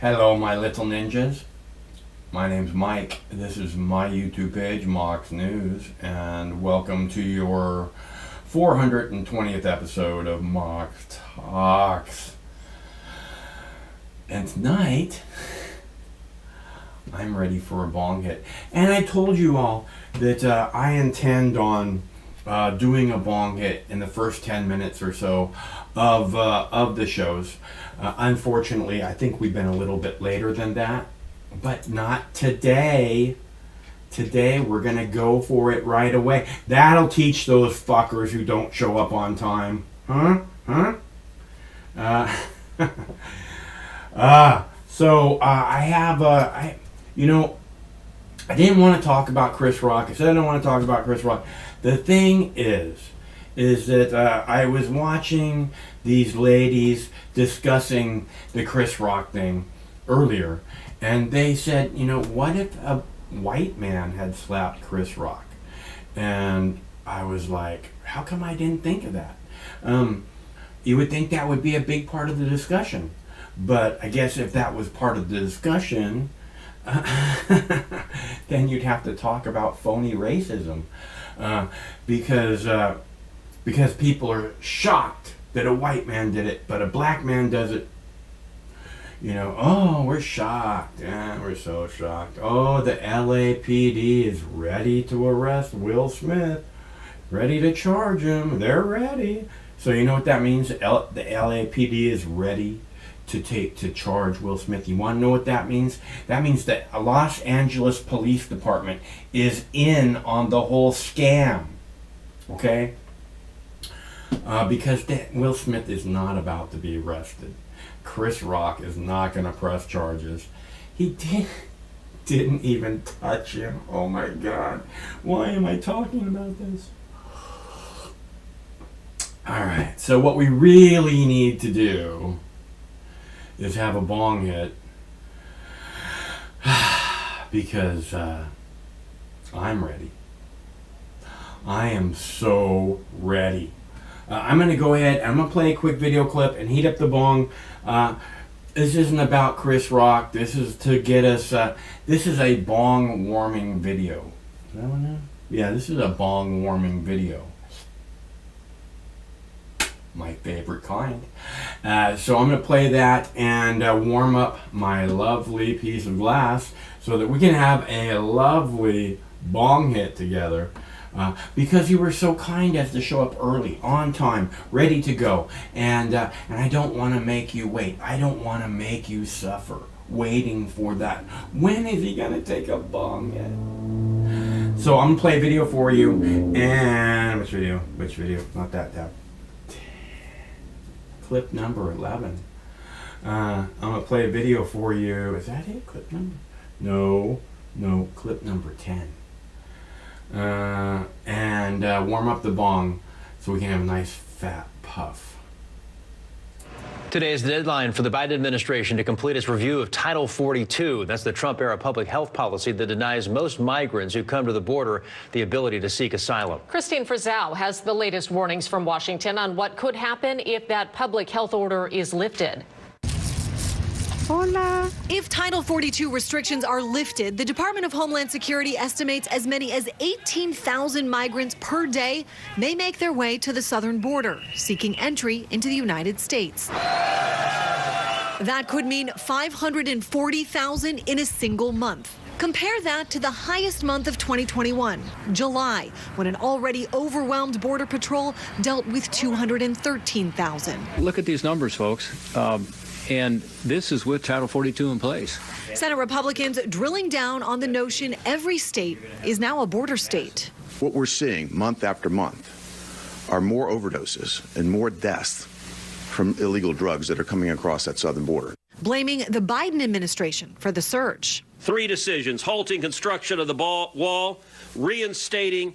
Hello, my little ninjas. My name's Mike. This is my YouTube page, Mox News, and welcome to your 420th episode of Mox Talks. And tonight, I'm ready for a bong hit. And I told you all that I intend on doing a bong hit in the first 10 minutes or so of the shows. Unfortunately, I think we've been a little bit later than that, but not today. Today, we're going to go for it right away. That'll teach those fuckers who don't show up on time. Huh? So I have, I didn't want to talk about Chris Rock. I said I don't want to talk about Chris Rock. The thing is that I was watching these ladies discussing the Chris Rock thing earlier, and they said, what if a white man had slapped Chris Rock? And I was like, how come I didn't think of that? You would think that would be a big part of the discussion, but I guess if that was part of the discussion, then you'd have to talk about phony racism, because people are shocked that a white man did it, but a black man does it. Oh, we're shocked. Yeah, we're so shocked. Oh, the LAPD is ready to arrest Will Smith, ready to charge him. They're ready. So you know what that means? The LAPD is ready to charge Will Smith. You want to know what that means? That means that a Los Angeles Police Department is in on the whole scam. Okay? Because Will Smith is not about to be arrested. Chris Rock is not going to press charges. He didn't even touch him. Oh my God. Why am I talking about this? Alright, so what we really need to do is have a bong hit, because I'm ready. I am so ready. I'm going to go ahead, I'm going to play a quick video clip and heat up the bong. This isn't about Chris Rock. This is to get us, this is a bong warming video. Is that one now? Yeah, this is a bong warming video. My favorite kind. So I'm going to play that and warm up my lovely piece of glass so that we can have a lovely bong hit together. Because you were so kind as to show up early, on time, ready to go, and I don't want to make you wait. I don't want to make you suffer waiting for that. When is he gonna take a bong hit? So I'm gonna play a video for you, and which video? Not that tab. Clip number 11. I'm gonna play a video for you. Is that it? Clip number? No. Clip number 10. And warm up the bong so we can have a nice fat puff. Today is the deadline for the Biden administration to complete its review of Title 42. That's the Trump-era public health policy that denies most migrants who come to the border the ability to seek asylum. Christine Frizzell has the latest warnings from Washington on what could happen if that public health order is lifted. Hola. If Title 42 restrictions are lifted, the Department of Homeland Security estimates as many as 18,000 migrants per day may make their way to the southern border, seeking entry into the United States. That could mean 540,000 in a single month. Compare that to the highest month of 2021, July, when an already overwhelmed Border Patrol dealt with 213,000. Look at these numbers, folks. And this is with Title 42 in place. Senate Republicans drilling down on the notion every state is now a border state. What we're seeing month after month are more overdoses and more deaths from illegal drugs that are coming across that southern border. Blaming the Biden administration for the surge. 3 decisions: halting construction of the wall, reinstating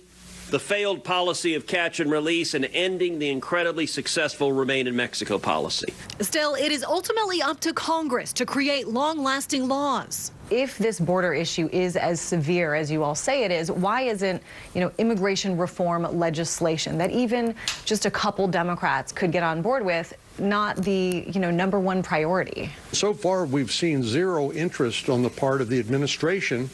the failed policy of catch and release, and ending the incredibly successful Remain in Mexico policy. Still, it is ultimately up to Congress to create long-lasting laws. if this border issue is as severe as you all say it is, why isn't, immigration reform legislation that even just a couple Democrats could get on board with not the, number one priority? So far, we've seen zero interest on the part of the administration.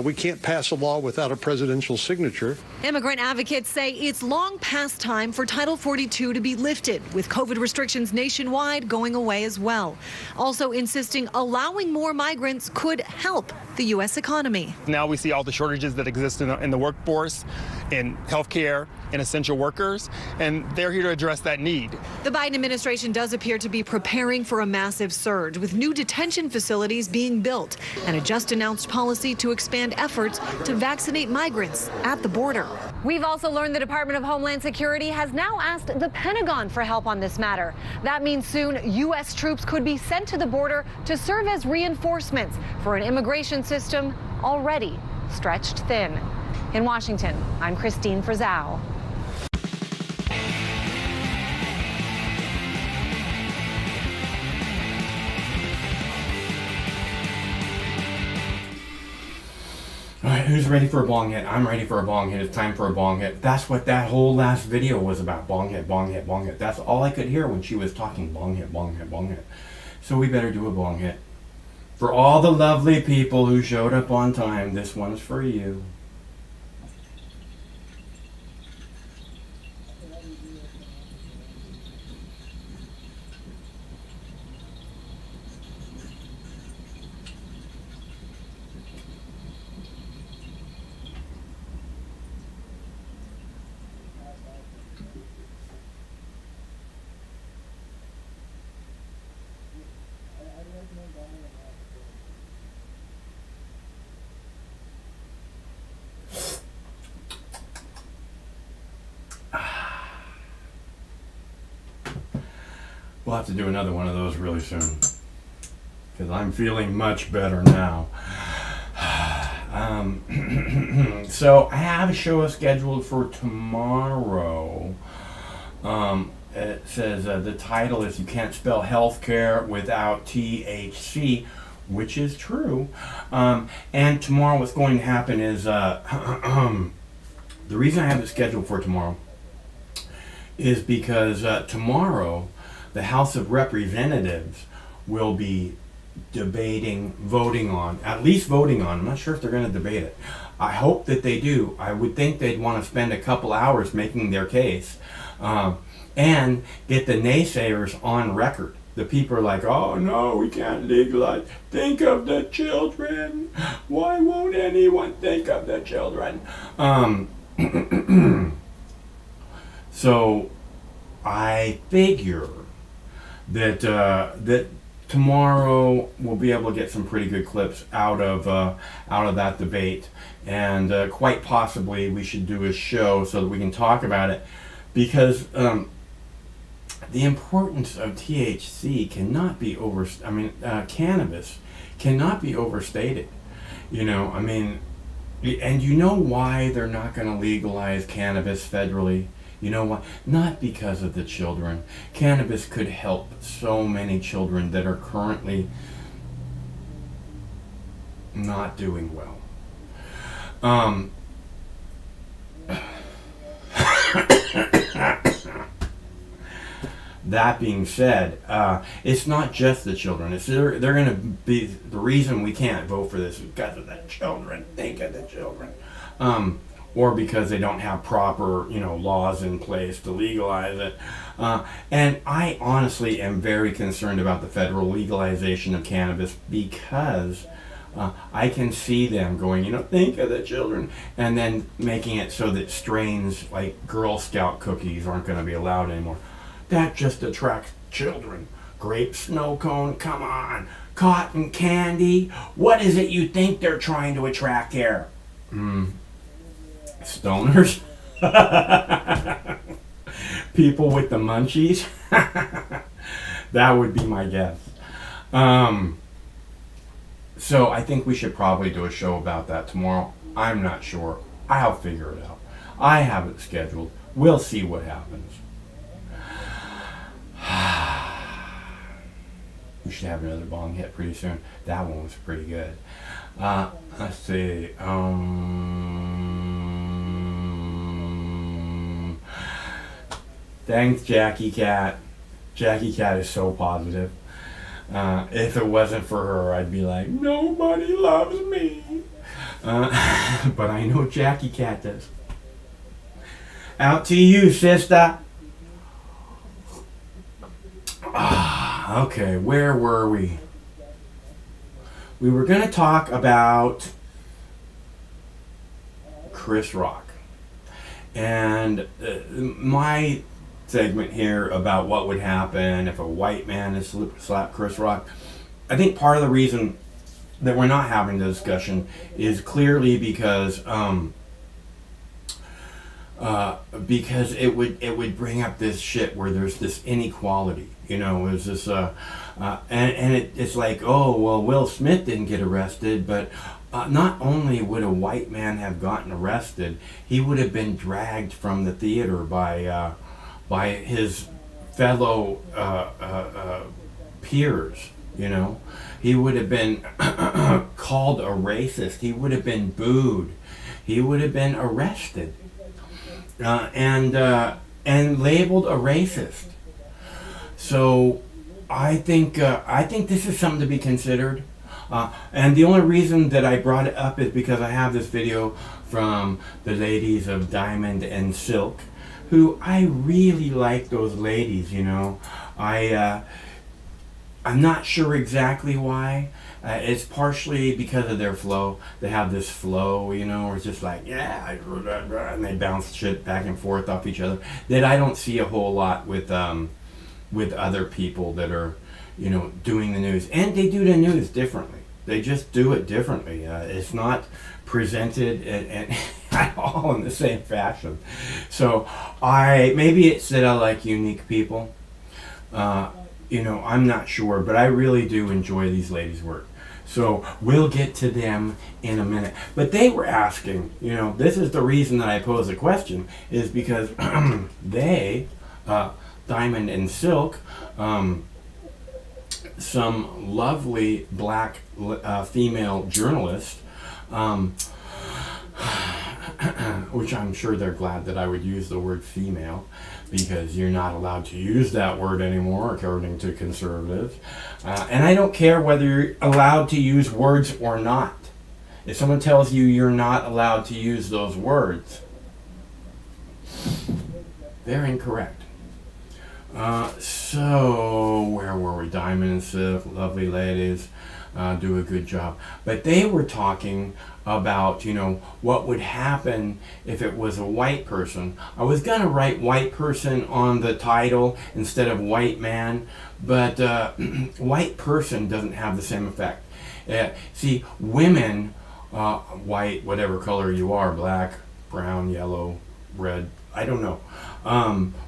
We can't pass a law without a presidential signature. Immigrant advocates say it's long past time for Title 42 to be lifted, with COVID restrictions nationwide going away as well. Also insisting allowing more migrants could help the U.S. economy. Now we see all the shortages that exist in the workforce, in healthcare, in essential workers, and they're here to address that need. The Biden administration does appear to be preparing for a massive surge, with new detention facilities being built and a just announced policy to expand efforts to vaccinate migrants at the border. We've also learned the Department of Homeland Security has now asked the Pentagon for help on this matter. That means soon U.S. troops could be sent to the border to serve as reinforcements for an immigration system already stretched thin. In Washington, I'm Christine Frizzau. All right, who's ready for a bong hit? I'm ready for a bong hit. It's time for a bong hit. That's what that whole last video was about. Bong hit, bong hit, bong hit. That's all I could hear when she was talking. Bong hit, bong hit, bong hit. So we better do a bong hit. For all the lovely people who showed up on time, this one's for you. We'll have to do another one of those really soon, because I'm feeling much better now. So I have a show scheduled for tomorrow. It says the title is "You Can't Spell Healthcare Without THC," which is true. And tomorrow what's going to happen is, the reason I have it scheduled for tomorrow is because tomorrow the House of Representatives will be voting on, I'm not sure if they're going to debate it. I hope that they do. I would think they'd want to spend a couple hours making their case and get the naysayers on record. The people are like, oh no, we can't legalize. Think of the children. Why won't anyone think of the children? So I figure that that tomorrow we'll be able to get some pretty good clips out of that debate, and quite possibly we should do a show so that we can talk about it, because the importance of THC cannot be cannabis cannot be overstated. And you know why they're not going to legalize cannabis federally? You know what? Not because of the children. Cannabis could help so many children that are currently not doing well. That being said, it's not just the children. They're going to be the reason we can't vote for this is because of the children. Think of the children. Or because they don't have proper, laws in place to legalize it. And I honestly am very concerned about the federal legalization of cannabis, because I can see them going, think of the children, and then making it so that strains like Girl Scout cookies aren't going to be allowed anymore. That just attracts children. Grape snow cone, come on. Cotton candy, what is it you think they're trying to attract here? Stoners? People with the munchies? That would be my guess. So I think we should probably do a show about that tomorrow. I'm not sure. I'll figure it out. I have it scheduled. We'll see what happens. We should have another bong hit pretty soon. That one was pretty good. Let's see. Thanks, Jackie Cat. Jackie Cat is so positive. If it wasn't for her, I'd be like, nobody loves me. But I know Jackie Cat does. Out to you, sister. Okay, where were we? We were going to talk about Chris Rock. And my segment here about what would happen if a white man has slapped Chris Rock. I think part of the reason that we're not having the discussion is clearly because it would bring up this shit where there's this inequality, you know, is this it's like, oh well, Will Smith didn't get arrested, but not only would a white man have gotten arrested, he would have been dragged from the theater by his fellow peers, you know. He would have been called a racist. He would have been booed. He would have been arrested and labeled a racist. So I think this is something to be considered. And the only reason that I brought it up is because I have this video from the ladies of Diamond and Silk, who I really like those ladies, you know. I'm not sure exactly why. It's partially because of their flow. They have this flow, you know, where it's just like, yeah, and they bounce shit back and forth off each other that I don't see a whole lot with other people that are, you know, doing the news. And they do the news differently. They just do it differently. It's not presented and at all in the same fashion. So maybe it's that I like unique people. You know, I'm not sure, but I really do enjoy these ladies' work. So we'll get to them in a minute. But they were asking, you know, this is the reason that I pose a question, is because they, Diamond and Silk, some lovely black female journalist, which I'm sure they're glad that I would use the word female, because you're not allowed to use that word anymore according to conservatives. And I don't care whether you're allowed to use words or not. If someone tells you you're not allowed to use those words, they're incorrect. So where were we? Diamond and Silk, lovely ladies, do a good job. But they were talking about, you know, what would happen if it was a white person. I was gonna write white person on the title instead of white man, but white person doesn't have the same effect. See, women, white, whatever color you are, black, brown, yellow, red, I don't know.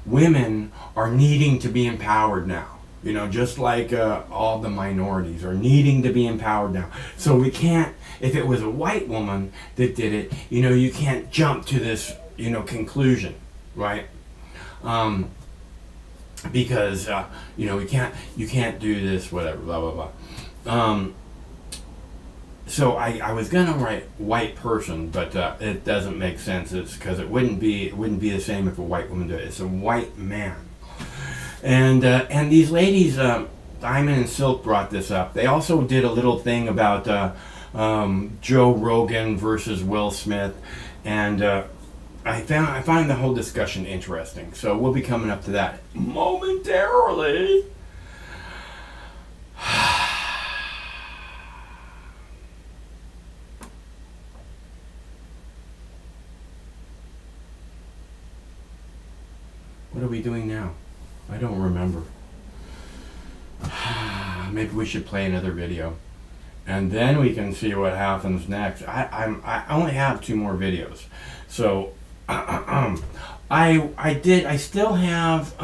Women are needing to be empowered now. You know, just like all the minorities are needing to be empowered now. So we can't, if it was a white woman that did it, you know, you can't jump to this, you know, conclusion, right? Because, you know, you can't do this, whatever, blah, blah, blah. So I was gonna write white person, but it doesn't make sense. It's because it wouldn't be the same if a white woman did it. It's a white man. And these ladies, Diamond and Silk, brought this up. They also did a little thing about Joe Rogan versus Will Smith, and I find the whole discussion interesting. So we'll be coming up to that momentarily. What are we doing now? I don't remember. Maybe we should play another video, and then we can see what happens next. I only have 2 more videos, so I still have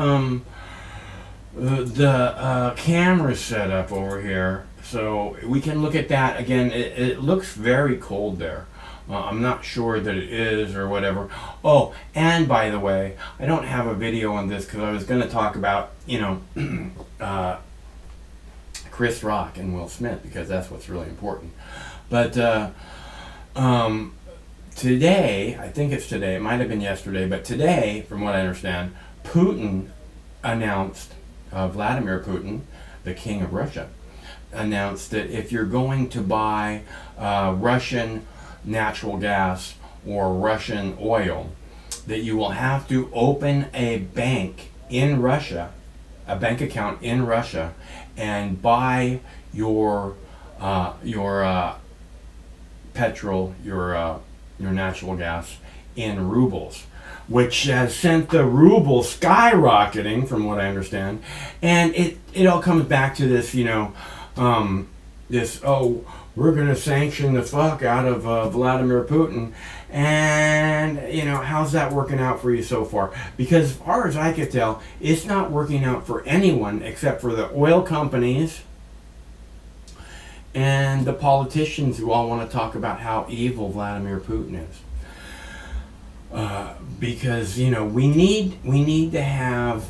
the camera set up over here, so we can look at that again. It looks very cold there. I'm not sure that it is or whatever. Oh, and by the way, I don't Chris Rock and Will Smith, because that's what's really important. But today, I think it's today, it might have been yesterday, but today, from what I understand, Putin announced, Vladimir Putin, the king of Russia, announced that if you're going to buy Russian natural gas or Russian oil, that you will have to open a bank in Russia, a bank account in Russia, and buy your petrol, your natural gas in rubles, which has sent the ruble skyrocketing, from what I understand. And it all comes back to this, we're going to sanction the fuck out of Vladimir Putin. And, how's that working out for you so far? Because as far as I could tell, it's not working out for anyone except for the oil companies and the politicians who all want to talk about how evil Vladimir Putin is. Because, we need to have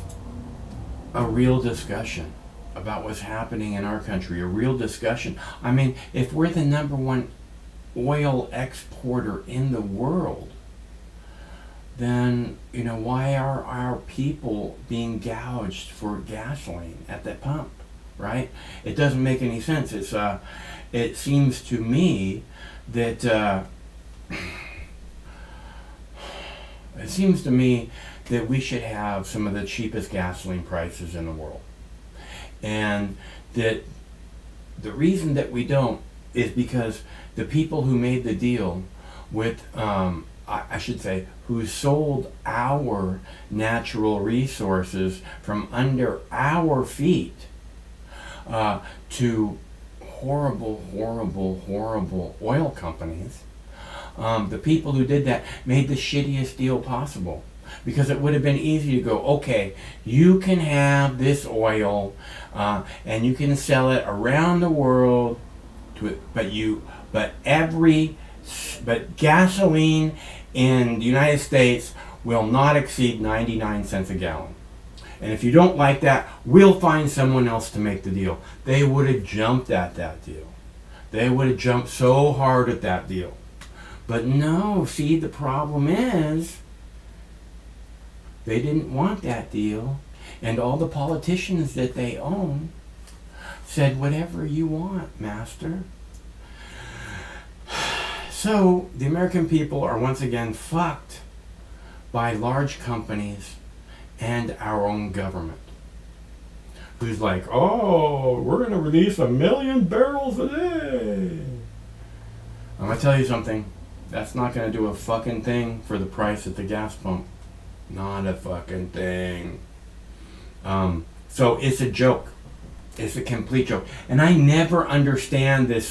a real discussion about what's happening in our country, a real discussion. I mean, if we're the number one oil exporter in the world, then, why are our people being gouged for gasoline at the pump, right? It doesn't make any sense. It seems to me that we should have some of the cheapest gasoline prices in the world. And that the reason that we don't is because the people who made the deal with, I should say, who sold our natural resources from under our feet to horrible oil companies, the people who did that made the shittiest deal possible. Because it would have been easy to go, okay, you can have this oil and you can sell it around the world, but gasoline in the United States will not exceed 99 cents a gallon. And if you don't like that, we'll find someone else to make the deal. They would have jumped at that deal. They would have jumped so hard at that deal. But no, see, the problem is, they didn't want that deal, and all the politicians that they own said, whatever you want, master. So the American people are once again fucked by large companies and our own government, who's like, oh, we're going to release 1 million barrels a day. I'm going to tell you something. That's not going to do a fucking thing for the price at the gas pump. Not a fucking thing. So it's a joke. It's a complete joke. And I never understand this,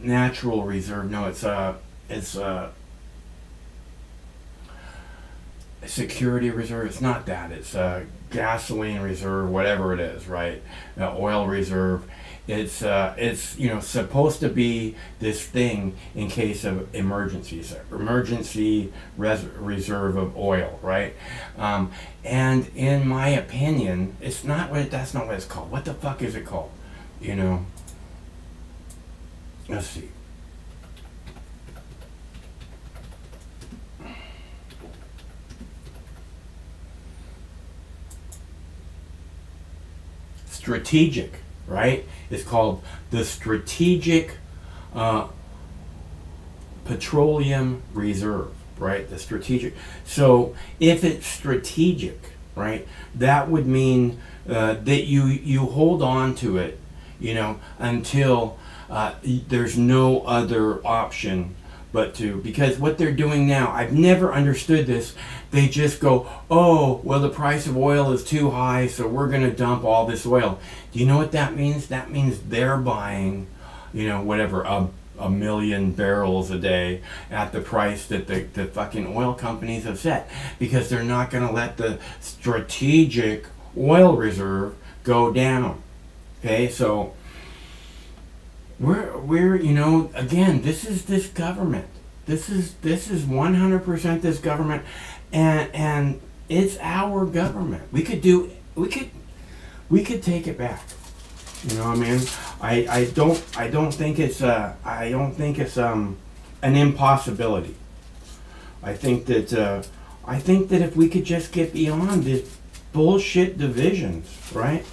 natural reserve. No, it's security reserve. It's not that. It's gasoline reserve, whatever it is, right? Oil reserve. It's supposed to be this thing in case of emergencies, emergency reserve of oil, right? And in my opinion, that's not what it's called. What the fuck is it called? Let's see. Strategic, right? It's called the Strategic Petroleum Reserve, right? The strategic. So if it's strategic, right, that would mean that you hold on to it, until there's no other option but to, because what they're doing now, I've never understood this. They just go, oh, well, the price of oil is too high, so we're going to dump all this oil. Do you know what that means? That means they're buying, whatever, a million barrels a day at the price that the fucking oil companies have set, because they're not going to let the strategic oil reserve go down. Okay, so we're again, this is this government. This is 100% this government, and it's our government. We could we could take it back. You know what I mean? I don't think it's an impossibility. I think that if we could just get beyond this bullshit divisions, right?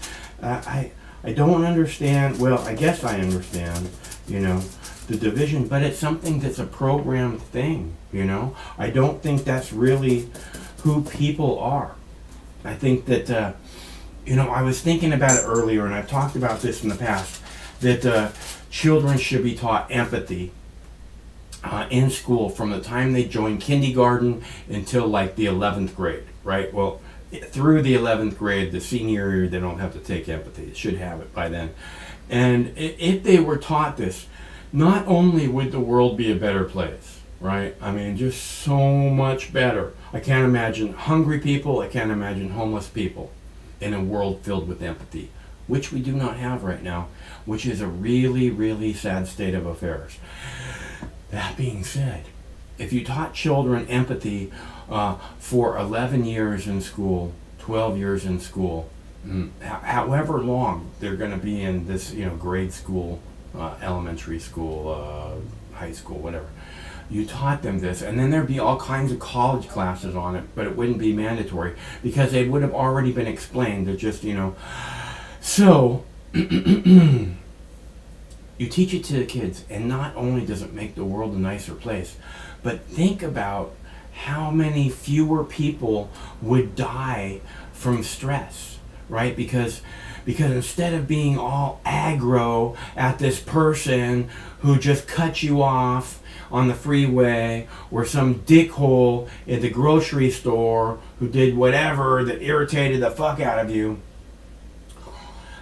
I don't understand. Well, I guess I understand, you know, the division, but it's something that's a programmed thing, you know. I don't think that's really who people are. I think that, you know, I was thinking about it earlier, and I've talked about this in the past, that children should be taught empathy in school from the time they join kindergarten until like the 11th grade, right? Well, through the 11th grade, the senior year, they don't have to take empathy. They should have it by then. And if they were taught this, not only would the world be a better place, right? I mean, just so much better. I can't imagine hungry people. I can't imagine homeless people in a world filled with empathy, which we do not have right now, which is a really, really sad state of affairs. That being said, if you taught children empathy for 11 years in school, 12 years in school, however long they're going to be in this, you know, grade school, elementary school, high school, whatever, you taught them this, and then there'd be all kinds of college classes on it, but it wouldn't be mandatory because they would have already been explained. They're just, you know, so you teach it to the kids, and not only does it make the world a nicer place, but think about how many fewer people would die from stress, right? Because instead of being all aggro at this person who just cut you off on the freeway, or some dickhole at the grocery store who did whatever that irritated the fuck out of you,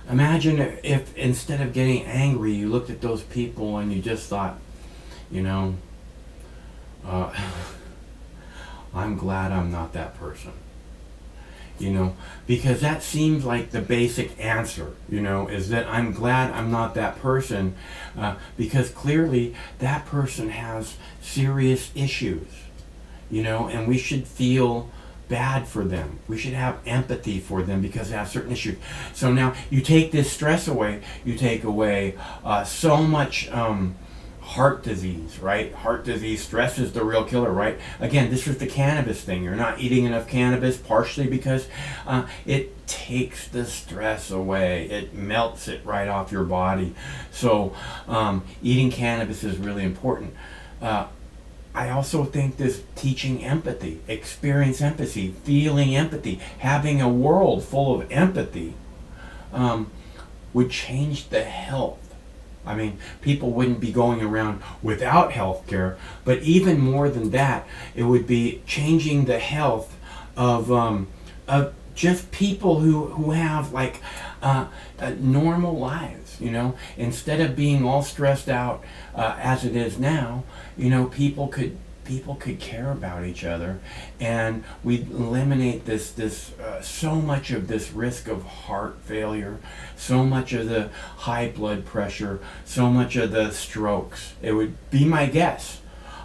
imagine if instead of getting angry, you looked at those people and you just thought, you know, I'm glad I'm not that person. You know, because that seems like the basic answer, you know, is that I'm glad I'm not that person, because clearly that person has serious issues, you know, and we should feel bad for them. We should have empathy for them because they have certain issues. So now you take this stress away, you take away so much heart disease, right? Heart disease, stress is the real killer, right? Again, this is the cannabis thing. You're not eating enough cannabis, partially because it takes the stress away. It melts it right off your body. So eating cannabis is really important. I also think this teaching empathy, experience empathy, feeling empathy, having a world full of empathy would change the health. I mean, people wouldn't be going around without health care, but even more than that, it would be changing the health of just people who have like normal lives, you know, instead of being all stressed out as it is now, you know, people could care about each other, and we'd eliminate this so much of this risk of heart failure, so much of the high blood pressure, so much of the strokes. It would be my guess.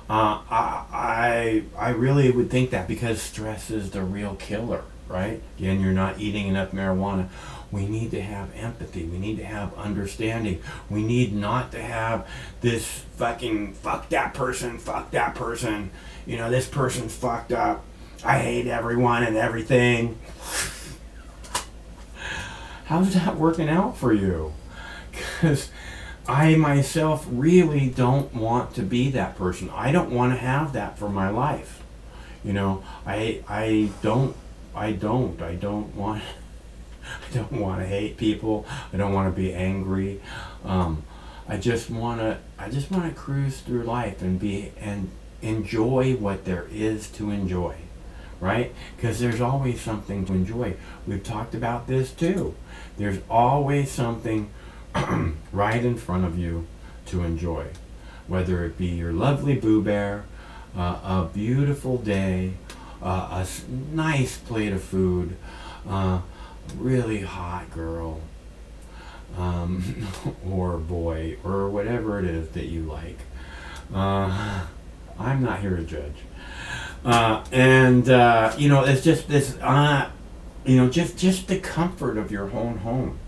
I really would think that, because stress is the real killer, right? Again, you're not eating enough marijuana. We need to have empathy. We need to have understanding. We need not to have this fucking fuck that person, you know, this person's fucked up, I hate everyone and everything. How's that working out for you? Because I myself really don't want to be that person. I don't want to have that for my life. You know, I don't want to hate people. I don't want to be angry. I just want to cruise through life and enjoy what there is to enjoy, right? Because there's always something to enjoy. We've talked about this too. There's always something right in front of you to enjoy, whether it be your lovely Boo Bear, a beautiful day, a nice plate of food, really hot girl, or boy, or whatever it is that you like. I'm not here to judge. You know, it's just this, just the comfort of your own home.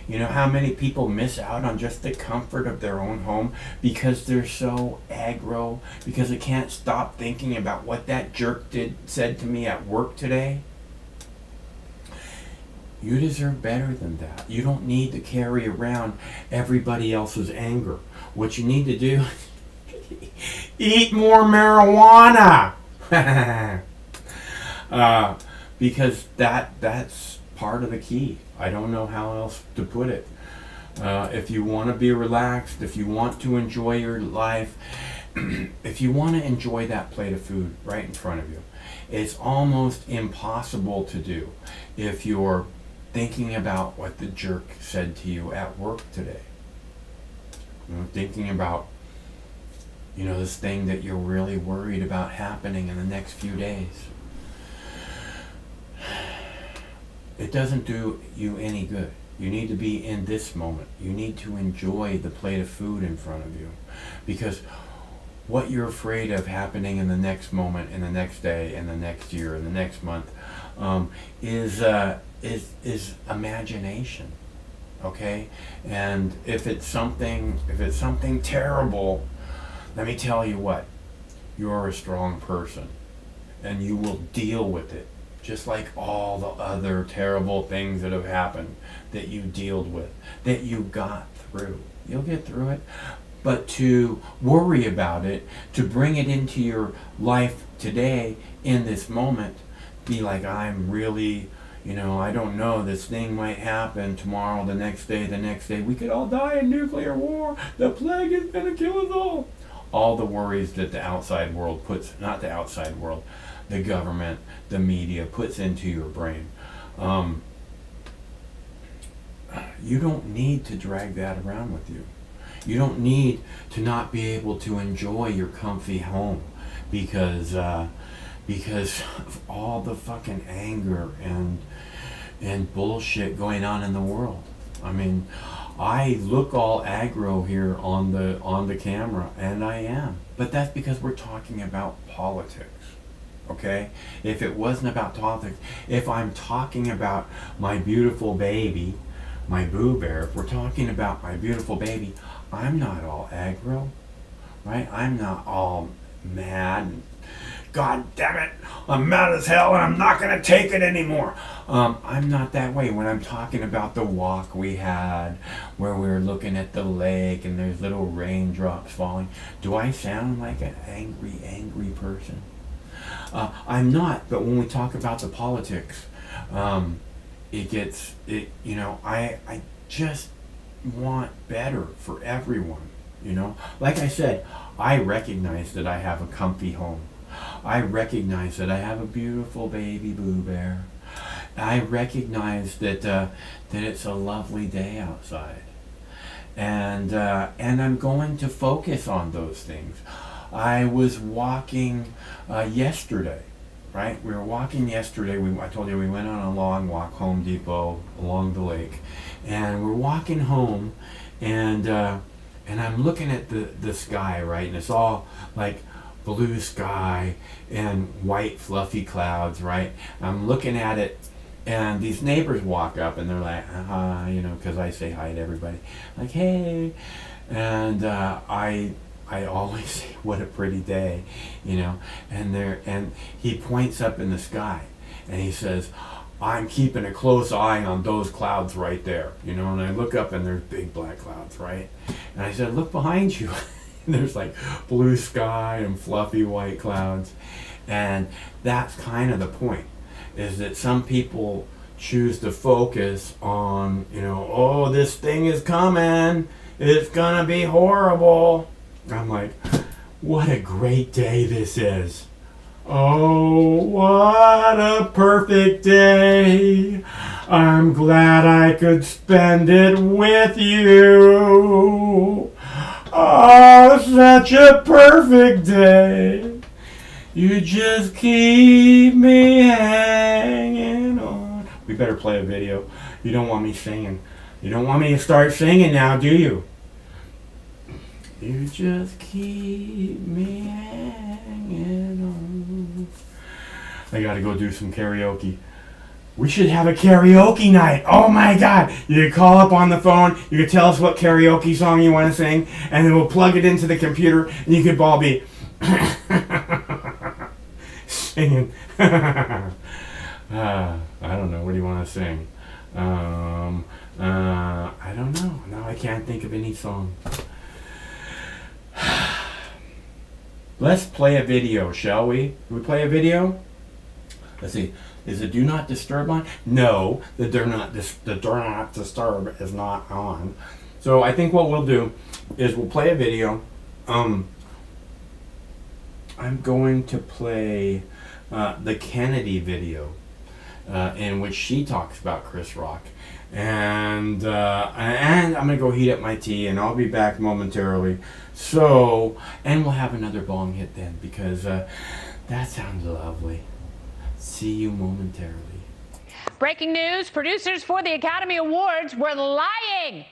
You know how many people miss out on just the comfort of their own home because they're so aggro, because they can't stop thinking about what that jerk said to me at work today? You deserve better than that. You don't need to carry around everybody else's anger. What you need to do, eat more marijuana. Because that's part of the key. I don't know how else to put it. If you want to be relaxed, if you want to enjoy your life, if you want to enjoy that plate of food right in front of you, it's almost impossible to do if you're thinking about what the jerk said to you at work today. Thinking about, this thing that you're really worried about happening in the next few days. It doesn't do you any good. You need to be in this moment. You need to enjoy the plate of food in front of you. Because what you're afraid of happening in the next moment, in the next day, in the next year, in the next month, is imagination. Okay? And if it's something terrible, let me tell you what. You're a strong person. And you will deal with it. Just like all the other terrible things that have happened that you dealt with, that you got through. You'll get through it. But to worry about it, to bring it into your life today, in this moment, be like, I'm really, I don't know, this thing might happen tomorrow, the next day. We could all die in nuclear war. The plague is going to kill us all. All the worries that the outside world puts, not the outside world, the government, the media puts into your brain. You don't need to drag that around with you. You don't need to not be able to enjoy your comfy home because of all the fucking anger and bullshit going on in the world. I mean, I look all aggro here on the camera, and I am. But that's because we're talking about politics. Okay? If it wasn't about politics, if I'm talking about my beautiful baby, my Boo Bear, if we're talking about my beautiful baby, I'm not all aggro, right? I'm not all mad. God damn it, I'm mad as hell and I'm not going to take it anymore. I'm not that way when I'm talking about the walk we had where we were looking at the lake and there's little raindrops falling. Do I sound like an angry person? I'm not, but when we talk about the politics, I just want better for everyone, Like I said, I recognize that I have a comfy home. I recognize that I have a beautiful baby Boo Bear. I recognize that it's a lovely day outside. And I'm going to focus on those things. I was walking yesterday, right? We were walking yesterday. I told you we went on a long walk, Home Depot, along the lake. And we're walking home, and I'm looking at the sky, right? And it's all like blue sky and white fluffy clouds, right? I'm looking at it, and these neighbors walk up, and they're like, because I say hi to everybody. Like, hey. And I always say, what a pretty day, and he points up in the sky and he says, I'm keeping a close eye on those clouds right there, and I look up and there's big black clouds, right? And I said, look behind you. And there's like blue sky and fluffy white clouds. And that's kind of the point, is that some people choose to focus on, oh, this thing is coming, it's gonna be horrible. I'm like, what a great day this is. Oh, what a perfect day. I'm glad I could spend it with you. Oh, such a perfect day. You just keep me hanging on. We better play a video. You don't want me singing. You don't want me to start singing now, do you? You just keep me hanging on. I gotta go do some karaoke. We should have a karaoke night. Oh my God. You could call up on the phone. You could tell us what karaoke song you want to sing. And then we'll plug it into the computer. And you could all be singing. I don't know. What do you want to sing? I don't know. Now I can't think of any song. Let's play a video, shall we? Can we play a video? Let's see. Is the Do Not Disturb on? No, the Do Not Disturb is not on. So I think what we'll do is we'll play a video. I'm going to play the Kennedy video in which she talks about Chris Rock. And I'm going to go heat up my tea, and I'll be back momentarily. So, and we'll have another bong hit then, because that sounds lovely. See you momentarily. Breaking news, producers for the Academy Awards were lying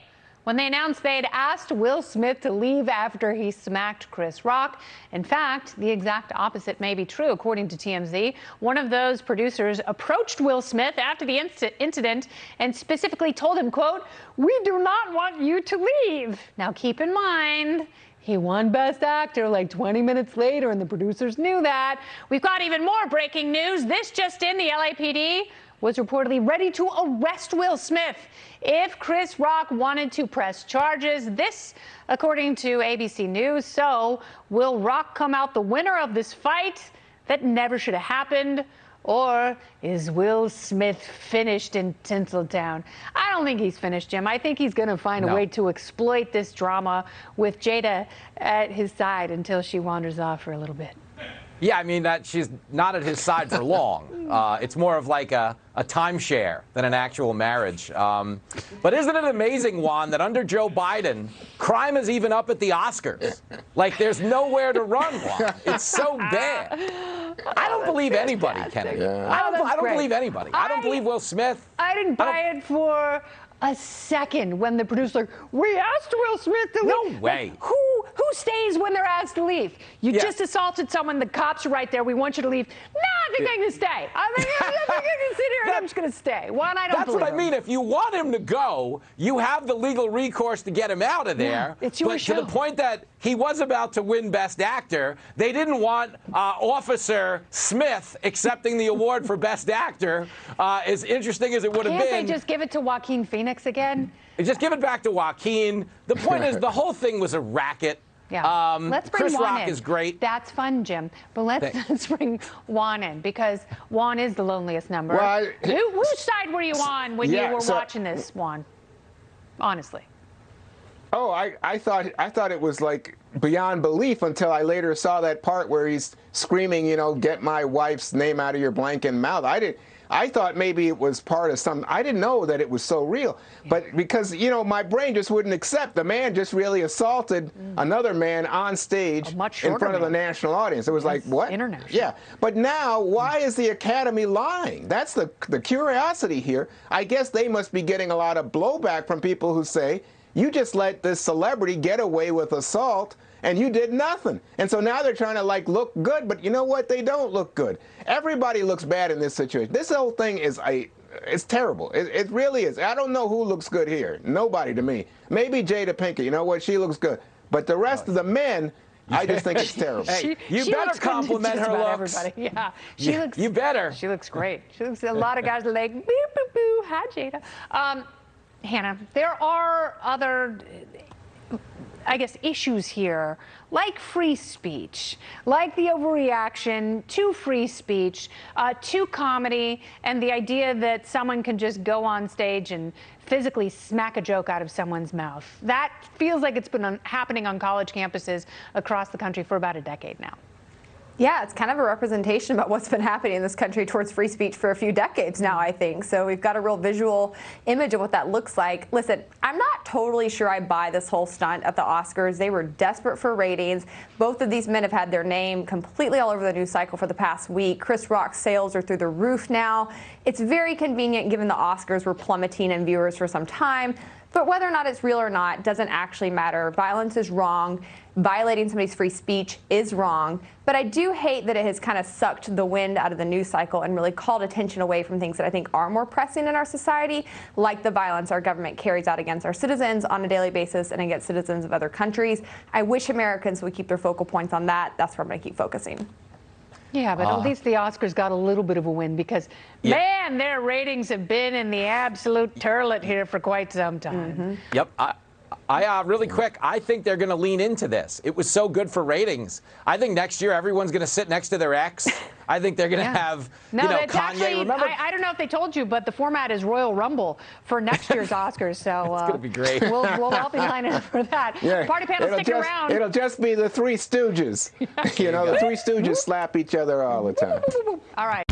when they announced they'd asked Will Smith to leave after he smacked Chris Rock. In fact, the exact opposite may be true, according to TMZ. One of those producers approached Will Smith after the incident and specifically told him, quote, "We do not want you to leave." Now, keep in mind, he won Best Actor like 20 minutes later, and the producers knew that. We've got even more breaking news. This just in, the LAPD was reportedly ready to arrest Will Smith if Chris Rock wanted to press charges. This, according to ABC News. So, will Rock come out the winner of this fight that never should have happened? Or is Will Smith finished in Tinseltown? I don't think he's finished, Jim. I think he's going to find a way to exploit this drama with Jada at his side until she wanders off for a little bit. Yeah, I mean, that she's not at his side for long. It's more of like a timeshare than an actual marriage. But isn't it amazing, Juan, that under Joe Biden, crime is even up at the Oscars? Like, there's nowhere to run, Juan. It's so bad. I don't believe anybody, Kennedy. I don't believe anybody. I don't believe Will Smith. I didn't buy it for a second when the producer, we asked Will Smith to leave. No way. Like, who stays when they're asked to leave? You just assaulted someone, the cops are right there, we want you to leave. No, I think I can stay. I think I can sit here and I'm just going to stay. One, I don't That's believe what I mean. If you want him to go, you have the legal recourse to get him out of there. Yeah, it's your show. To the point that he was about to win Best Actor, they didn't want Officer Smith accepting the award for Best Actor, as interesting as it would have been. Can't they just give it to Joaquin Phoenix again? Just give it back to Joaquin. The point is, the whole thing was a racket. Yeah. Let's bring Chris Juan Rock in. is great. That's fun, Jim. But let's bring Juan in, because Juan is the loneliest number. Well, whose side were you on when you were watching this, Juan? Honestly. Oh, I thought it was like beyond belief until I later saw that part where he's screaming, you know, get my wife's name out of your blanking mouth. I thought maybe it was part of some. I didn't know that it was so real. But because, you know, my brain just wouldn't accept the man just really assaulted another man on stage in front of the national audience. It was like, what? International. Yeah. But now, why is the Academy lying? That's the curiosity here. I guess they must be getting a lot of blowback from people who say, you just let this celebrity get away with assault and you did nothing. And so now they're trying to like look good, but you know what? They don't look good. Everybody looks bad in this situation. This whole thing is it's terrible. It really is. I don't know who looks good here. Nobody to me. Maybe Jada Pinkett. You know what? She looks good. But the rest of the men, I just think it's terrible. Hey, you better compliment her looks. Everybody. Yeah, she looks. You better. She looks great. She looks. A lot of guys are like, boo, boo, boo. Hi, Jada. Hannah, there are other, I guess, issues here, like free speech, like the overreaction to free speech, to comedy, and the idea that someone can just go on stage and physically smack a joke out of someone's mouth. That feels like it's been happening on college campuses across the country for about a decade now. Yeah, it's kind of a representation about what's been happening in this country towards free speech for a few decades now, I think. So we've got a real visual image of what that looks like. Listen, I'm not totally sure I buy this whole stunt at the Oscars. They were desperate for ratings. Both of these men have had their name completely all over the news cycle for the past week. Chris Rock's sales are through the roof now. It's very convenient given the Oscars were plummeting in viewers for some time. But whether or not it's real or not doesn't actually matter. Violence is wrong. Violating somebody's free speech is wrong. But I do hate that it has kind of sucked the wind out of the news cycle and really called attention away from things that I think are more pressing in our society, like the violence our government carries out against our citizens on a daily basis and against citizens of other countries. I wish Americans would keep their focal points on that. That's where I'm going to keep focusing. Yeah, but at least the Oscars got a little bit of a win because, man, their ratings have been in the absolute turlet here for quite some time. Yep. Really quick, I think they're going to lean into this. It was so good for ratings. I think next year everyone's going to sit next to their ex. I think they're going to have, it's Kanye. Actually, remember? I don't know if they told you, but the format is Royal Rumble for next year's Oscars. So it's going to be great. We'll all be lining up for that. Yeah. Party panel, stick around. It'll just be the Three Stooges. The Three Stooges slap each other all the time. All right.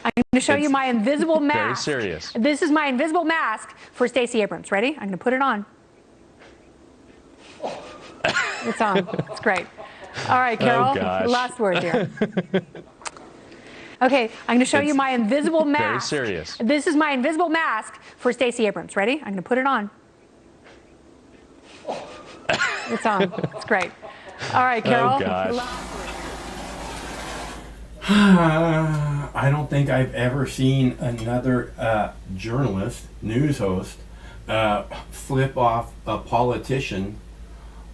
I'm going to show you my invisible mask. Very serious. This is my invisible mask for Stacey Abrams. Ready? I'm going to put it on. It's on. It's great. All right, Carol. Last word here. Okay, I'm going to show you my invisible mask. Very serious. This is my invisible mask for Stacey Abrams. Ready? I'm going to put it on. It's on. It's great. All right, Carol. Oh, gosh. I don't think I've ever seen another journalist, news host, flip off a politician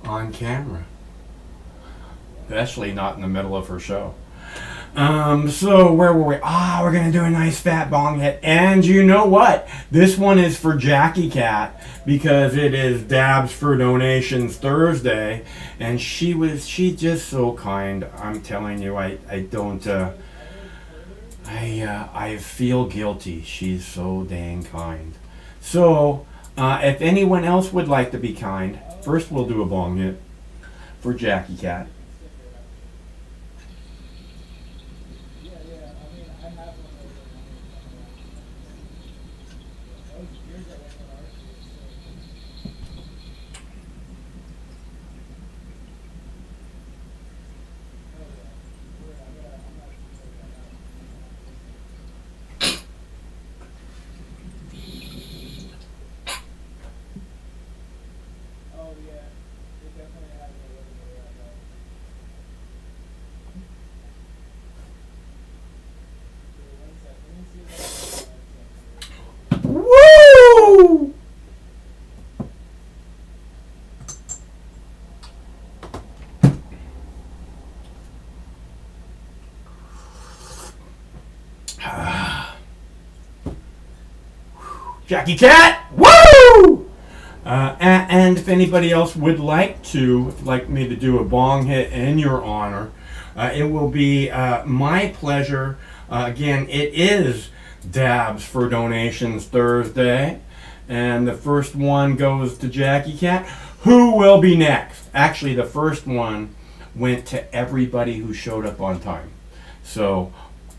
on camera. Especially not in the middle of her show. So where were we? We're going to do a nice fat bong hit. And you know what? This one is for Jackie Cat because it is Dabs for Donations Thursday. And she's just so kind. I'm telling you, I feel guilty. She's so dang kind. So if anyone else would like to be kind, first we'll do a bong hit for Jackie Cat. Woo! Jackie Cat! Woo! And if anybody else would like me to do a bong hit in your honor, it will be my pleasure. Again, it is Dabs for Donations Thursday, and the first one goes to Jackie Cat. Who will be next? Actually, the first one went to everybody who showed up on time. So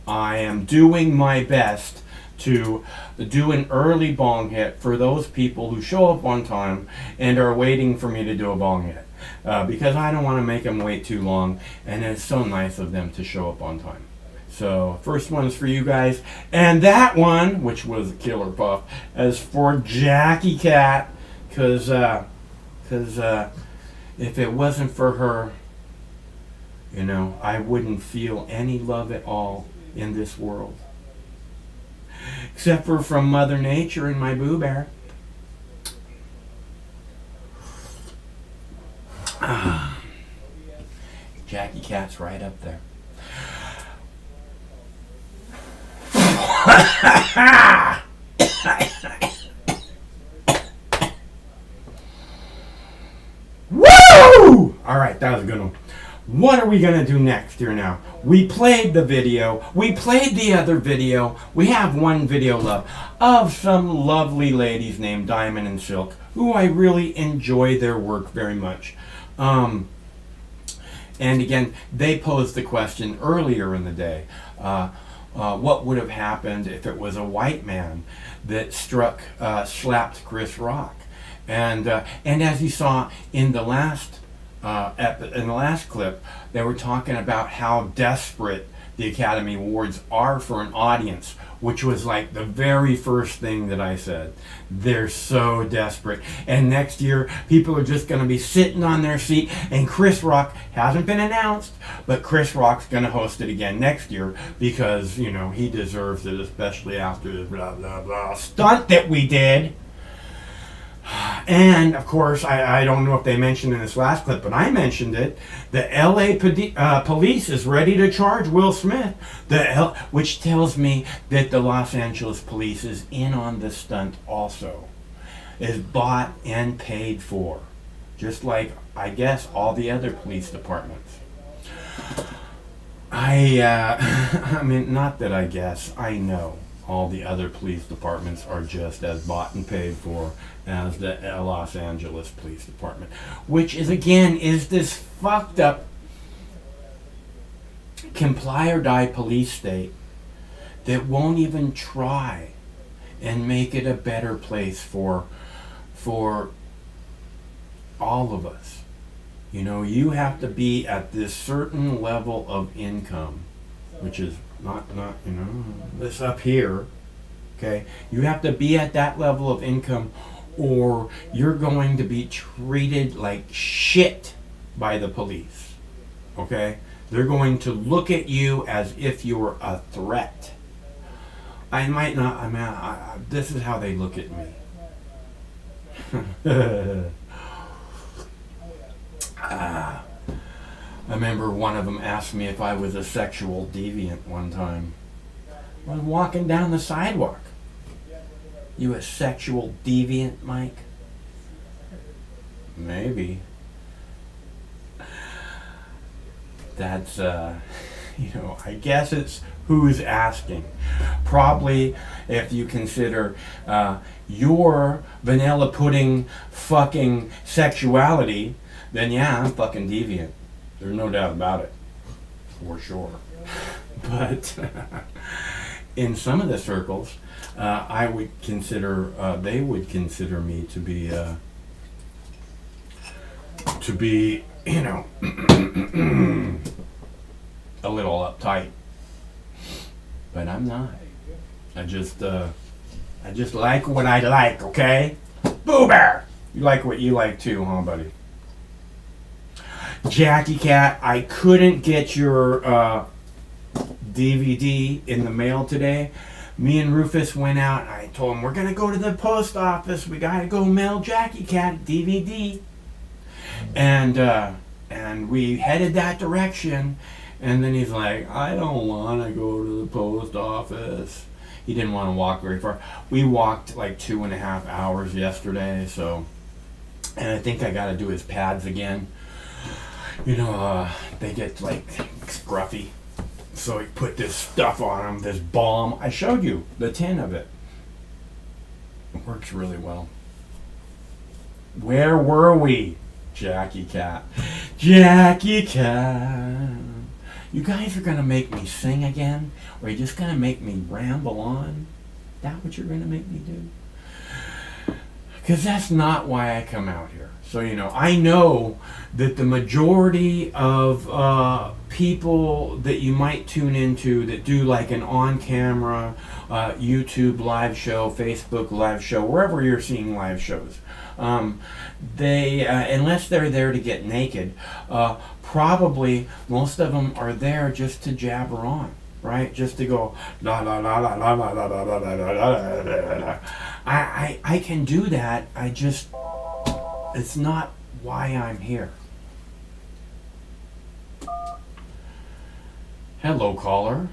I am doing my best to do an early bong hit for those people who show up on time and are waiting for me to do a bong hit, because I don't want to make them wait too long, and it's so nice of them to show up on time. So first one's for you guys, and that one, which was a killer puff, is for Jackie Cat, because if it wasn't for her, I wouldn't feel any love at all in this world. Except for from Mother Nature and my Boo Bear. Jackie Cat's right up there. Woo! All right, that was a good one. What are we going to do next here now? We played the video. We played the other video. We have one video left of some lovely ladies named Diamond and Silk, who I really enjoy their work very much. And again, they posed the question earlier in the day. What would have happened if it was a white man that slapped Chris Rock? And as you saw in the last clip, they were talking about how desperate the Academy Awards are for an audience, which was like the very first thing that I said. They're so desperate. And next year, people are just going to be sitting on their seat. And Chris Rock hasn't been announced, but Chris Rock's going to host it again next year because, you know, he deserves it, especially after the blah, blah, blah stunt that we did. And, of course, I don't know if they mentioned in this last clip, but I mentioned it. The L.A. police is ready to charge Will Smith, which tells me that the Los Angeles police is in on the stunt also. Is bought and paid for. Just like, I guess, all the other police departments. I mean, not that I guess, I know. All the other police departments are just as bought and paid for as the Los Angeles Police Department. Which is, again, is this fucked up comply or die police state that won't even try and make it a better place for all of us. You know, you have to be at this certain level of income, which is not you know, this up here, okay? You have to be at that level of income or you're going to be treated like shit by the police, okay? They're going to look at you as if you're a threat. I might not, I mean, this is how they look at me. I remember one of them asked me if I was a sexual deviant one time. I'm walking down the sidewalk. You a sexual deviant, Mike? Maybe. That's, you know, I guess it's who's asking. Probably if you consider your vanilla pudding fucking sexuality, then yeah, I'm fucking deviant. There's no doubt about it, for sure. But in some of the circles, I would consider, they would consider me to be, you know, a little uptight. But I'm not. I just like what I like, okay? Boo Bear! You like what you like too, huh, buddy? Jackie Cat, I couldn't get your DVD in the mail today. Me and Rufus went out and I told him, we're going to go to the post office. We got to go mail Jackie Cat a DVD. And we headed that direction. And then he's like, I don't want to go to the post office. He didn't want to walk very far. We walked like 2.5 hours yesterday. So, and I think I got to do his pads again. You know, they get like scruffy. So he put this stuff on them, this balm. I showed you the tin of it. It works really well. Where were we? Jackie Cat. Jackie Cat. You guys are going to make me sing again? Or are you just going to make me ramble on? Is that what you're going to make me do? Because that's not why I come out here. So, you know, I know that the majority of people that you might tune into that do like an on-camera YouTube live show, Facebook live show, wherever you're seeing live shows, they, unless they're there to get naked, probably most of them are there just to jabber on, right? Just to go, la la la la la la la la la la la la. I can do that. I just, it's not why I'm here. Hello, caller.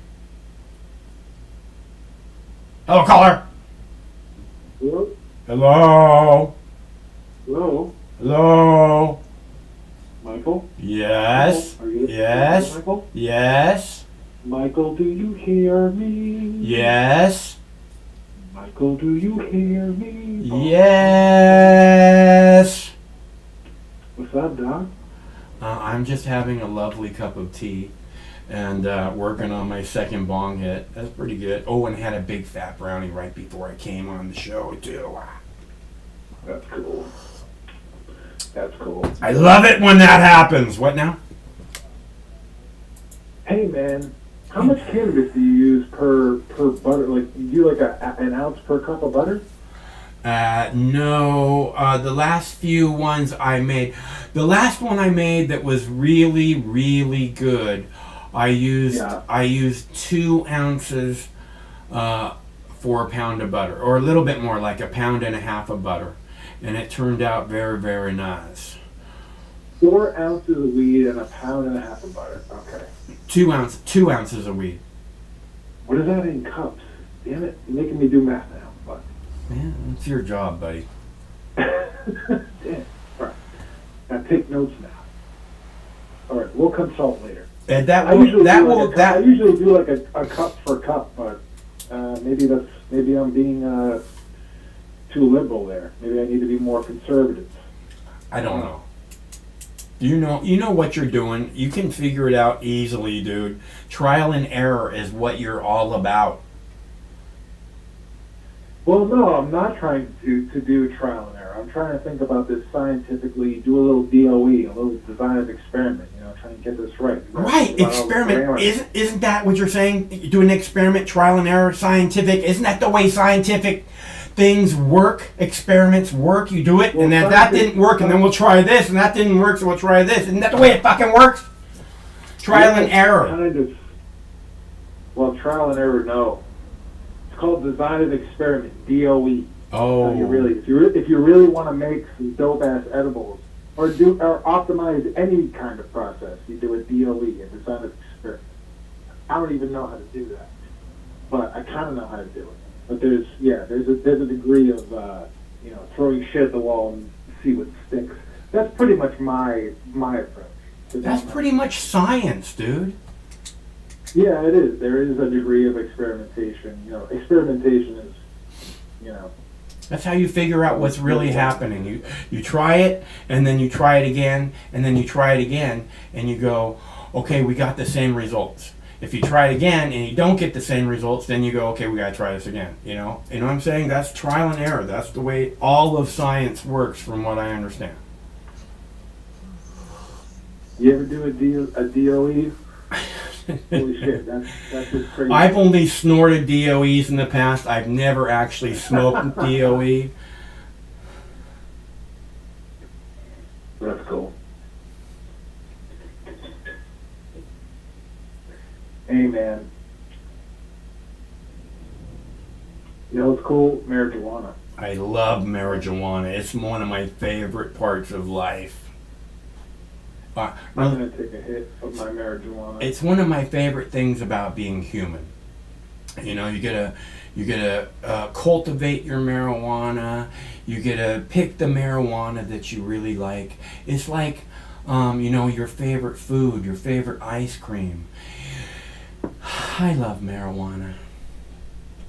Hello, caller. Hello? Hello. Hello? Hello. Michael? Yes. Michael? Are you Yes. Michael? Yes. Michael, do you hear me? Yes. Michael, do you hear me? Yes. What's up, Doc? I'm just having a lovely cup of tea and working on my second bong hit. That's pretty good. Oh, and had a big fat brownie right before I came on the show, too. That's cool. That's cool. I love it when that happens. What now? Hey, man. How much cannabis do you use per butter? Like, you do like an ounce per cup of butter? No, the last few ones I made, the last one I made that was really, really good, I used 2 ounces for a pound of butter, or a little bit more, like 1.5 pounds of butter, and it turned out very, very nice. 4 ounces of weed and 1.5 pounds of butter. Okay. 2 ounces of weed. What is that in cups? Damn it, you're making me do math now. But. Man, it's your job, buddy. Damn. All right. Now take notes now. All right, we'll consult later. And I usually do like a cup for cup, but maybe I'm being too liberal there. Maybe I need to be more conservative. I don't know. You know what you're doing. You can figure it out easily, dude. Trial and error is what you're all about. Well, no, I'm not trying to do trial and error. I'm trying to think about this scientifically, do a little DOE, a little design of experiment, trying to get this right. Right, experiment. Isn't that what you're saying? You do an experiment, trial and error, scientific. Isn't that the way scientific things work? Experiments work. You do it, and then that didn't work, and then we'll try this, and that didn't work, so we'll try this. Isn't that the way it fucking works? Trial and error. Kind of. Well, trial and error, no. It's called design of experiment, DOE. Oh. If you really want to make some dope ass edibles, or optimize any kind of process, you do a DOE, a design of experiment. I don't even know how to do that, but I kind of know how to do it. But there's a degree of throwing shit at the wall and see what sticks. That's pretty much my approach. That's pretty much science, dude. Yeah, it is. There is a degree of experimentation. Experimentation is, That's how you figure out what's really happening. You try it, and then you try it again, and then you try it again, and you go, okay, we got the same results. If you try it again and you don't get the same results, then you go, okay, we gotta try this again. You know what I'm saying? That's trial and error. That's the way all of science works, from what I understand. You ever do a DOE? Holy shit, that's just crazy. I've only snorted DOEs in the past. I've never actually smoked DOE. That's cool. Hey, man. You know what's cool? Marijuana. I love marijuana. It's one of my favorite parts of life. I'm going to take a hit of my marijuana. It's one of my favorite things about being human. You gotta cultivate your marijuana. You gotta pick the marijuana that you really like. It's like, your favorite food, your favorite ice cream. I love marijuana.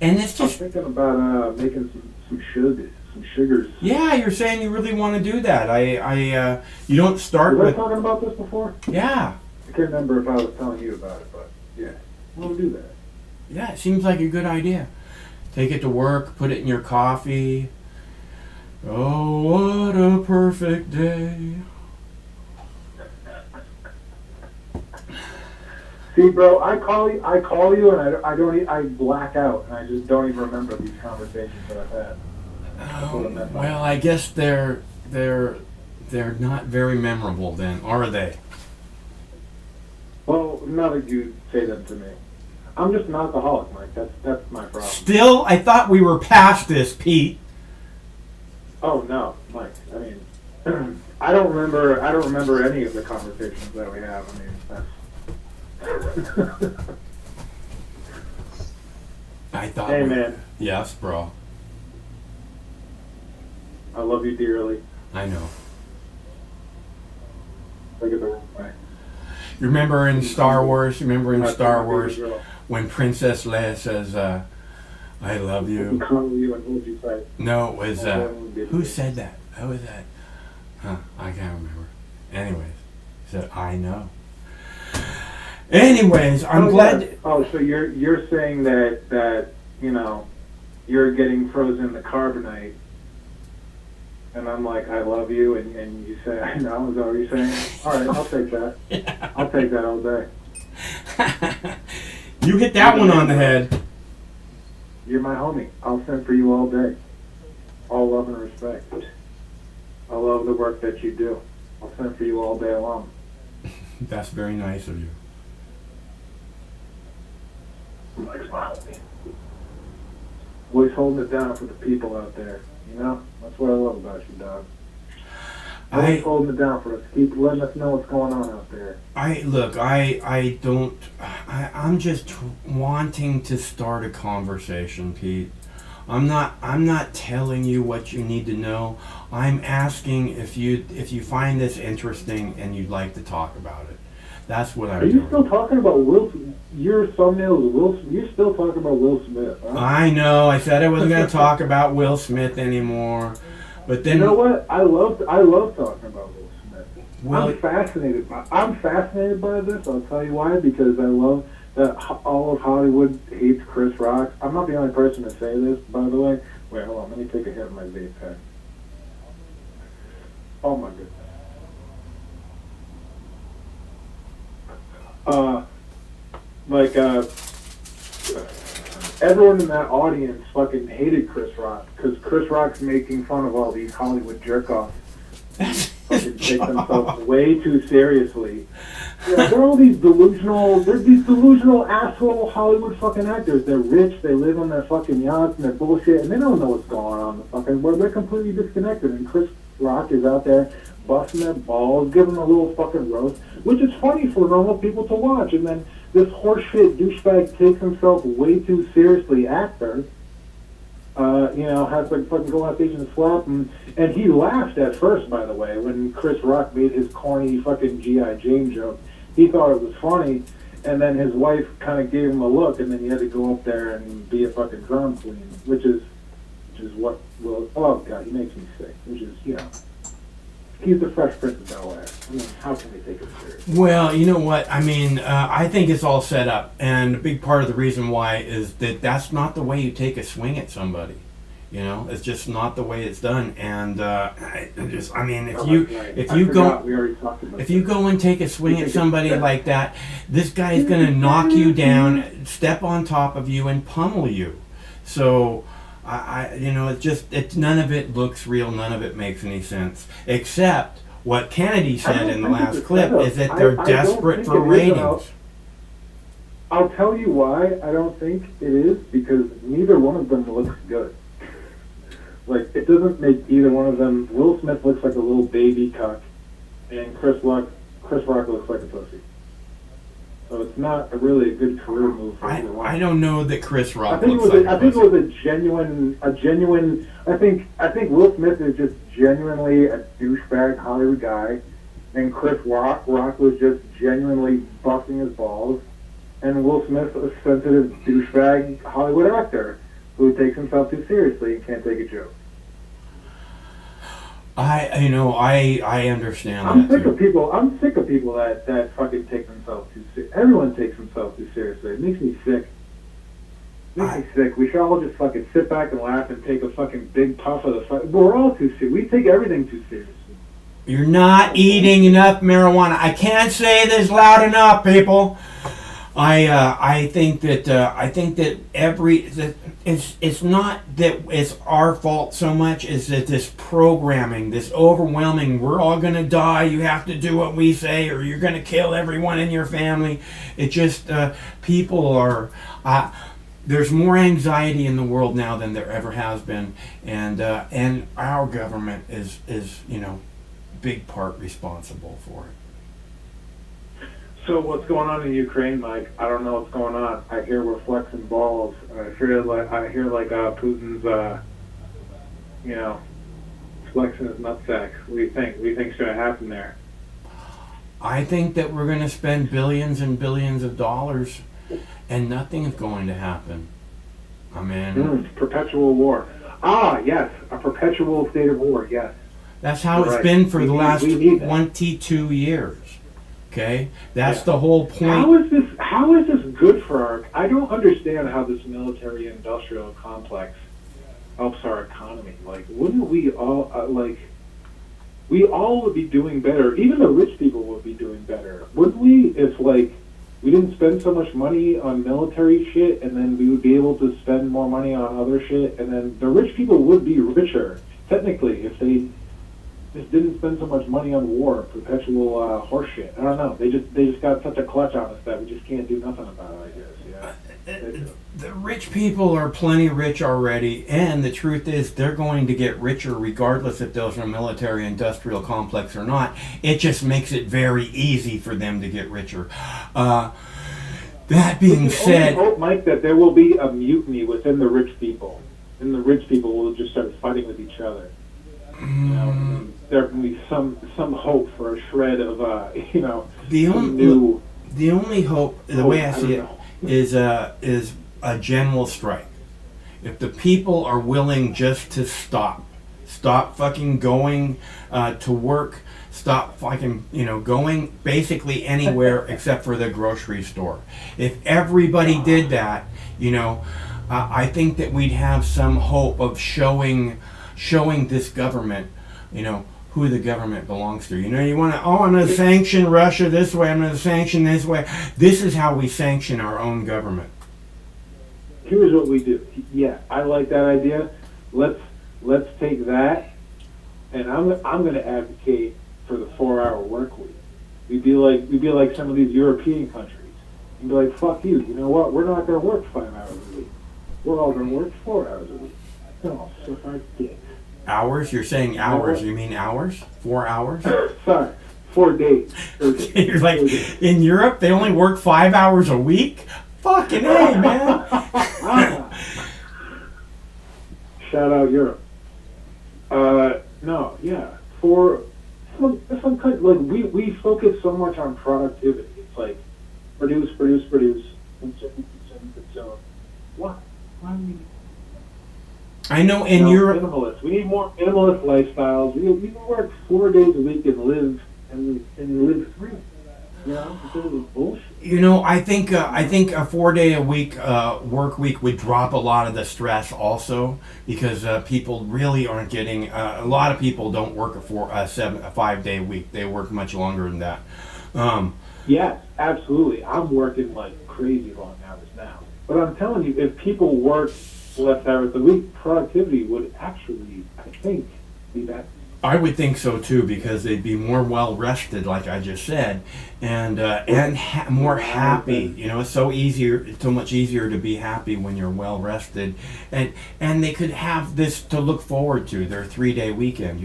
And it's just... I'm thinking about making some sugars. Yeah, you're saying you really want to do that. You don't start Was with... I talking about this before? Yeah. I can't remember if I was telling you about it, but yeah. We'll do that. Yeah, it seems like a good idea. Take it to work, put it in your coffee. Oh, what a perfect day. See, bro, I call you, and I black out, and I just don't even remember these conversations that I've had. Well, I guess they're not very memorable then, are they? Well, now that you say that to me, I'm just an alcoholic, Mike. That's my problem. Still, I thought we were past this, Pete. Oh no, Mike. I mean, I don't remember any of the conversations that we have. I mean, that's. I thought. Hey, man. Yes, bro. I love you dearly. I know. Look at the wrong way. You remember in Star Wars? When Princess Leia says, "I love you." No, it was who said that? Who was that? I can't remember. Anyways, he said, "I know." Anyways, I'm glad. Yeah. Oh, so you're saying that you're getting frozen the carbonite, and I'm like, I love you, and you say, I know. Is that what you're saying? All right, I'll take that. Yeah. I'll take that all day. You hit that one on the head. You're my homie. I'll send for you all day. All love and respect. I love the work that you do. I'll send for you all day long. That's very nice of you. Mike's my homie. Always holding it down for the people out there. You know? That's what I love about you, dog. Always holding it down for us. Keep letting us know what's going on out there. I'm just wanting to start a conversation, Pete. I'm not telling you what you need to know. I'm asking if you find this interesting and you'd like to talk about it. That's what I'm doing. Are you still talking about Will? Your thumbnail is Will. You're still talking about Will Smith. Huh? I know. I said I wasn't going to talk about Will Smith anymore, but then you know what? I love talking about Will Smith. I'm fascinated by this. I'll tell you why. Because I love that all of Hollywood hates Chris Rock. I'm not the only person to say this, by the way. Wait, hold on. Let me take a hit of my vape pen. Oh my goodness. Everyone in that audience fucking hated Chris Rock because Chris Rock's making fun of all these Hollywood jerk-offs. Fucking take themselves way too seriously. Yeah, they're these delusional asshole Hollywood fucking actors. They're rich, they live on their fucking yachts and they're bullshit, and they don't know what's going on in the fucking world. They're completely disconnected, and Chris Rock is out there busting their balls, giving them a little fucking roast, which is funny for normal people to watch. And then this horseshit douchebag takes himself way too seriously, actor, has to fucking go on stage and slap him. And he laughed at first, by the way, when Chris Rock made his corny fucking G.I. Jane joke. He thought it was funny, and then his wife kind of gave him a look, and then he had to go up there and be a fucking drama queen, which is what Will. Oh God, he makes me sick. Which is, he's the Fresh Prince of Bel-Air. I mean, how can they take him seriously? Well, you know what? I mean, I think it's all set up, and a big part of the reason why is that that's not the way you take a swing at somebody. It's just not the way it's done. And if you go and take a swing at somebody like that, this guy is going to knock you down, step on top of you, and pummel you. So. None of it looks real. None of it makes any sense, except what Kennedy said in the last clip is that they're desperate for ratings. I'll tell you why I don't think it is, because neither one of them looks good. Like, it doesn't make either one of them. Will Smith looks like a little baby cuck, and Chris Rock looks like a pussy. So it's not really a good career move for either one. I don't know that Chris Rock. I think it was a genuine. I think Will Smith is just genuinely a douchebag Hollywood guy, and Chris Rock was just genuinely busting his balls, and Will Smith a sensitive douchebag Hollywood actor who takes himself too seriously and can't take a joke. I understand. I'm sick of people that fucking take themselves too seriously. Everyone takes themselves too seriously. It makes me sick. We should all just fucking sit back and laugh and take a fucking big puff of the fuck. We're all too serious. We take everything too seriously. You're not eating enough marijuana. I can't say this loud enough, people. I think that it's not that it's our fault so much as that this programming, this overwhelming, we're all going to die, you have to do what we say or you're going to kill everyone in your family. It just, people are, there's more anxiety in the world now than there ever has been. And our government is big part responsible for it. So what's going on in Ukraine, Mike? I don't know what's going on. I hear we're flexing balls, and I hear Putin's, flexing his nutsack. What do you think? What do you think's going to happen there? I think that we're going to spend billions and billions of dollars, and nothing is going to happen. I mean, perpetual war. Ah, yes, a perpetual state of war. Yes. That's how it's been for the last 22 years. Okay, that's the whole point. How is this good for our? I don't understand how this military-industrial complex helps our economy. Like, wouldn't we all we all would be doing better? Even the rich people would be doing better, wouldn't we? If we didn't spend so much money on military shit, and then we would be able to spend more money on other shit, and then the rich people would be richer, technically, if they just didn't spend so much money on war, perpetual horse shit. I don't know. They just got such a clutch on us that we just can't do nothing about it, I guess. Yeah. The rich people are plenty rich already, and the truth is they're going to get richer regardless if there's a military-industrial complex or not. It just makes it very easy for them to get richer. That being said, I hope, Mike, that there will be a mutiny within the rich people, and the rich people will just start fighting with each other. You know, and there can be some hope for a shred of the only hope, the way I see it, is a general strike. If the people are willing just to stop fucking going to work, stop fucking going basically anywhere except for the grocery store. If everybody did that, I think that we'd have some hope of showing this government, who the government belongs to. You want to, I'm going to sanction Russia this way, I'm going to sanction this way. This is how we sanction our own government. Here's what we do. Yeah, I like that idea. Let's take that, and I'm going to advocate for the 4-hour work week. We'd be like some of these European countries. You'd be like, fuck you. You know what? We're not going to work 5 hours a week. We're all going to work 4 hours a week. No, suck our dick. Hours? You're saying hours? You mean hours? 4 hours? Sorry, 4 days. You're like, in Europe, they only work 5 hours a week? Fucking A, man. Shout out Europe. No, yeah. For some kind, like we focus so much on productivity. It's like produce, consume. Why? Why do we? I know in Europe, minimalist. We need more minimalist lifestyles. We can work 4 days a week and live free. Because of bullshit. I think a 4 day a week work week would drop a lot of the stress also, because people really aren't getting. A lot of people don't work a 5 day week. They work much longer than that. Yes, absolutely. I'm working like crazy long hours now. But I'm telling you, if people work less hours a week, productivity would actually, I think, be better. I would think so too, because they'd be more well rested, like I just said, and more happy. It's so much easier to be happy when you're well rested, and they could have this to look forward to, their 3 day weekend.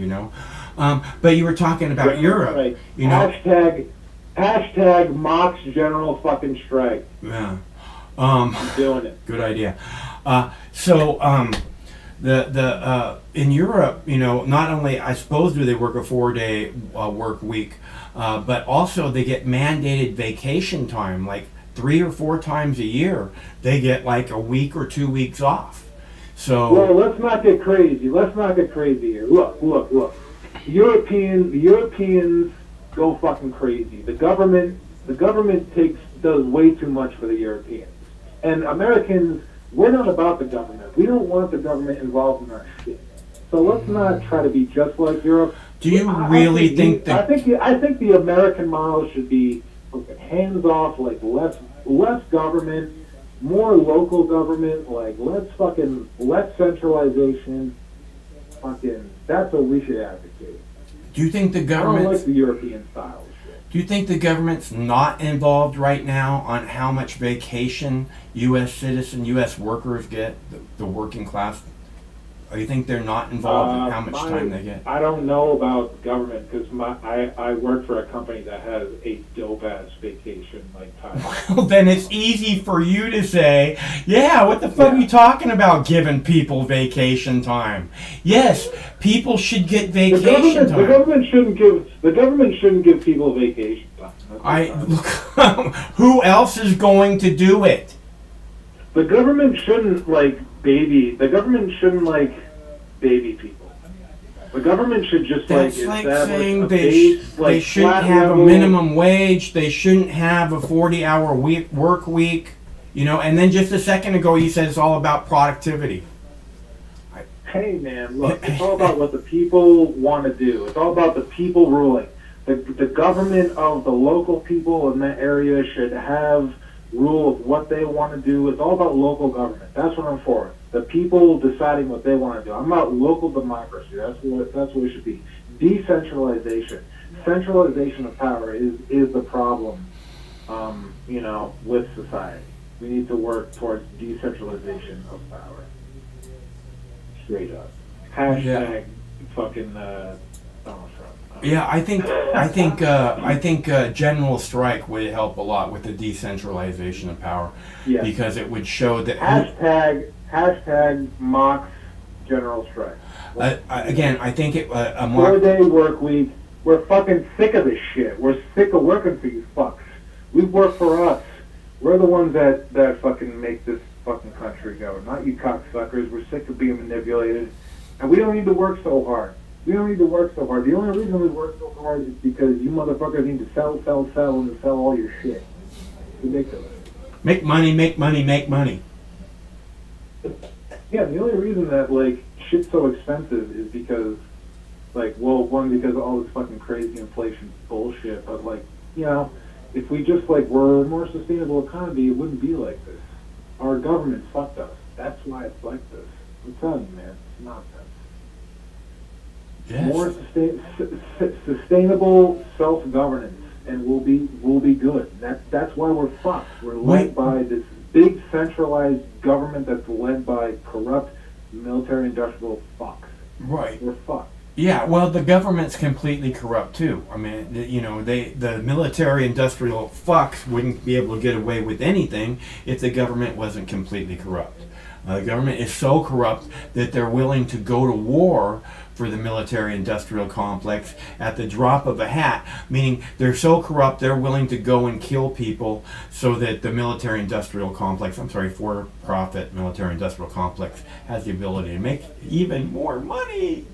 But you were talking about Europe. Right. Hashtag Mox General fucking strike. Yeah. I'm doing it. Good idea. In Europe, not only, I suppose, do they work a 4 day work week, but also they get mandated vacation time, like 3 or 4 times a year. They get like a week or 2 weeks off. So well, let's not get crazy. Here. Look. The Europeans go fucking crazy. The government does way too much for the Europeans, and Americans. We're not about the government. We don't want the government involved in our shit. So let's not try to be just like Europe. Do you really think that? I think the American model should be hands off, like less government, more local government, like less centralization. That's what we should advocate. Do you think the government? I don't like the European style. Do you think the government's not involved right now on how much vacation U.S. U.S. workers get, the working class? Or you think they're not involved in how much time they get? I don't know about government, because I work for a company that has a dope-ass vacation time. Well, then it's easy for you to say, yeah, what the fuck are you talking about giving people vacation time? Yes, people should get vacation time. The government shouldn't give people vacation time. Who else is going to do it? The government shouldn't baby people. The government should just That's like saying they shouldn't have a minimum wage. They shouldn't have a 40-hour work week. And then just a second ago you said it's all about productivity. Hey man, look, it's all about what the people want to do. It's all about the people ruling. The government of the local people in that area should have rule of what they want to do. It's all about local government. That's what I'm for. The people deciding what they want to do. I'm about local democracy. That's what it should be. Decentralization. Centralization of power is the problem, with society. We need to work towards decentralization of power. Straight up. Hashtag fucking Donald Trump. Yeah, I think general strike would help a lot with the decentralization of power, because it would show that hashtag mocks general strike. Again, I think it a 4-day work week. We're fucking sick of this shit. We're sick of working for you fucks. We work for us. We're the ones that fucking make this fucking country go, not you cocksuckers. We're sick of being manipulated, and we don't need to work so hard. We don't need to work so hard. The only reason we work so hard is because you motherfuckers need to sell, and to sell all your shit. It's ridiculous. Make money, make money, make money. Yeah, the only reason that, shit's so expensive is because, one, because of all this fucking crazy inflation bullshit, but, if we just, were a more sustainable economy, it wouldn't be like this. Our government fucked us. That's why it's like this. I'm telling you, man, it's nonsense. Yes. More sustainable self-governance, and we'll be good. That's why we're fucked. We're led by this big centralized government that's led by corrupt military-industrial fucks. Right. We're fucked. Yeah, well, the government's completely corrupt too. I mean, the military-industrial fucks wouldn't be able to get away with anything if the government wasn't completely corrupt. The government is so corrupt that they're willing to go to war for the military-industrial complex at the drop of a hat, meaning they're so corrupt they're willing to go and kill people so that the military-industrial complex, for-profit military-industrial complex has the ability to make even more money.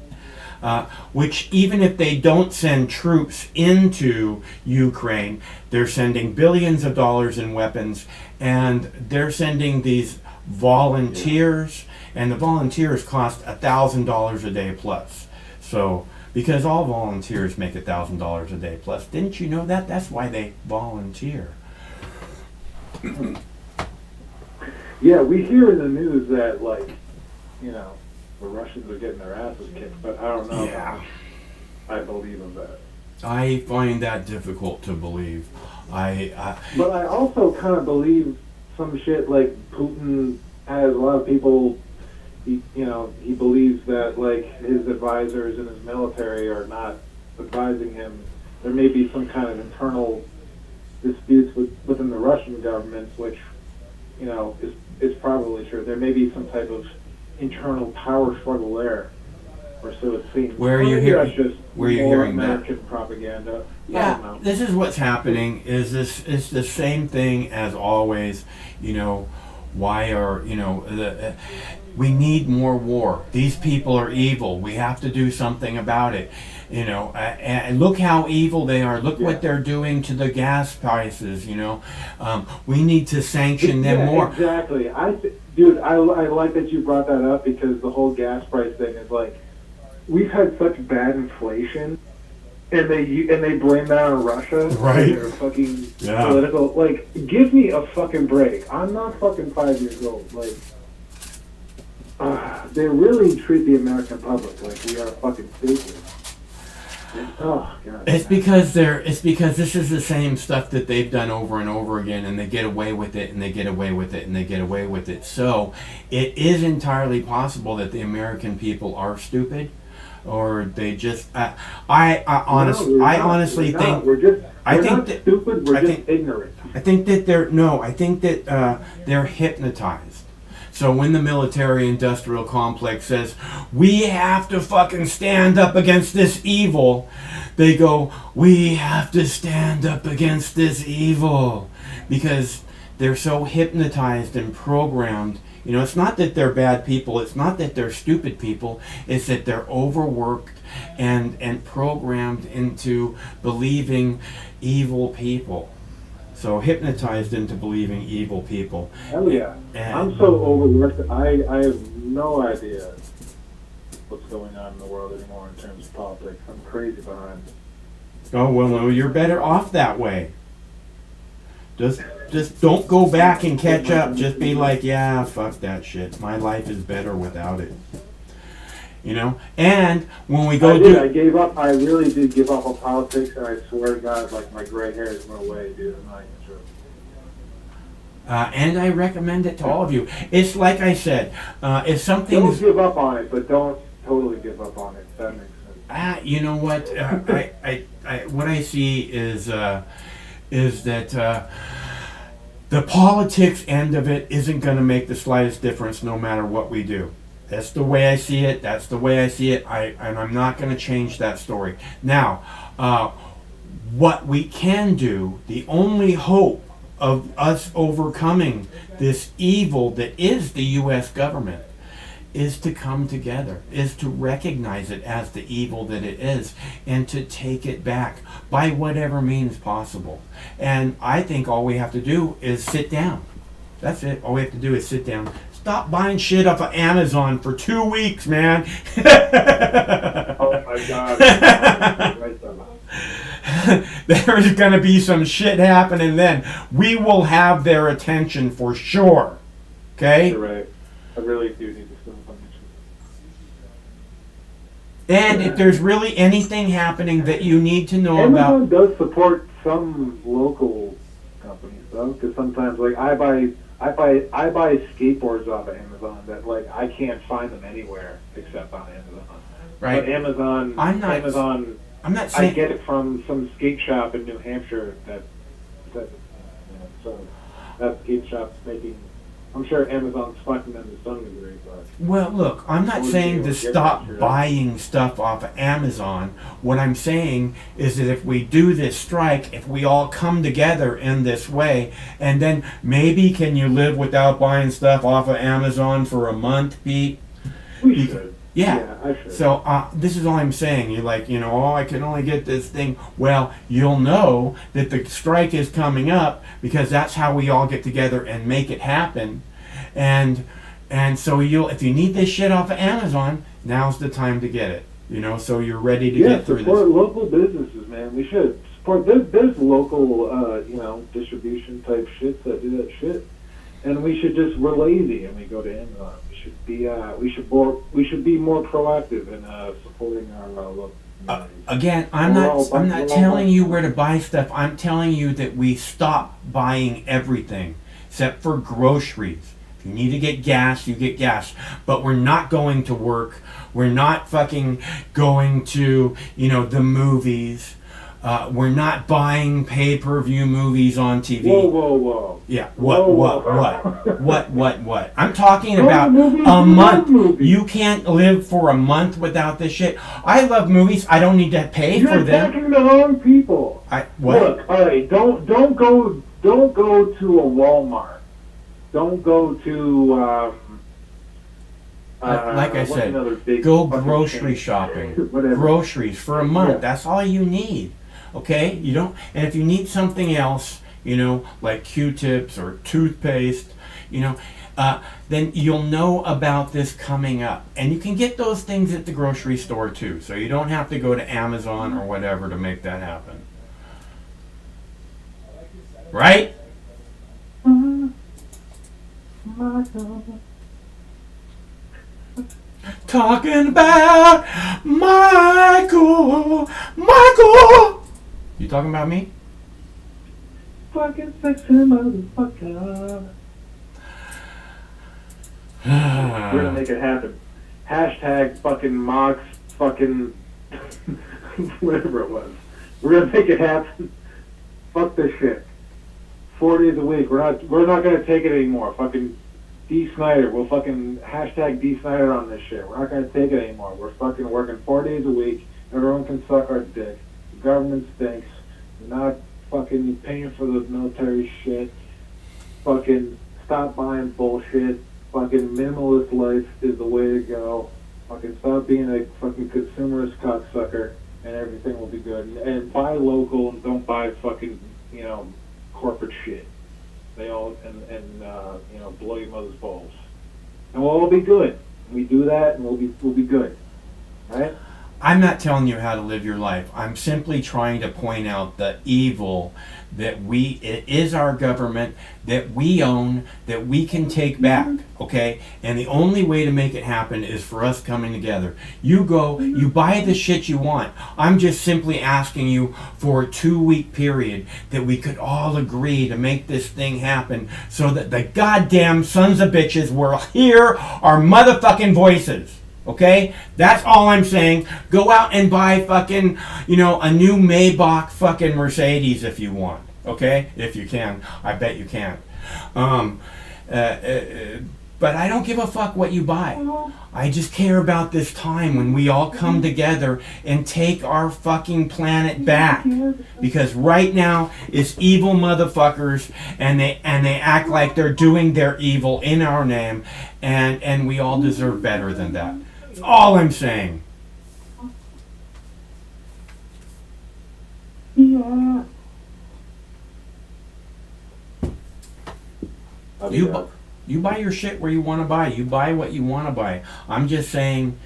Which, even if they don't send troops into Ukraine, they're sending billions of dollars in weapons, and they're sending these volunteers, and the volunteers cost $1,000 a day plus. So, because all volunteers make $1,000 a day plus, didn't you know that? That's why they volunteer. Yeah, we hear in the news that, the Russians are getting their asses kicked, but I don't know how much I believe of that. I find that difficult to believe. But I also kind of believe some shit like Putin has a lot of people, he believes that, his advisors in his military are not advising him. There may be some kind of internal disputes within the Russian government, which, is probably true. There may be some type of internal power struggle there, or so it seems. Where are you hearing? Where are you hearing American that? propaganda. Yeah, this is what's happening. Is this? It's the same thing as always. Why are we need more war? These people are evil. We have to do something about it. And look how evil they are. Look what they're doing to the gas prices. We need to sanction them more. Exactly. Dude, I like that you brought that up, because the whole gas price thing is we've had such bad inflation, and they blame that on Russia. Right. They're fucking political. Give me a fucking break. I'm not fucking 5 years old. They really treat the American public like we are fucking stupid. Oh, God. It's because this is the same stuff that they've done over and over again, and they get away with it, and they get away with it, and they get away with it. So it is entirely possible that the American people are stupid, or they just. I honestly think we're not stupid. We're just ignorant. I think that they're hypnotized. So when the military-industrial complex says, we have to fucking stand up against this evil, they go, we have to stand up against this evil. Because they're so hypnotized and programmed. It's not that they're bad people, it's not that they're stupid people, it's that they're overworked and programmed into believing evil people. So hypnotized into believing evil people. Hell yeah. I'm so overworked. I have no idea what's going on in the world anymore in terms of politics. I'm crazy behind. Oh, well, no, you're better off that way. Just don't go back and catch up. Just be like, yeah, fuck that shit. My life is better without it. You know? And when we go I gave up. I really did give up on politics, and I swear to God, like, my gray hairs went away, dude. I'm not even sure. And I recommend it to all of you. It's like I said, if something... Don't give up on it, but don't totally give up on it. That makes sense. You know what? What I see is that the politics end of it isn't going to make the slightest difference no matter what we do. That's the way I see it. That's the way I see it. And I'm not going to change that story. Now, what we can do, the only hope of us overcoming this evil that is the U.S. government, is to come together, is to recognize it as the evil that it is, and to take it back by whatever means possible. And I think all we have to do is sit down. That's it. All we have to do is sit down. Stop buying shit off of Amazon for 2 weeks, man. Oh my God. There's going to be some shit happening then. We will have their attention for sure. Okay? You're right. I really do need to spend some And if there's really anything happening that you need to know Amazon about... does support some local companies, though, because sometimes, like, I buy skateboards off of Amazon that, like, I can't find them anywhere except on Amazon. Right. But Amazon, I'm not saying... I get it from some skate shop in New Hampshire so that skate shop's making... I'm sure Amazon's fucking them to some degree, but... Well, look, I'm not saying to stop buying stuff off of Amazon. What I'm saying is that if we do this strike, if we all come together in this way, and then maybe can you live without buying stuff off of Amazon for a month, Pete? We should. Yeah, I should. So this is all I'm saying. You're like, oh, I can only get this thing. Well, you'll know that the strike is coming up because that's how we all get together and make it happen. And so if you need this shit off of Amazon, now's the time to get it. So you're ready to get through this. Support local businesses, man. We should support. There's local, distribution type shits that do that shit, and we should just we're lazy and we go to Amazon. We should be more proactive in supporting our local communities. Again, I'm not telling you where to buy stuff. I'm telling you that we stop buying everything except for groceries. If you need to get gas, you get gas. But we're not going to work. We're not fucking going to, the movies. We're not buying pay-per-view movies on TV. Whoa. Yeah, what? I'm talking about a month. You can't live for a month without this shit. I love movies. I don't need to pay for them. You're attacking the wrong people. What? Look, all right, don't go to a Walmart. Don't go to like I said, go grocery shopping. Groceries for a month. Yeah. That's all you need. Okay? You don't, and if you need something else, like Q-tips or toothpaste, then you'll know about this coming up. And you can get those things at the grocery store too. So you don't have to go to Amazon or whatever to make that happen. Right? Talking about Michael. You talking about me? Fucking sexy motherfucker. We're gonna make it happen. Hashtag fucking Mox fucking whatever it was. We're gonna make it happen. Fuck this shit. 4 days a week. We're not gonna take it anymore. Fucking D. Snyder. We'll fucking hashtag D. Snyder on this shit. We're not gonna take it anymore. We're fucking working 4 days a week. Everyone can suck our dick. The government stinks. We're not fucking paying for the military shit. Fucking stop buying bullshit. Fucking minimalist life is the way to go. Fucking stop being a fucking consumerist cocksucker, and everything will be good. And buy local and don't buy fucking corporate shit. They all and blow your mother's balls, and we'll all be good. We do that, and we'll be good, right? I'm not telling you how to live your life. I'm simply trying to point out the evil that it is our government, that we own, that we can take back, okay? And the only way to make it happen is for us coming together. You go, you buy the shit you want. I'm just simply asking you for a 2-week period that we could all agree to make this thing happen so that the goddamn sons of bitches will hear our motherfucking voices. Okay? That's all I'm saying. Go out and buy fucking, a new Maybach fucking Mercedes if you want. Okay? If you can. I bet you can't. But I don't give a fuck what you buy. I just care about this time when we all come together and take our fucking planet back. Because right now it's evil motherfuckers and they act like they're doing their evil in our name, and we all deserve better than that. That's all I'm saying. Yeah. You buy your shit where you want to buy. You buy what you want to buy. I'm just saying,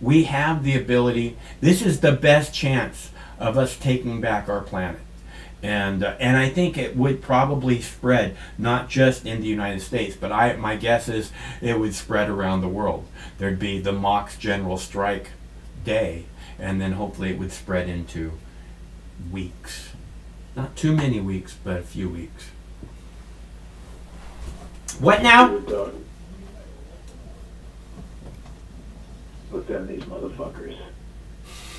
we have the ability. This is the best chance of us taking back our planet. And I think it would probably spread, not just in the United States, but my guess is it would spread around the world. There'd be the mock general strike day, and then hopefully it would spread into weeks. Not too many weeks, but a few weeks. What now? Look at these motherfuckers.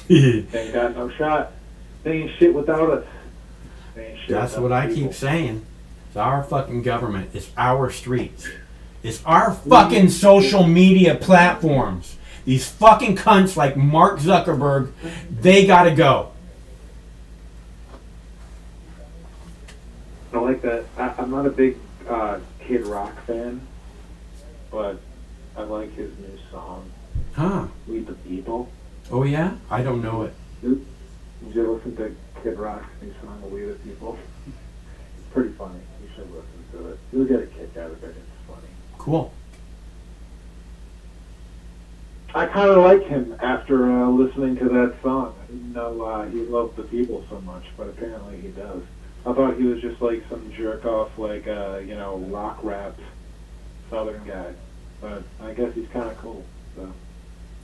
They ain't got no shot. They ain't shit without us. That's what I keep saying. It's our fucking government. It's our streets. It's our fucking social media platforms. These fucking cunts like Mark Zuckerberg, they gotta go. I like that. I'm not a big Kid Rock fan, but I like his new song. Huh. We the People. Oh yeah? I don't know it. Did you listen to Kid Rock's new song, We the People? It's pretty funny. You should listen to it. You'll get a kick out of it. It's funny. Cool. I kind of like him after listening to that song. I didn't know he loved the people so much, but apparently he does. I thought he was just like some jerk off, like rock rap Southern guy. But I guess he's kind of cool. So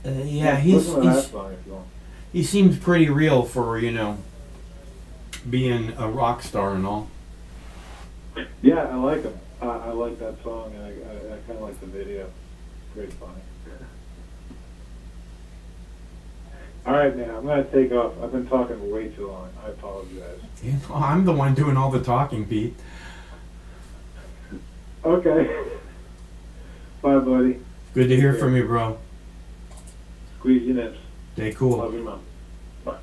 yeah, listen to that song if you want. He seems pretty real for being a rock star and all. Yeah, I like him. I like that song, and I kind of like the video. Pretty funny. All right, man, I'm going to take off. I've been talking way too long. I apologize. Yeah, I'm the one doing all the talking, Pete. Okay. Bye, buddy. Good to hear from you, bro. Squeeze your nips. Stay cool. Love your mom. Bye.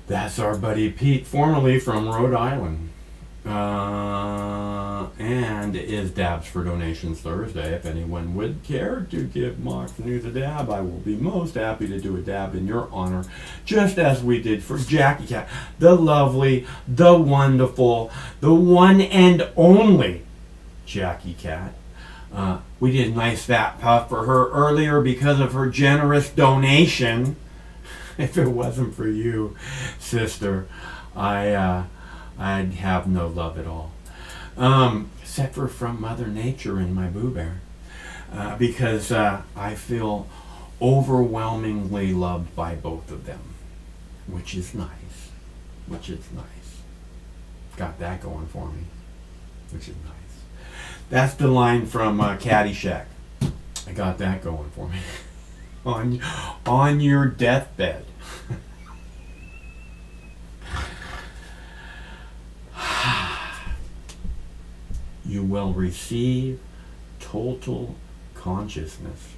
That's our buddy Pete, formerly from Rhode Island. And is Dabs for Donations Thursday. If anyone would care to give Mox News a dab, I will be most happy to do a dab in your honor, just as we did for Jackie Cat, the lovely, the wonderful, the one and only Jackie Cat. We did a nice fat puff for her earlier because of her generous donation. If it wasn't for you, sister, I'd have no love at all. Except for from Mother Nature and my Boo Bear. Because I feel overwhelmingly loved by both of them. Which is nice. Got that going for me. Which is nice. That's the line from Caddyshack. I got that going for me. on your deathbed. You will receive total consciousness.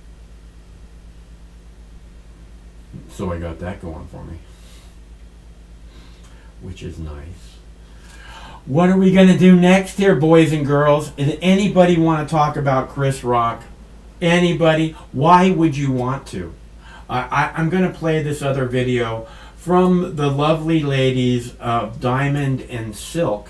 So I got that going for me. Which is nice. What are we going to do next here, boys and girls? Does anybody want to talk about Chris Rock? Anybody? Why would you want to? I'm going to play this other video from the lovely ladies of Diamond and Silk,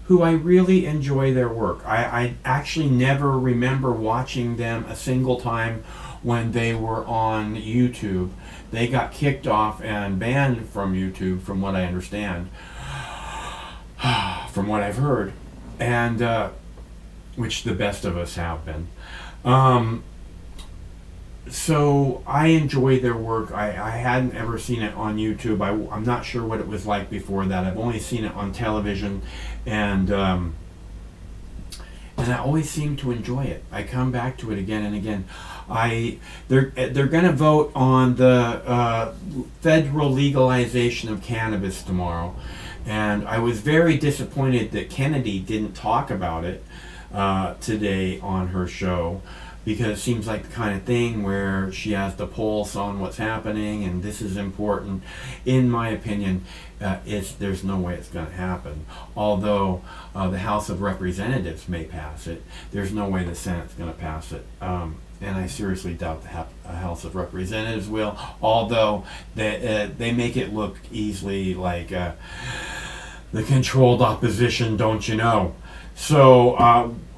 who I really enjoy their work. I actually never remember watching them a single time when they were on YouTube. They got kicked off and banned from YouTube, from what I understand, from what I've heard, and which the best of us have been. So I enjoy their work. I hadn't ever seen it on YouTube. I'm not sure what it was like before that. I've only seen it on television, and I always seem to enjoy it. I come back to it again and again. They're going to vote on the federal legalization of cannabis tomorrow, and I was very disappointed that Kennedy didn't talk about it today on her show, because it seems like the kind of thing where she has the pulse on what's happening, and this is important. In my opinion, there's no way it's going to happen. Although the House of Representatives may pass it, there's no way the Senate's going to pass it. And I seriously doubt the House of Representatives will, although they make it look easily like the controlled opposition, don't you know? So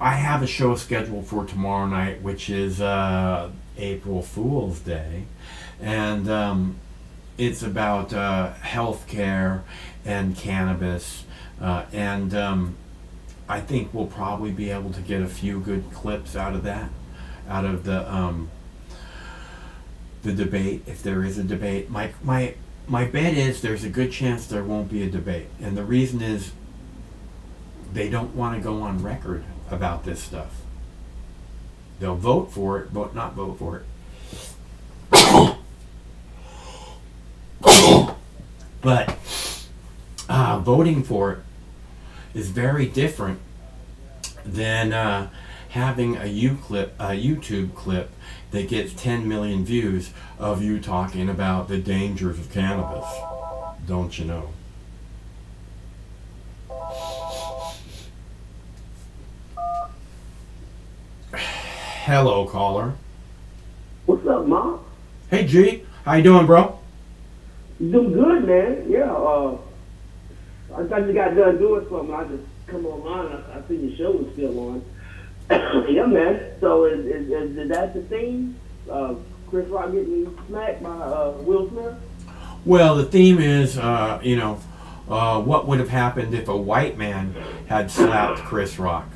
I have a show scheduled for tomorrow night, which is April Fool's Day, and it's about healthcare and cannabis, and I think we'll probably be able to get a few good clips out of that, out of the debate, if there is a debate. My bet is there's a good chance there won't be a debate, and the reason is they don't want to go on record about this stuff. They'll vote for it, but not vote for it. But voting for it is very different than having a YouTube clip that gets 10 million views of you talking about the dangers of cannabis. Don't you know? Hello, caller. What's up, Mom? Hey, G. How you doing, bro? Doing good, man. Yeah. I thought you got done doing something. I just come online. I see your show was still on. Yeah, man. So is that the theme? Chris Rock getting smacked by Will Smith? Well, the theme is, what would have happened if a white man had slapped Chris Rock?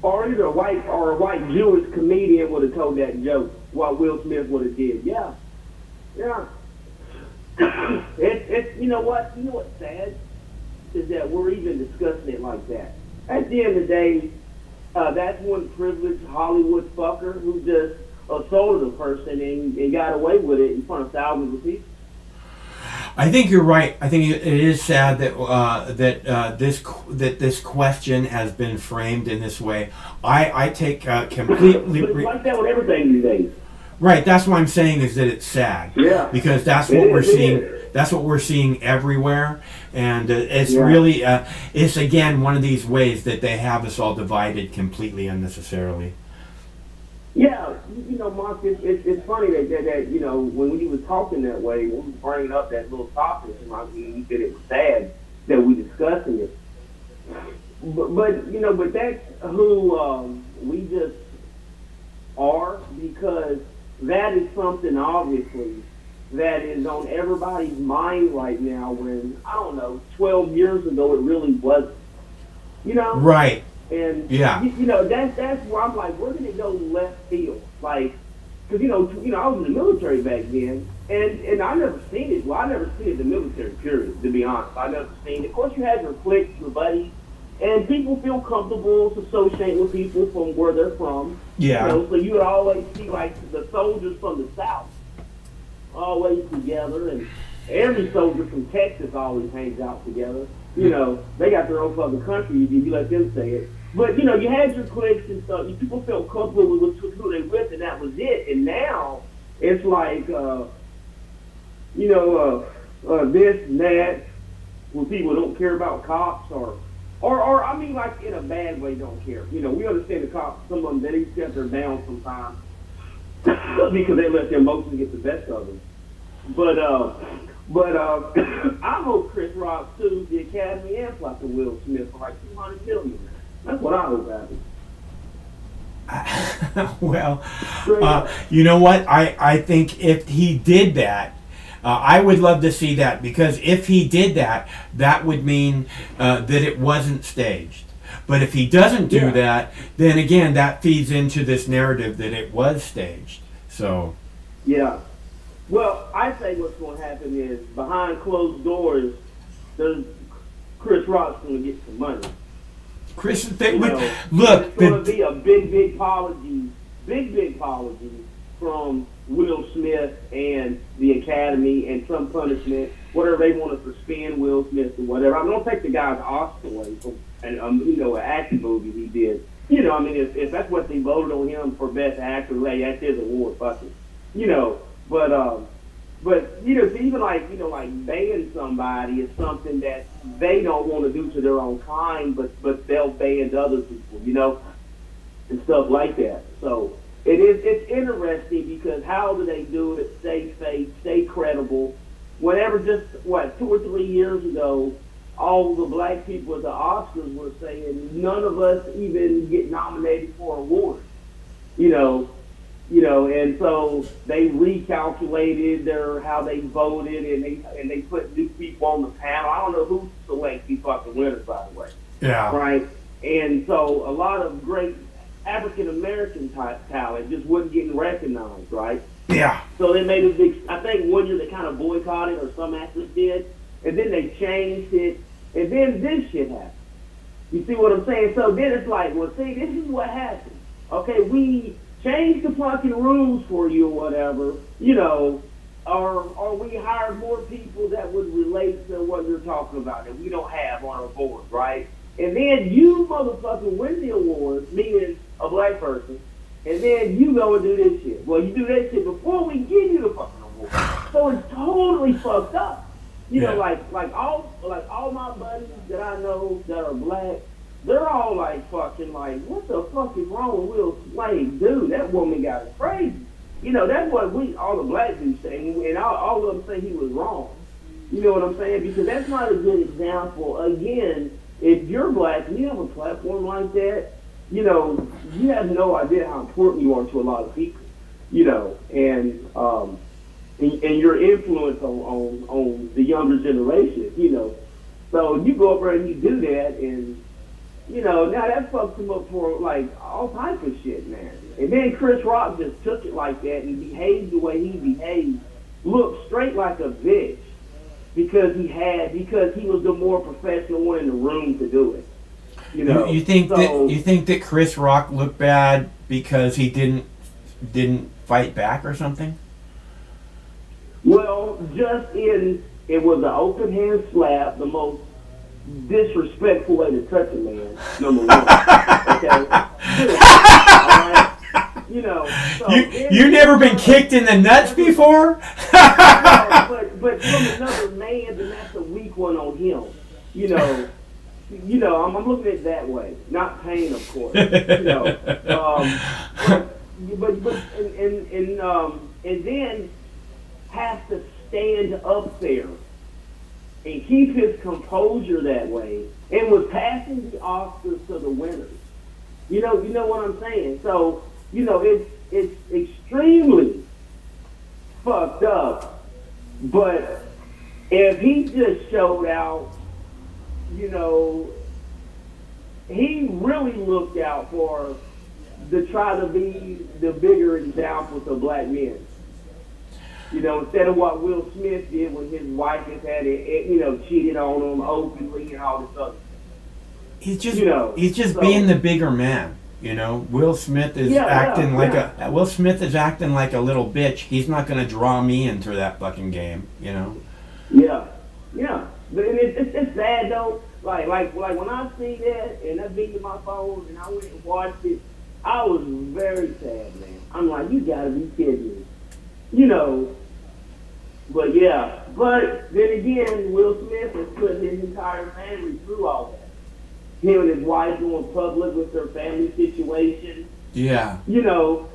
Or either a white Jewish comedian would have told that joke, what Will Smith would have did. Yeah. It's you know what's sad is that we're even discussing it like that. At the end of the day, that's one privileged Hollywood fucker who just assaulted a person and got away with it in front of thousands of people. I think you're right. I think it is sad that this question has been framed in this way. I take completely. But it's like that with everything these days. Right. That's what I'm saying is that it's sad. Yeah. Because that's what we're seeing. That's what we're seeing everywhere, and it's really it's again one of these ways that they have us all divided completely unnecessarily. Yeah, Mark, it's funny that when you was talking that way, when we were bringing up that little topic, you said it was sad that we discussing it. But that's who we just are, because that is something obviously that is on everybody's mind right now. When 12 years ago it really wasn't. Right. And yeah, that's where I'm like, we're gonna go left field, like, because I was in the military back then, and I never seen it. Well, I never seen it in the military, period. To be honest, I never seen it. Of course, you had your cliques, your buddies, and people feel comfortable associating with people from where they're from. Yeah. So you would always see like the soldiers from the South always together, and every soldier from Texas always hangs out together. They got their own fucking country. You let them say it. But, you had your cliques and stuff. People felt comfortable with who they with, and that was it. And now it's like, this and that, where people don't care about cops or I mean, like, in a bad way, don't care. We understand the cops, some of them, they get their down sometimes because they let their emotions get the best of them. But I hope Chris Rock sues the Academy and fucking Will Smith for like $200 million. That's what I hope happens. Well, you know what? I think if he did that, I would love to see that, because if he did that, that would mean that it wasn't staged. But if he doesn't do that, then again, that feeds into this narrative that it was staged. So. Yeah. Well, I say what's going to happen is behind closed doors, Chris Rock's going to get some money. Chris, look, it's going to be a big apology from Will Smith and the Academy, and some punishment, whatever they want to suspend Will Smith or whatever. I'm going to take the guy's Oscar away from, an action movie he did. If that's what they voted on him for best actor, that's his award, fuck it. But even like banning somebody is something that they don't want to do to their own kind, but they'll ban other people, and stuff like that. So it's interesting, because how do they do it? Stay fake, stay credible. Whenever 2 or 3 years ago, all the black people at the Oscars were saying none of us even get nominated for awards, and so they recalculated how they voted, and they put new people on the panel. I don't know who selects these fucking winners, by the way. Yeah. Right. And so a lot of great African American type talent just wasn't getting recognized, right? Yeah. So they made a big. I think one year they kind of boycotted, or some actors did, and then they changed it, and then this shit happened. You see what I'm saying? So then it's like, well, see, this is what happened. Okay, we changed the fucking rules for you or whatever, or we hired more people that would relate to what you're talking about that we don't have on our board, right? And then you motherfucking win the award, meaning a black person, and then you go and do this shit. Well, you do that shit before we give you the fucking award. So it's totally fucked up. Like all my buddies that I know that are black, they're all fucking what the fuck is wrong with Will Smith? Dude, that woman got it crazy. That's what all the black dudes say, and all of them say he was wrong. You know what I'm saying? Because that's not a good example. Again, if you're black and you have a platform like that, you have no idea how important you are to a lot of people. And your influence on the younger generation. So you go over and you do that, and now that fucks him up for all type of shit, man. And then Chris Rock just took it like that and behaved the way he behaved, looked straight like a bitch, because he was the more professional one in the room to do it. You think that Chris Rock looked bad because he didn't fight back or something? Well, it was an open hand slap, the most disrespectful way to touch a man, number one. Okay? So you never been kicked in the nuts before? No, but from another man, then that's a weak one on him. I'm looking at it that way, not pain, of course. And then has to stand up there and keep his composure that way, and was passing the Oscars to the winners. You know what I'm saying? So, it's extremely fucked up. But if he just showed out, he really looked out to try to be the bigger example to black men. Instead of what Will Smith did when his wife has had it, cheated on him openly and all this other stuff. He's just being the bigger man. Will Smith is acting like a little bitch. He's not going to draw me into that fucking game. Yeah. But it's sad though. Like when I see that and that beat in my phone and I went and watched it, I was very sad, man. I'm like, you gotta be kidding me. But yeah. But then again, Will Smith has put his entire family through all that. Him and his wife going public with their family situation. Yeah. So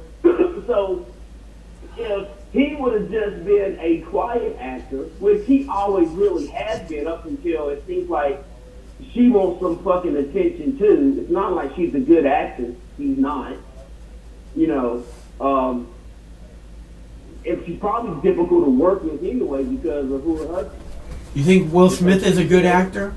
if he would have just been a quiet actor, which he always really has been up until it seems like she wants some fucking attention too. It's not like she's a good actress. She's not. If she's probably difficult to work with anyway because of who her husband. You think Will Smith is a good actor?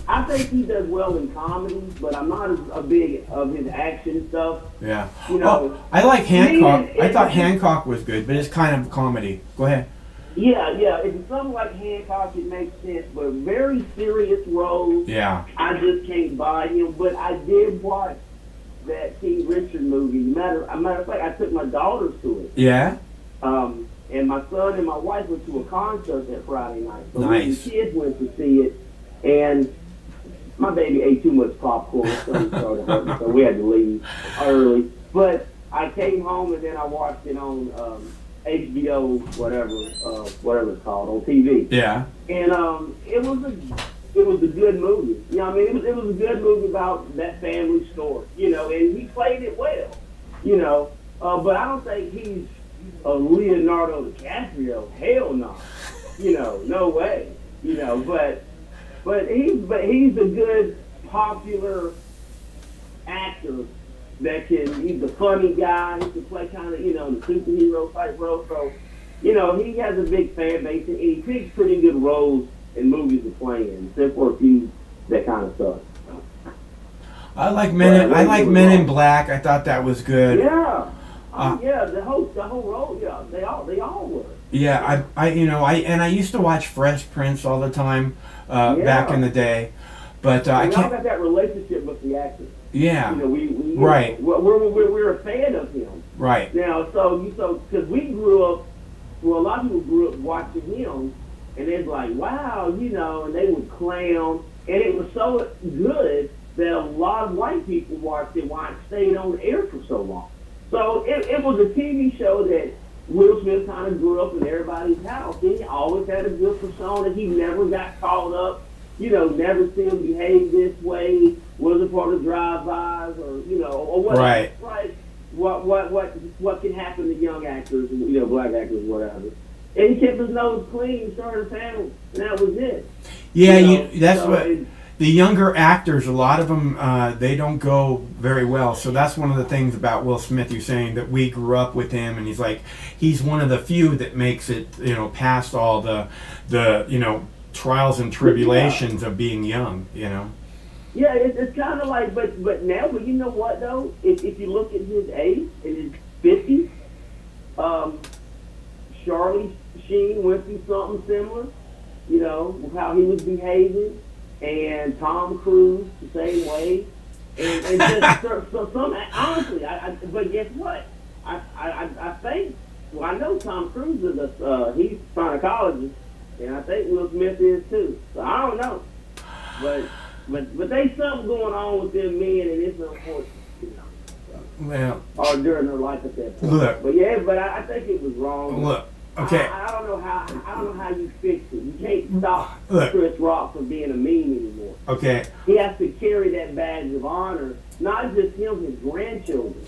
I think he does well in comedy, but I'm not as a big of his action stuff. Yeah. Oh, I like Hancock. I thought Hancock was good, but it's kind of comedy. Go ahead. Yeah. If it's something like Hancock, it makes sense, but very serious roles. Yeah. I just can't buy him. But I did watch that King Richard movie. Matter of fact, I took my daughters to it. Yeah. And my son and my wife went to a concert that Friday night. So Nice. The kids went to see it, and my baby ate too much popcorn, so he started hurting, so we had to leave early. But I came home and then I watched it on HBO, whatever it's called, on TV. Yeah. And it was a good movie. You know what I mean? It was a good movie about that family story, and he played it well, but I don't think he's a Leonardo DiCaprio. Hell no. No way. But he's a good popular actor that he's a funny guy. He can play kind of, the superhero type role. So, he has a big fan base and he picks pretty good roles in movies to play in, except for a few that kind of stuff. I like Men in Black. I thought that was good. Yeah. The whole role, yeah, they all were. Yeah, I used to watch Fresh Prince all the time back in the day, but I and can't. I got that relationship with the actor. Yeah. Right. We're a fan of him. Right. Now, so because we grew up, a lot of people grew up watching him, and it's like, wow, and they would clown, and it was so good that a lot of white people watched it while it stayed on air for so long. So it was a TV show that Will Smith kind of grew up in everybody's house. He always had a good persona. He never got caught up, never seen him behave this way, wasn't part of drive-bys or whatever. Right. Right. What can happen to young actors, black actors, whatever. And he kept his nose clean, started a family, and that was it. Yeah, the younger actors, a lot of them, they don't go very well. So that's one of the things about Will Smith. You're saying that we grew up with him, and he's one of the few that makes it, past all the trials and tribulations of being young. Yeah, it's kind of like, but now, you know what though? If you look at his age, in his 50s, Charlie Sheen went through something similar, with how he was behaving. And Tom Cruise the same way, and just some honestly, but guess what? I think I know Tom Cruise is he's a gynecologist, and I think Will Smith is too. So I don't know, but there's something going on with them men, and it's unfortunate, Well, or during their life at that point. Look, but I think it was wrong. Look. Okay. I don't know how you fix it. You can't stop Chris Rock from being a meme anymore. Okay. He has to carry that badge of honor, not just him, his grandchildren.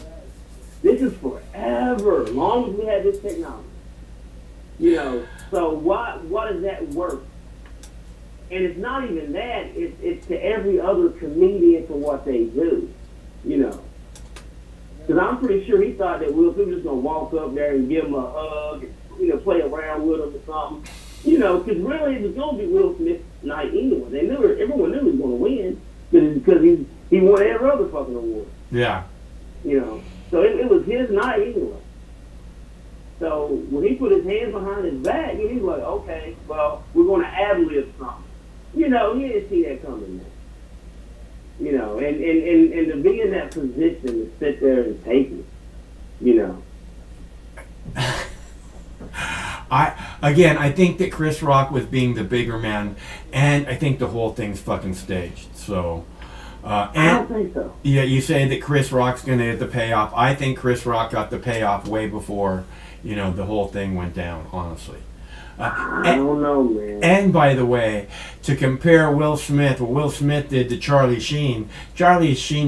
This is forever, as long as we have this technology. So what is that worth? And it's not even that. It's to every other comedian for what they do. Because I'm pretty sure he thought that Will Smith was just gonna walk up there and give him a hug. And, play around with him or something, because really it was going to be Will Smith's night anyway. Everyone knew he was going to win because he won every other fucking award. Yeah. So it was his night anyway. So when he put his hands behind his back, he's like, okay, well, we're going to ad-lib something. He didn't see that coming, man. And to be in that position to sit there and take it, I think that Chris Rock was being the bigger man, and I think the whole thing's fucking staged. So, I don't think so. Yeah, you say that Chris Rock's gonna get the payoff. I think Chris Rock got the payoff way before, the whole thing went down. Honestly, I don't know, man. And by the way, to compare what Will Smith did to Charlie Sheen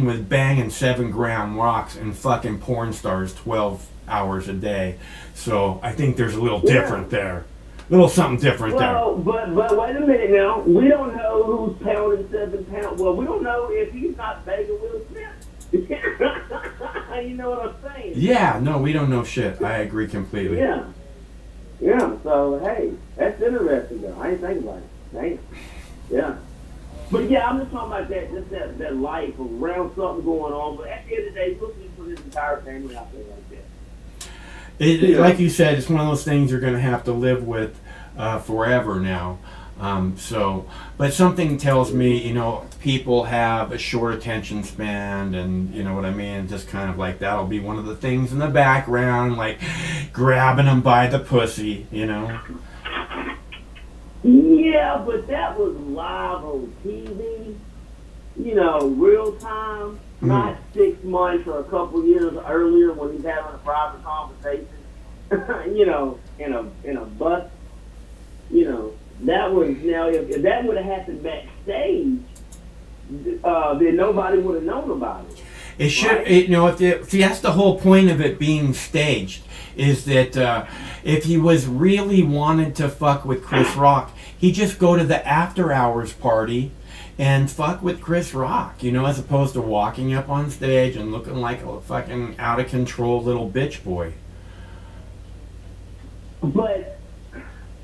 was banging 7-gram rocks and fucking porn stars 12 hours a day. So I think there's a little different there. A little something different there. But wait a minute now. We don't know who's pounding 7 pounds. Well, we don't know if he's not banging Will Smith. You know what I'm saying? Yeah, no, we don't know shit. I agree completely. Yeah. Yeah, so, hey, that's interesting, though. I ain't think about it. Damn. Yeah. But, yeah, I'm just talking about that life around something going on. But at the end of the day, look for his entire family out there like that. Like you said, it's one of those things you're going to have to live with forever now. But something tells me, people have a short attention span, and you know what I mean? Just kind of like that'll be one of the things in the background, like grabbing them by the pussy, Yeah, but that was live on TV, real time, not 6 months or a couple years earlier when he's having a private conversation, in a bus, That was now if that would have happened backstage, then nobody would have known about it. It should, see, that's the whole point of it being staged, is that if he was really wanted to fuck with Chris Rock, he'd just go to the after hours party and fuck with Chris Rock, as opposed to walking up on stage and looking like a fucking out of control little bitch boy. But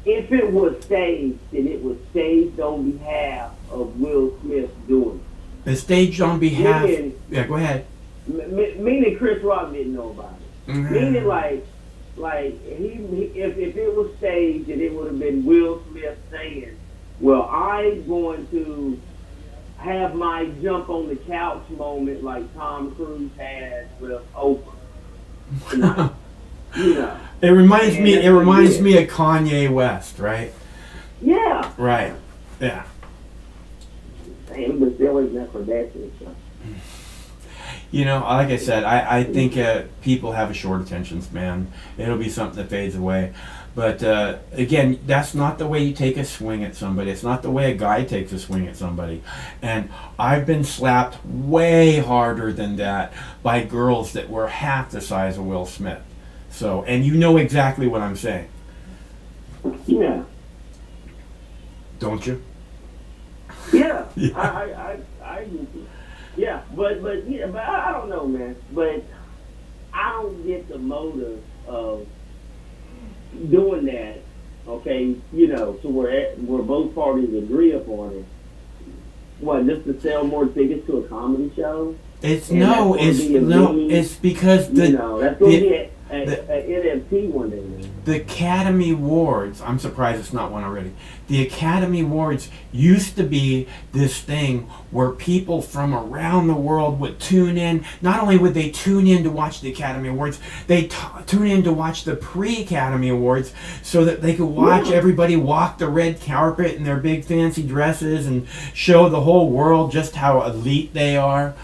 if it was staged, then it was staged on behalf of Will Smith doing it. It's staged on behalf... Yeah, go ahead. Meaning Chris Rock didn't know about it. Mm-hmm. Meaning if it was staged, then it would have been Will Smith saying, well, I'm going to have my jump on the couch moment like Tom Cruise had with Oprah. It reminds me of Kanye West, right? Yeah. Right. Yeah. Damn, but still isn't that for that stuff. Like I said, I think people have a short attention span. It'll be something that fades away. But again, that's not the way you take a swing at somebody. It's not the way a guy takes a swing at somebody. And I've been slapped way harder than that by girls that were half the size of Will Smith. So, and you know exactly what I'm saying. Yeah. Don't you? Yeah. I yeah, but I don't know, man. But I don't get the motive of doing that. Okay, so where both parties agree upon it. What, just to sell more tickets to a comedy show? It's because that's going to be at NFT one day, man. The Academy Awards, I'm surprised it's not one already. The Academy Awards used to be this thing where people from around the world would tune in. Not only would they tune in to watch the Academy Awards, they tune in to watch the pre-Academy Awards so that they could watch everybody walk the red carpet in their big fancy dresses and show the whole world just how elite they are.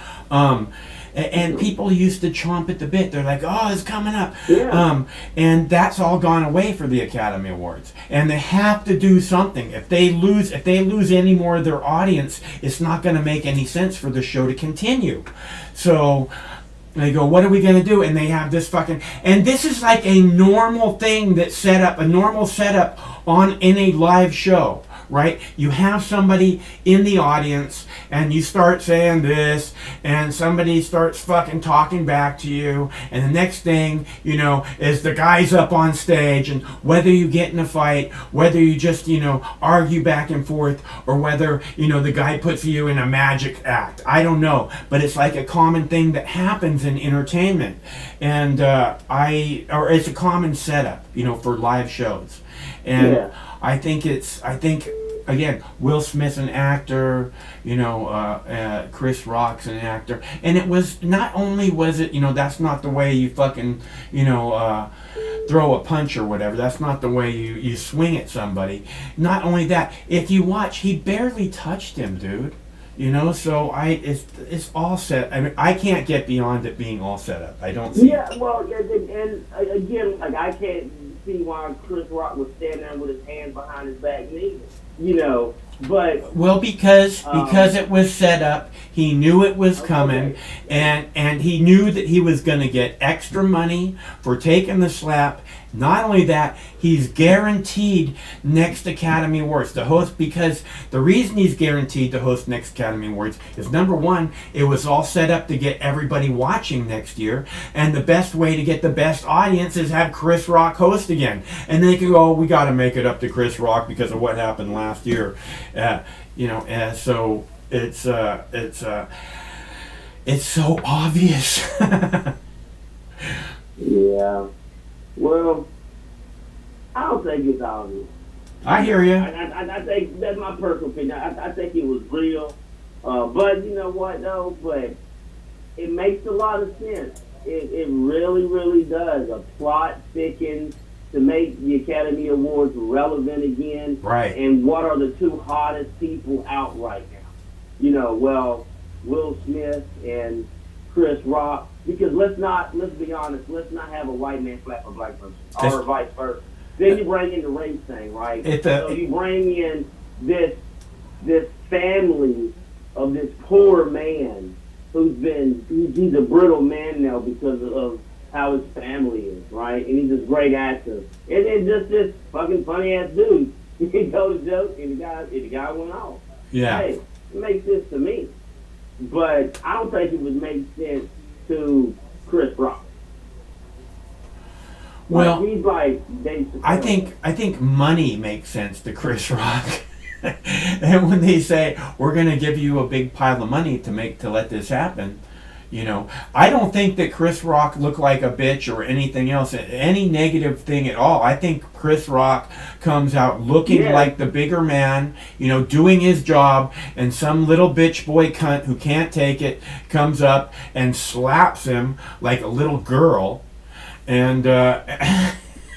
And people used to chomp at the bit. They're like, oh, it's coming up. Yeah. And that's all gone away for the Academy Awards. And they have to do something. If they lose any more of their audience, it's not going to make any sense for the show to continue. So they go, what are we going to do? And they have this fucking... And this is like a normal thing that's set up, a normal setup in a live show. Right? You have somebody in the audience and you start saying this and somebody starts fucking talking back to you, and the next thing is the guy's up on stage, and whether you get in a fight, whether you just argue back and forth, or whether the guy puts you in a magic act, I don't know, but it's like a common thing that happens in entertainment, and it's a common setup for live shows. And I think again, Will Smith's an actor, Chris Rock's an actor, and it was not only was it, that's not the way you fucking, throw a punch or whatever. That's not the way you swing at somebody. Not only that, if you watch, he barely touched him, dude. So it's all set. I mean, I can't get beyond it being all set up. I don't see. Yeah, well, and again, like I can't see why Chris Rock was standing there with his hand behind his back neither. But because it was set up, he knew it was coming, and he knew that he was going to get extra money for taking the slap, Not only that, he's guaranteed next Academy Awards to host, because the reason he's guaranteed to host next Academy Awards is, number one, it was all set up to get everybody watching next year, and the best way to get the best audience is have Chris Rock host again. And they can go, oh, we got to make it up to Chris Rock because of what happened last year. So it's so obvious. Yeah. Well, I don't think it's obvious. I hear you. I think that's my personal opinion. I think it was real. But you know what, though? But it makes a lot of sense. It really, really does. A plot thickens to make the Academy Awards relevant again. Right. And what are the two hottest people out right now? Will Smith and Chris Rock. Because let's be honest, let's not have a white man slap a black person, or vice versa. Then you bring in the race thing, right? So you bring in this family of this poor man he's a brittle man now because of how his family is, right? And he's this great actor. And then just this fucking funny ass dude. He told a joke and the guy went off. Yeah. Hey, it makes sense to me. But I don't think it would make sense to Chris Rock. Well, he's like I think money makes sense to Chris Rock. And when they say we're going to give you a big pile of money to let this happen, I don't think that Chris Rock looked like a bitch or anything else, any negative thing at all. I think Chris Rock comes out looking like the bigger man, doing his job, and some little bitch boy cunt who can't take it comes up and slaps him like a little girl, and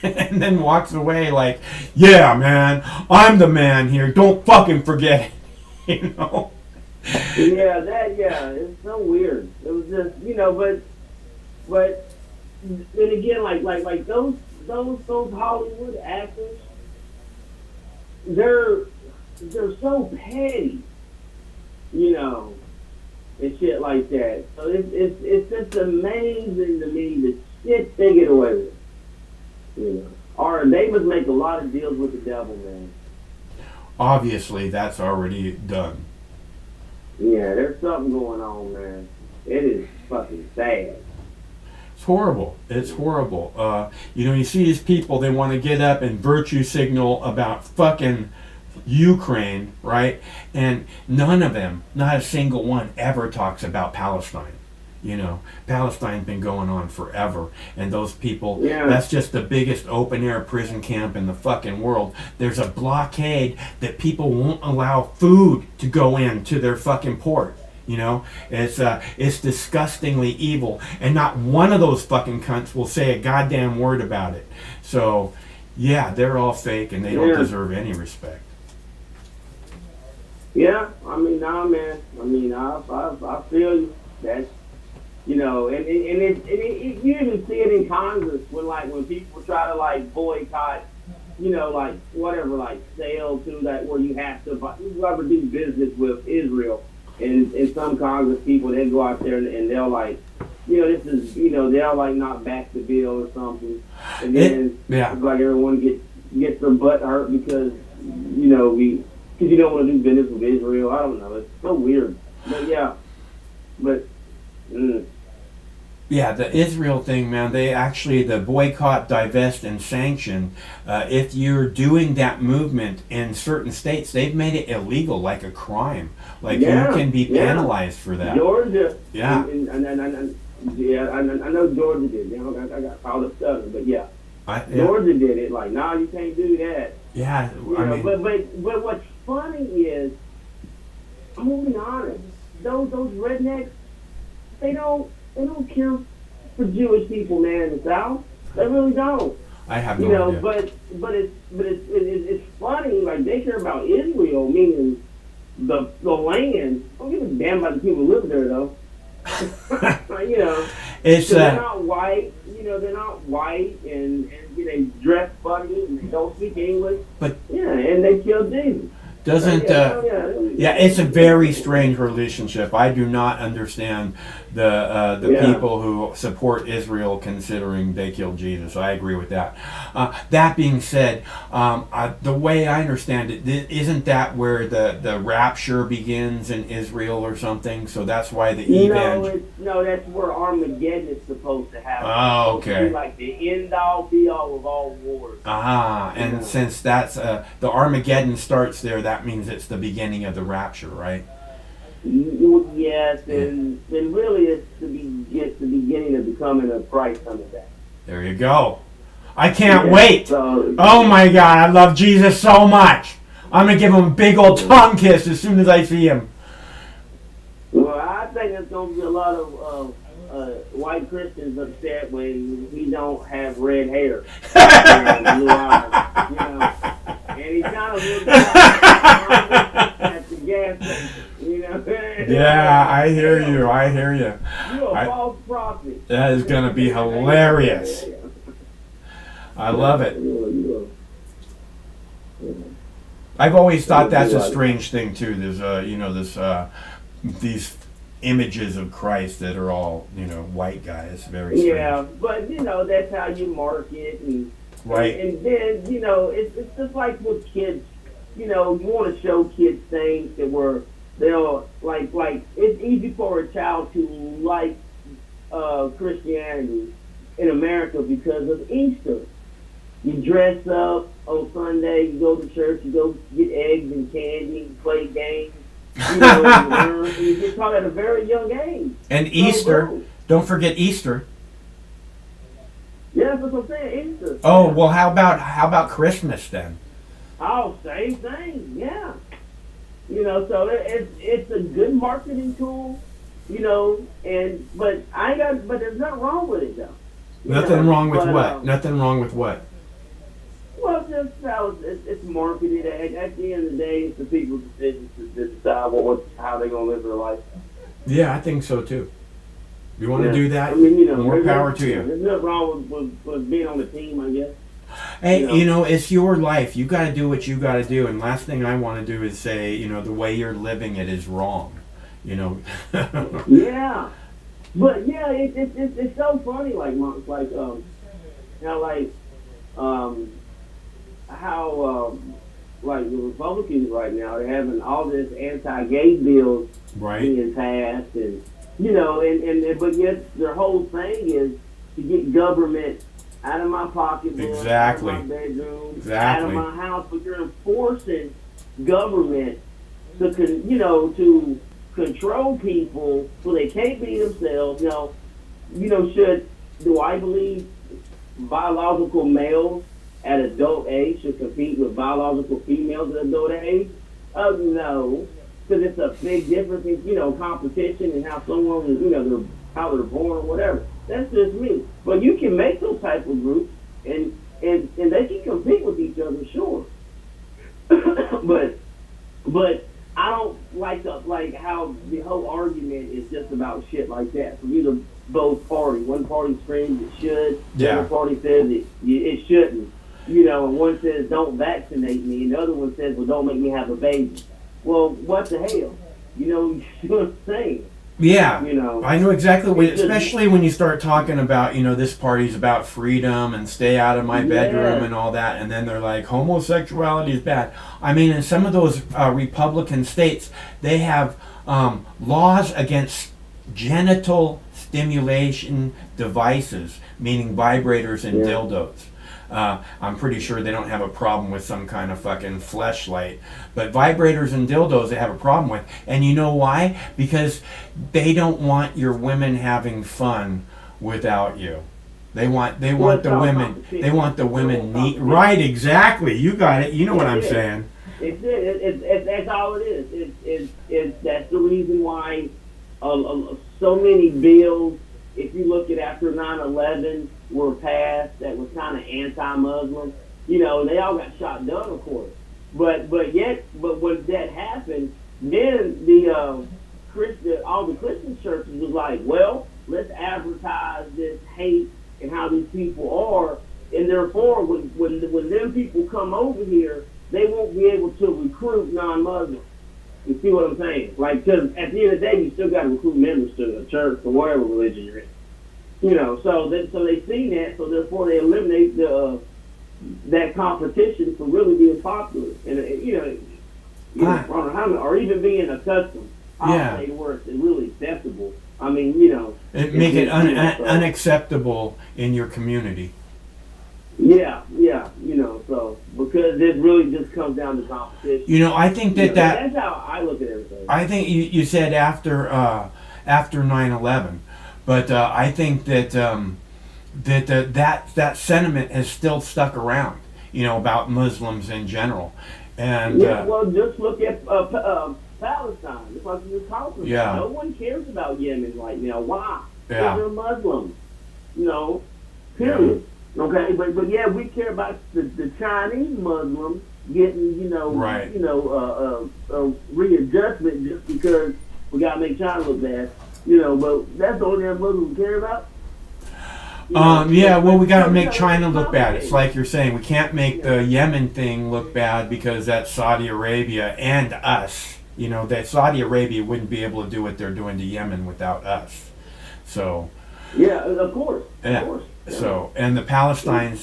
and then walks away like, yeah, man, I'm the man here. Don't fucking forget it, it's so weird. It was just, but then again, like those Hollywood actors, they're so petty, and shit like that. So it's just amazing to me the shit they get away with. Or they must make a lot of deals with the devil, man. Obviously, that's already done. Yeah, there's something going on, man. It is fucking sad. It's horrible. It's horrible. You see these people, they want to get up and virtue signal about fucking Ukraine, right? And none of them, not a single one, ever talks about Palestine. Palestine's been going on forever, and those people, that's just the biggest open-air prison camp in the fucking world. There's a blockade that people won't allow food to go into their fucking port. It's disgustingly evil, and not one of those fucking cunts will say a goddamn word about it. So, yeah, they're all fake, and they don't deserve any respect. Yeah, I mean, nah, man. I mean, I feel you. That's, and you even see it in Congress when people try to boycott, sale to that where you have to whoever do business with Israel, and some Congress people, they go out there and they'll this is they'll not back the bill or something, and then it's like everyone gets their butt hurt because you don't want to do business with Israel. I don't know, it's so weird, but Yeah, the Israel thing, man, the boycott, divest, and sanction, if you're doing that movement in certain states, they've made it illegal, like a crime. You can be penalized for that. Georgia. Yeah. I know Georgia did. I got called up Southern, but Georgia did it. Nah, you can't do that. Yeah, but what's funny is, I'm gonna be honest, those rednecks, they don't care for Jewish people, man, in the South. They really don't. I have no idea. But it's funny. They care about Israel, meaning the land. I don't give a damn about the people who live there, though. It's they're not white. They're not white, and they dress funny, and they don't speak English. But and they kill Jesus. Doesn't yeah, it's a very strange relationship. I do not understand the people who support Israel considering they killed Jesus. I agree with that. That being said, the way I understand it, isn't that where the rapture begins in Israel or something? So that's why the No, that's where Armageddon is supposed to happen. Oh, okay. It's like the end all be all of all wars. And since that's the Armageddon starts there, that means it's the beginning of the rapture, right? Yes, and really it's the beginning of becoming a Christ coming back. There you go. I can't wait. So, oh my God, I love Jesus so much. I'm gonna give him a big old tongue kiss as soon as I see him. Well, I think there's gonna be a lot of white Christians upset when he don't have red hair and blue eyes, you know. And he kind of looks like at the gas station, you know. Yeah, I hear you. I hear you. You're a false prophet. That is gonna be hilarious. I love it. I've always thought that's a strange thing too. There's these images of Christ that are all white guys. Very strange. Yeah, but that's how you market and right. And then it's just like with kids. You want to show kids things that they'll like it's easy for a child to like Christianity in America because of Easter. You dress up on Sunday, you go to church, you go get eggs and candy, you play games, you learn, and you get taught at a very young age. And Easter, don't forget Easter. Yeah, that's what I'm saying, Easter. Oh, well, how about Christmas then? Oh, same thing, yeah. So it's a good marketing tool, but there's nothing wrong with it though. Nothing wrong with what? Nothing wrong with what? Well, just how it's marketed. At the end of the day, it's the people's decision to decide how they're going to live their life. Yeah, I think so too. You want to do that? I mean, more power to you. There's nothing wrong with being on the team, I guess. Hey, it's your life. You got to do what you got to do. And last thing I want to do is say, the way you're living it is wrong. Yeah, but yeah, it's so funny. How the Republicans right now are having all this anti-gay bills being passed, and but yet their whole thing is to get government out of my pocketbook, out of my bedroom, out of my house. But you're enforcing government to control people so they can't be themselves. Do I believe biological males at adult age should compete with biological females at adult age? No, because it's a big difference in competition and how someone is how they're born or whatever. That's just me. But you can make those type of groups and they can compete with each other, sure. but I don't like how the whole argument is just about shit like that from either both parties. One party screams it should, the other party says it shouldn't. And one says don't vaccinate me, and the other one says, well, don't make me have a baby. Well, what the hell? You see what I'm saying? Yeah, I know exactly what, especially when you start talking about, this party's about freedom and stay out of my bedroom and all that, and then they're like, homosexuality is bad. I mean, in some of those Republican states, they have laws against genital stimulation devices, meaning vibrators and dildos. I'm pretty sure they don't have a problem with some kind of fucking fleshlight. But vibrators and dildos they have a problem with. And you know why? Because they don't want your women having fun without you. They want the women neat. Right, exactly. You got it. You know what I'm saying. That's all it is. That's the reason why so many bills, if you look at after 9/11, were passed that was kind of anti-Muslim. They all got shot down, of course. But when that happened, then all the Christian churches was like, well, let's advertise this hate and how these people are, and therefore when them people come over here they won't be able to recruit non-Muslims. You see what I'm saying? Like, because at the end of the day, you still got to recruit members to the church or whatever religion you're in. You know, so they see that, so therefore they eliminate that competition from really being popular, and or even being accustomed. I'll say worse and really acceptable. I mean, make it unacceptable in your community. Yeah, so because it really just comes down to competition. I think that that's how I look at everything. I think you said after 9/11, but I think that that sentiment has still stuck around. About Muslims in general, and well, just look at Palestine. It's like you were talking about. No one cares about Yemen right now. Why? Because they're Muslims. Period. Okay, but yeah, we care about the Chinese Muslims getting readjustment just because we gotta make China look bad. But that's the only thing Muslims care about. Well, we gotta make China look bad. It's like you're saying, we can't make the Yemen thing look bad because that's Saudi Arabia and us. That Saudi Arabia wouldn't be able to do what they're doing to Yemen without us. So. Yeah, of course. Yeah. Of course. So, and the Palestine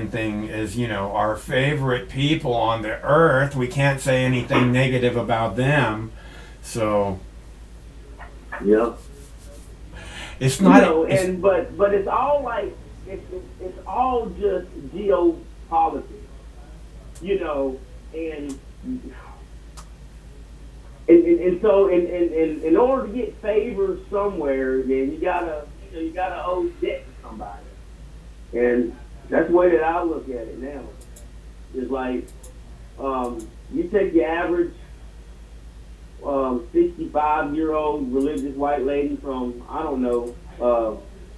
thing is, our favorite people on the earth. We can't say anything negative about them. So. Yeah. It's not. But it's all like it's all just geopolitics, and so in order to get favors somewhere, then you gotta owe debt to somebody, and that's the way that I look at it now. It's like you take your average 65-year-old religious white lady from, I don't know,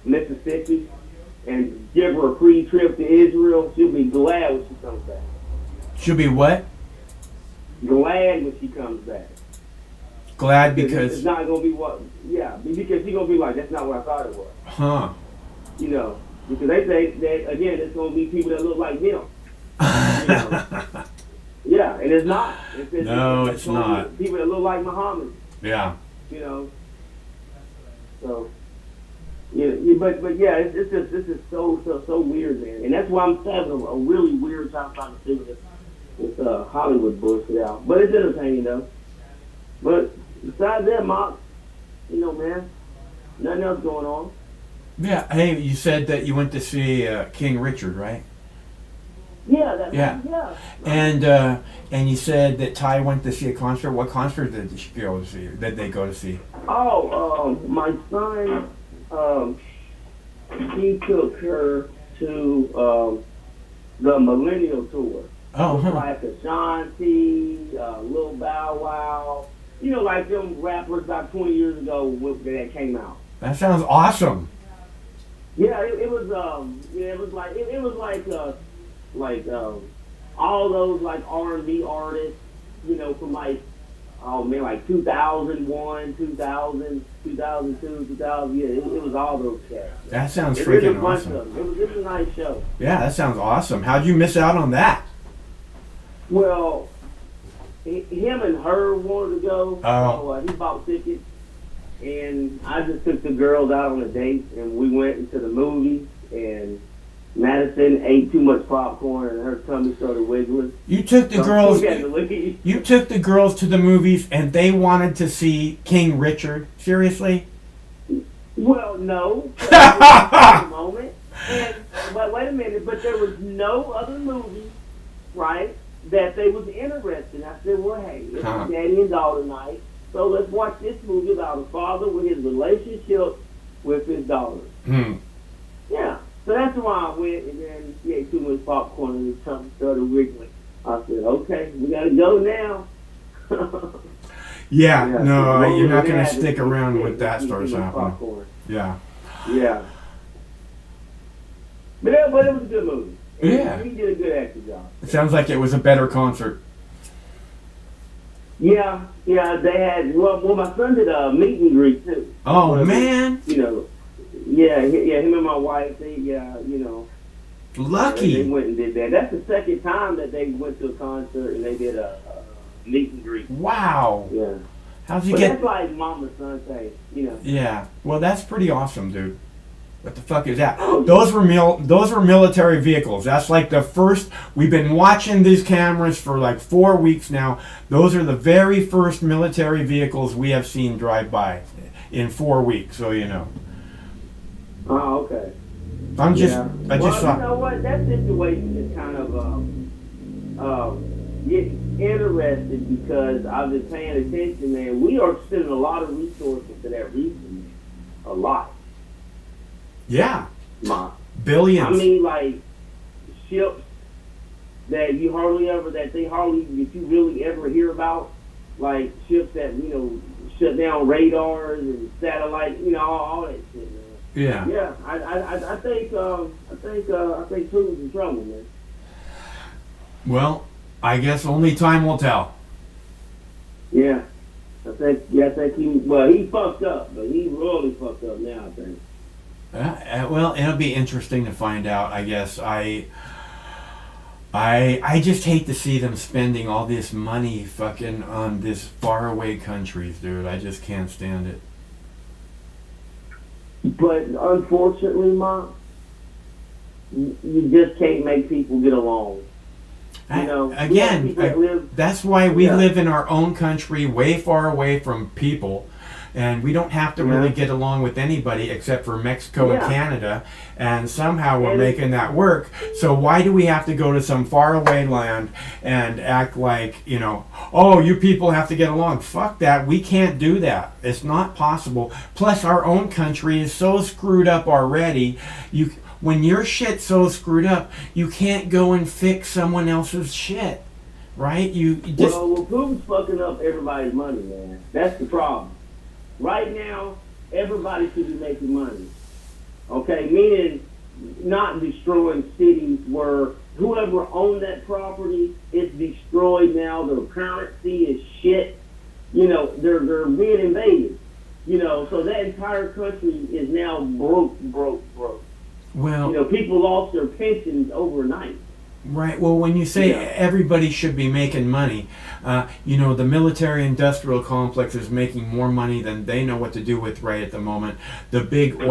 Mississippi, and give her a free trip to Israel, she'll be glad when she comes back. She'll be what? Glad when she comes back. Glad because... It's not going to be what... Yeah, because she's going to be like, that's not what I thought it was. Huh. Because they say that, again, it's going to be people that look like them. Yeah, and it's not. It's not. People that look like Muhammad. Yeah. So, but yeah, it's just so weird, man. And that's why I'm having a really weird time trying to figure this Hollywood bullshit out. But it's entertaining though. But besides that, Mark, man, nothing else going on. Yeah. Hey, you said that you went to see King Richard, right? Yeah. And you said that Ty went to see a concert. What concert did she go to see? Did they go to see? Oh, my son, he took her to the Millennial Tour. Oh, huh. Like Ashanti, Lil Bow Wow. Like them rappers about 20 years ago that came out. That sounds awesome. Yeah, it was like all those like R&B artists, from like 2001, 2000, 2002, 2000. Yeah, it was all those cats. That sounds freaking awesome. It was a nice show. Yeah, that sounds awesome. How'd you miss out on that? Well, him and her wanted to go. Oh. So he bought tickets, and I just took the girls out on a date, and we went into the movies, and Madison ate too much popcorn and her tummy started wiggling. You took the girls to the movies and they wanted to see King Richard. Seriously? Well, no. At the moment. But wait a minute, but there was no other movie, right, that they was interested in. I said, well, hey, it's daddy and daughter night, so let's watch this movie about a father with his relationship with his daughter. Yeah. So that's why I went, and then he ate too much popcorn and his tummy started wiggling. I said, okay, we got to go now. No, you're not going to stick around with that starts happening. Yeah. Yeah. But it was a good movie. Yeah. He did a good acting job. It sounds like it was a better concert. Yeah, they had, well, my son did a meet and greet too. Oh, man. Yeah, him and my wife, they, Lucky. They went and did that. That's the second time that they went to a concert and they did a meet and greet. Wow. Yeah. How'd you But get? that's like Mama Sunday, you know. Yeah. Well, that's pretty awesome, dude. What the fuck is that? Those were military vehicles. That's like the first. We've been watching these cameras for like 4 weeks now. Those are the very first military vehicles we have seen drive by in 4 weeks. So you know. Oh, okay. I just Well, saw. you know what? That situation is kind of getting interested because I've been paying attention, man. We are spending a lot of resources to that region, man. A lot. Yeah. Billions. I mean, like ships that you that you really ever hear about, like ships that shut down radars and satellite, all that shit, man. Yeah. Yeah, I think Putin's in trouble, man. Well, I guess only time will tell. Yeah, I think he fucked up, but he really fucked up now, I think. Well, it'll be interesting to find out. I guess I just hate to see them spending all this money fucking on this faraway countries, dude. I just can't stand it. But unfortunately, Mom, you just can't make people get along. That's why we live in our own country, way far away from people, and we don't have to really get along with anybody except for Mexico and Canada, and somehow we're making that work. So why do we have to go to some faraway land and act like, oh, you people have to get along? Fuck that. We can't do that. It's not possible. Plus, our own country is so screwed up already. When your shit's so screwed up, you can't go and fix someone else's shit, right? You just... Well, Putin's fucking up everybody's money, man. That's the problem. Right now, everybody should be making money. Okay, meaning not destroying cities where whoever owned that property is destroyed now. Their currency is shit. They're being invaded. So that entire country is now broke. Well, people lost their pensions overnight. Right. Well, when you say everybody should be making money, the military-industrial complex is making more money than they know what to do with right at the moment. The big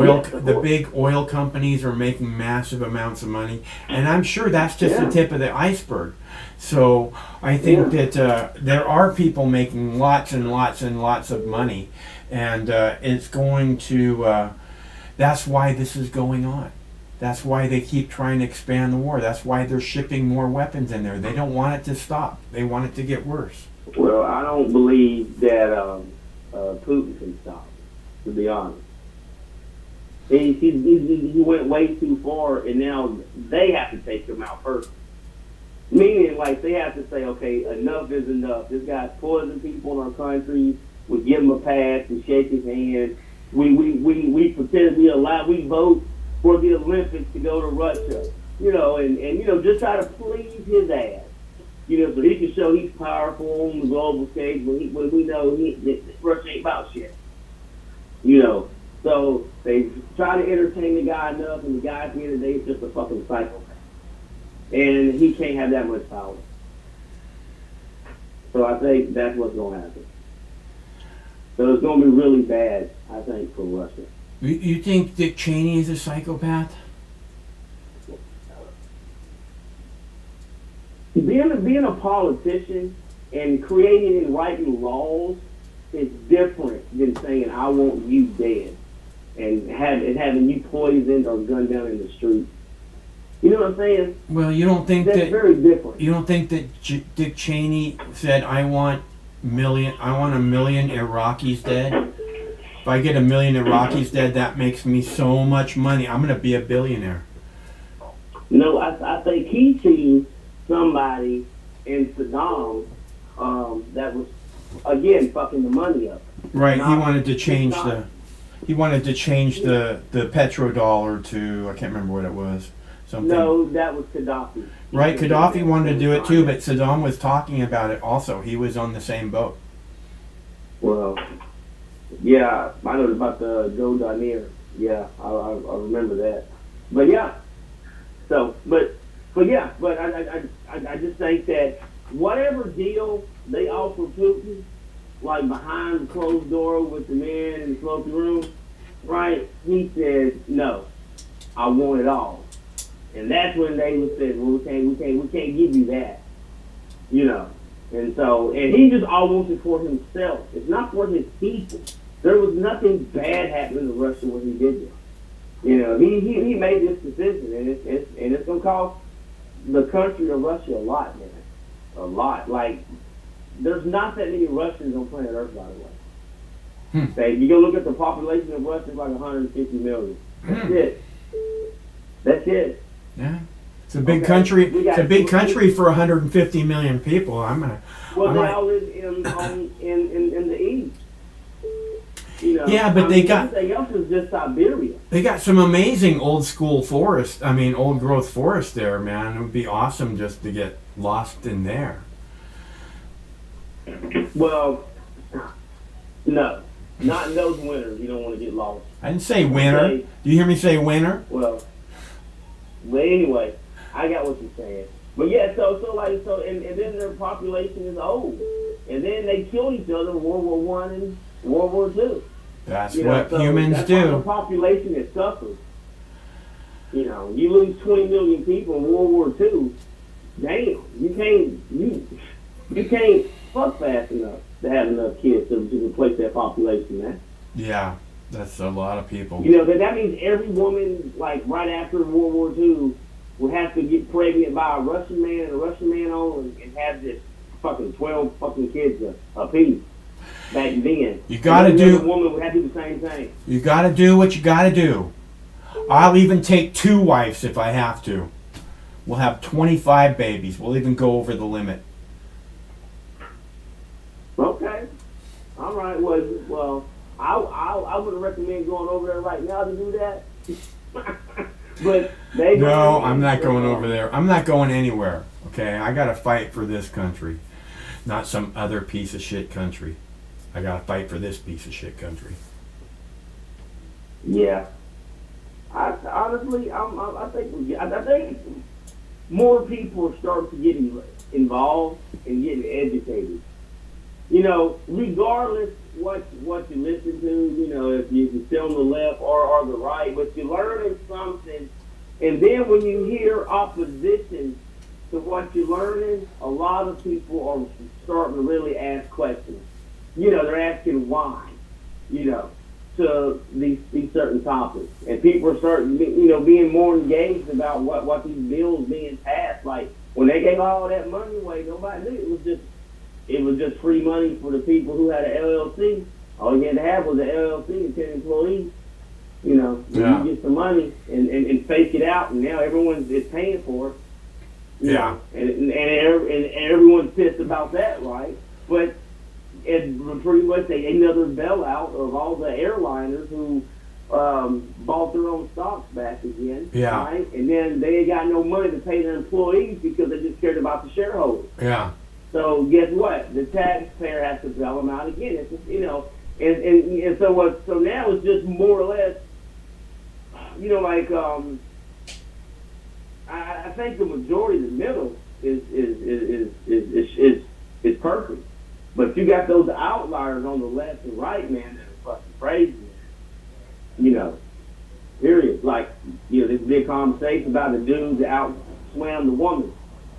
oil companies are making massive amounts of money, and I'm sure that's just the tip of the iceberg. So I think that there are people making lots and lots and lots of money, and it's going to. That's why this is going on. That's why they keep trying to expand the war. That's why they're shipping more weapons in there. They don't want it to stop. They want it to get worse. Well, I don't believe that Putin can stop, to be honest. He went way too far, and now they have to take him out first. Meaning, like, they have to say, okay, enough is enough. This guy's poisoning people in our country. We give him a pass. We shake his hand. We pretend we vote for the Olympics to go to Russia, and just try to please his ass, so he can show he's powerful on the global stage when we know Russia ain't about shit, So they try to entertain the guy enough, and the guy at the end of the day is just a fucking psychopath, and he can't have that much power. So I think that's what's going to happen. So it's going to be really bad, I think, for Russia. You think Dick Cheney is a psychopath? Being a politician and creating and writing laws is different than saying I want you dead and having you poisoned or gunned down in the street. You know what I'm saying? Well, you don't think that's very different. You don't think that Dick Cheney said I want a million Iraqis dead? If I get 1 million Iraqis dead, that makes me so much money. I'm going to be a billionaire. No, I think he sees somebody in Saddam that was, again, fucking the money up. Right. He wanted to change the petrodollar to, I can't remember what it was. Something. No, that was Gaddafi. Right. Gaddafi wanted to do it too, but Saddam was talking about it also. He was on the same boat. Well, yeah, I know about the Joe Danier. Yeah, I remember that. But yeah, So, but I just think that whatever deal they offer Putin, like behind the closed door with the man in the smoky room, right? He says, no, I want it all. And that's when they would say, well, we can't give you that. You know. And so, and he just all wants it for himself. It's not for his people. There was nothing bad happening to Russia when he did this. You know, he made this decision, and it's gonna cost the country of Russia a lot, man. A lot. Like, there's not that many Russians on planet Earth, by the way. Okay, you go look at the population of Russia, it's like 150 million. That's it. That's it. Yeah. It's a big country. It's a big country for 150 million people. They all live in the east. You know, yeah, but they got everything else is just Siberia. They got some amazing old school forest. I mean, old growth forest there, man. It would be awesome just to get lost in there. Well, no, not in those winters. You don't want to get lost. I didn't say winter. Okay. Do you hear me say winter? Well, anyway, I got what you're saying. But yeah, and then their population is old, and then they killed each other in World War I and World War II. That's what humans do. The population that suffers. You know, you lose 20 million people in World War II. Damn, you can't fuck fast enough to have enough kids to replace that population, man. Yeah, that's a lot of people. You know, that means every woman, like right after World War II, would have to get pregnant by a Russian man and a Russian man only, and have this fucking 12 fucking kids a piece. Back then, you gotta do. A woman would have to do the same thing. You gotta do what you gotta do. I'll even take 2 wives if I have to. We'll have 25 babies. We'll even go over the limit. Okay. All right. Well, I wouldn't recommend going over there right now to do that. But no, I'm not going over there. I'm not going anywhere. Okay, I gotta fight for this country, not some other piece of shit country. I gotta fight for this piece of shit country. Yeah. I think more people are starting to get involved and getting educated. You know, regardless what you listen to, you know, if you sit on the left or the right, but you're learning something, and then when you hear opposition to what you're learning, a lot of people are starting to really ask questions. You know, they're asking why, you know, to these certain topics. And people are starting, you know, being more engaged about what these bills being passed. Like, when they gave all that money away, nobody knew it was just free money for the people who had an LLC. All you had to have was an LLC and 10 employees. You know, you get some money and fake it out, and now everyone is paying for it. Yeah. And everyone's pissed about that, right? But it's pretty much another bailout of all the airliners who bought their own stocks back again. Yeah. Right? And then they ain't got no money to pay their employees because they just cared about the shareholders. Yeah. So guess what? The taxpayer has to bail them out again. It's just, you know, and so now it's just more or less, you know, like I think the majority of the middle is perfect. But you got those outliers on the left and right, man, that are fucking crazy. You know, period. Like, you know, this big conversation about the dude that outswam the woman,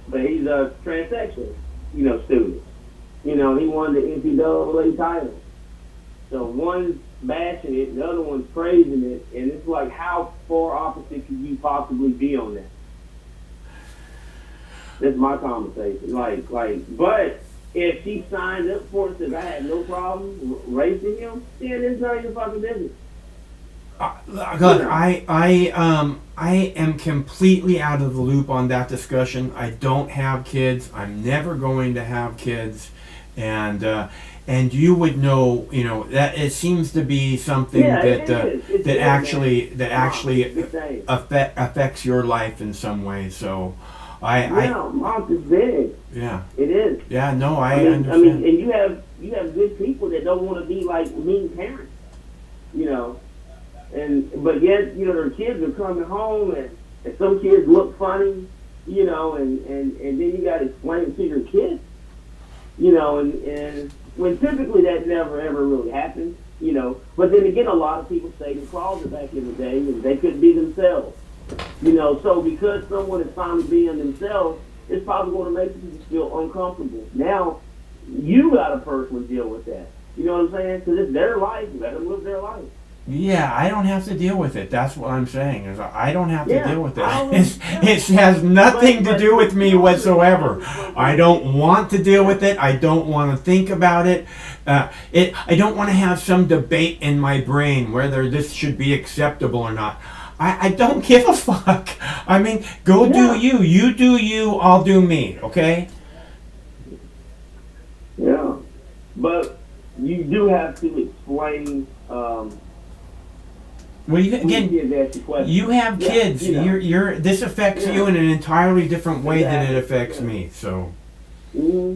but he's a transsexual, you know, student. You know, he won the NCAA title. So one's bashing it, the other one's praising it, and it's like, how far opposite could you possibly be on that? That's my conversation. Like, but if she signed up for it, says I had no problem racing him, then it's none of your fucking business. Look, I am completely out of the loop on that discussion. I don't have kids. I'm never going to have kids, and you would know, you know, that it seems to be something that actually affects your life in some way. So. Monk is big. Yeah. It is. Yeah, no, I understand. I mean, and you have good people that don't want to be like mean parents, you know, but yet, you know, their kids are coming home and and some kids look funny, you know, and then you got to explain it to your kids, you know, and when typically that never ever really happens, you know. But then again, a lot of people stayed in the closet back in the day, and they couldn't be themselves, you know. So because someone is finally being themselves, it's probably going to make people feel uncomfortable. Now, you got to personally deal with that. You know what I'm saying? Because it's their life. Let them live their life. Yeah, I don't have to deal with it. That's what I'm saying. Is I don't have to Yeah, deal with it. I don't- It has nothing to do with me whatsoever. I don't want to deal with it. I don't want to think about it. I don't want to have some debate in my brain whether this should be acceptable or not. I don't give a fuck. I mean, go do you. You do you. I'll do me. Okay? Yeah, but you do have to explain. Well, you have kids. You know. You're. This affects you in an entirely different way than it affects me. So. Yeah.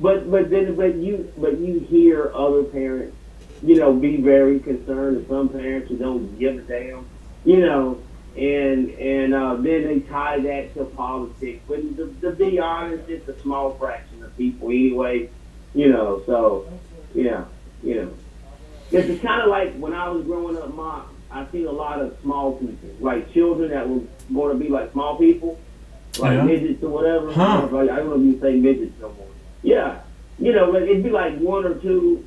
But you hear other parents, you know, be very concerned, and some parents who don't give a damn, you know, and then they tie that to politics. But to be honest, it's a small fraction of people anyway. You know, so, yeah, you know. It's kind of like when I was growing up, I seen a lot of small people, like children that were going to be like small people, like midgets or whatever. Huh. Like, I don't know if you say midgets no more. Yeah, you know, it'd be like one or two,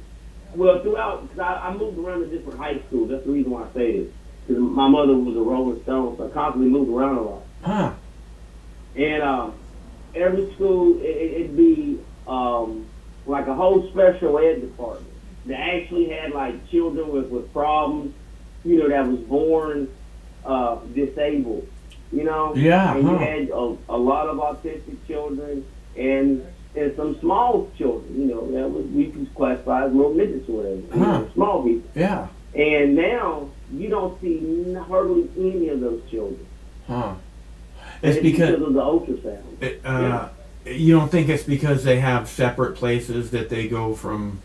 well, throughout, because I moved around to different high schools. That's the reason why I say this. Because my mother was a Rolling Stone, so I constantly moved around a lot. Huh. And every school, it'd be like a whole special ed department that actually had like children with problems, you know, that was born disabled, you know. Yeah. And you had a lot of autistic children and some small children, you know, that was we could classify as little midgets or whatever, you know, small people. Yeah. And now you don't see hardly any of those children. Huh. It's because because of the ultrasound. you don't think it's because they have separate places that they go from,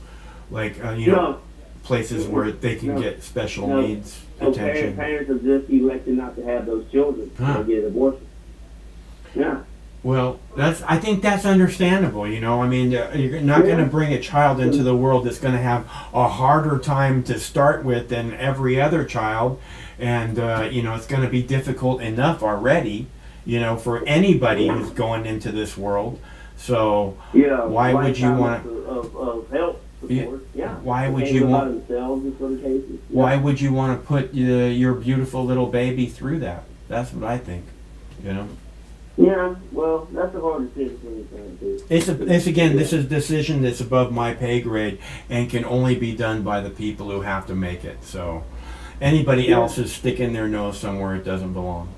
like you know, places where they can get special needs attention. Parents have just elected not to have those children. Huh. They get abortion. Yeah. Well, I think that's understandable. You know, I mean, you're not going to bring a child into the world that's going to have a harder time to start with than every other child, and you know, it's going to be difficult enough already, you know, for anybody who's going into this world. So why would you want to of help support? Yeah. Why would you want themselves in some cases? Why would you want to put your beautiful little baby through that? That's what I think. You know. Yeah, well, that's a hard decision for anything to do. It's again, this is a decision that's above my pay grade and can only be done by the people who have to make it. So anybody else is sticking their nose somewhere it doesn't belong.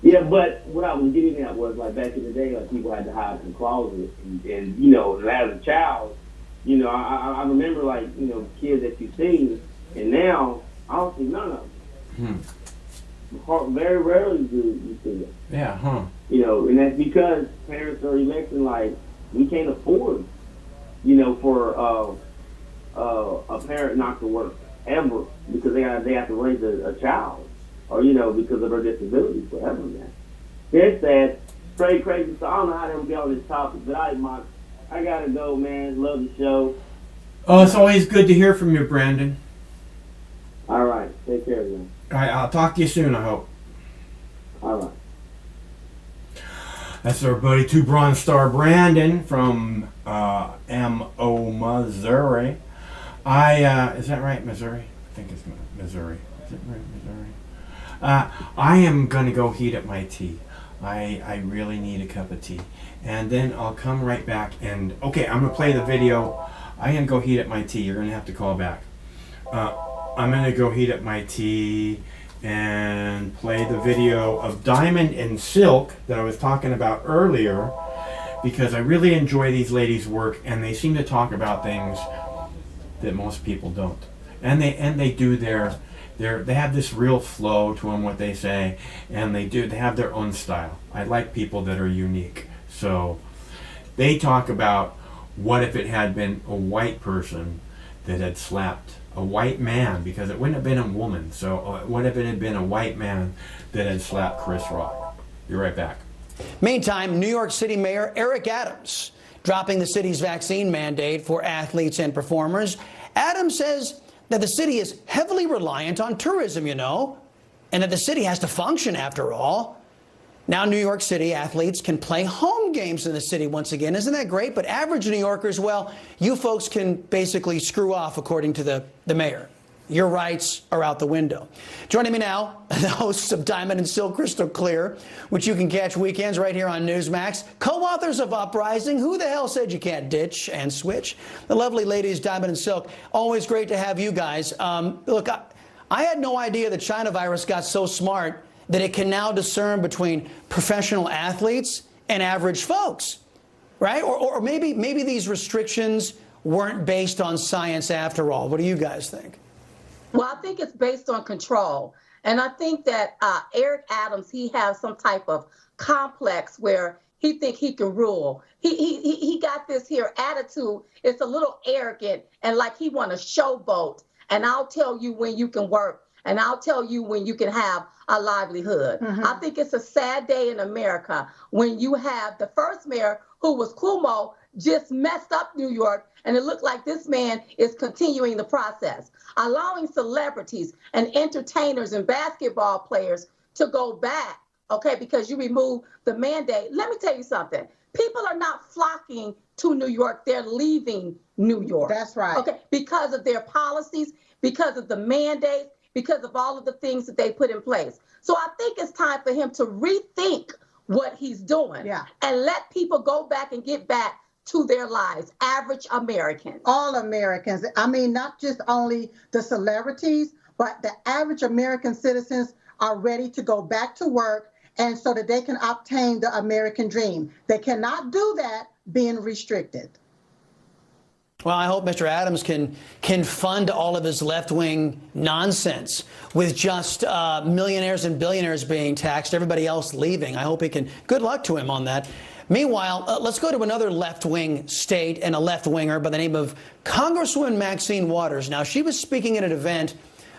Yeah, but what I was getting at was, like, back in the day, like, people had to hide in the closet, and you know, as a child, you know, I remember, like, you know, kids that you've seen, and now I don't see none of them. Very rarely do you see it. Yeah, huh. You know, and that's because parents are electing, like, we can't afford, you know, for a parent not to work ever because they have to raise a child, or, you know, because of their disabilities, whatever, man. It's sad, straight crazy. So I don't know how to be on this topic, but I gotta go, man. Love the show. Oh, it's always good to hear from you, Brandon. All right, take care, man. All right, I'll talk to you soon, I hope. All right. That's our buddy, Two Bronze Star Brandon from M.O. Missouri. Is that right, Missouri? I think it's Missouri. Is it right, Missouri? I am going to go heat up my tea. I really need a cup of tea. And then I'll come right back and, okay, I'm going to play the video. I'm going to go heat up my tea. You're going to have to call back. I'm going to go heat up my tea and play the video of Diamond and Silk that I was talking about earlier, because I really enjoy these ladies' work, and they seem to talk about things that most people don't. And they do they have this real flow to them, what they say, and they have their own style. I like people that are unique. So they talk about what if it had been a white person that had slapped a white man, because it wouldn't have been a woman, so it would have been a white man that had slapped Chris Rock. Be right back. Meantime, New York City Mayor Eric Adams dropping the city's vaccine mandate for athletes and performers. Adams says that the city is heavily reliant on tourism, you know, and that the city has to function after all. Now New York City athletes can play home games in the city once again. Isn't that great? But average New Yorkers, well, you folks can basically screw off, according to the mayor. Your rights are out the window. Joining me now, the hosts of Diamond and Silk Crystal Clear, which you can catch weekends right here on Newsmax. Co-authors of Uprising, Who the Hell Said You Can't Ditch and Switch? The lovely ladies, Diamond and Silk. Always great to have you guys. Look, I had no idea the China virus got so smart that it can now discern between professional athletes and average folks, right? Or maybe these restrictions weren't based on science after all. What do you guys think? Well, I think it's based on control. And I think that Eric Adams, he has some type of complex where he think he can rule. He got this here attitude. It's a little arrogant and like he want to showboat. And I'll tell you when you can work. And I'll tell you when you can have a livelihood. I think it's a sad day in America when you have the first mayor, who was Cuomo, just messed up New York, and it looked like this man is continuing the process, allowing celebrities and entertainers and basketball players to go back, okay, because you remove the mandate. Let me tell you something. People are not flocking to New York. They're leaving New York. That's right. Okay, because of their policies, because of the mandates, because of all of the things that they put in place. So I think it's time for him to rethink what he's doing and let people go back and get back to their lives, average Americans. All Americans. I mean, not just only the celebrities, but the average American citizens are ready to go back to work and so that they can obtain the American dream. They cannot do that being restricted. Well, I hope Mr. Adams can fund all of his left-wing nonsense with just millionaires and billionaires being taxed, everybody else leaving. I hope he can. Good luck to him on that. Meanwhile, let's go to another left-wing state and a left-winger by the name of Congresswoman Maxine Waters. Now, she was speaking at an event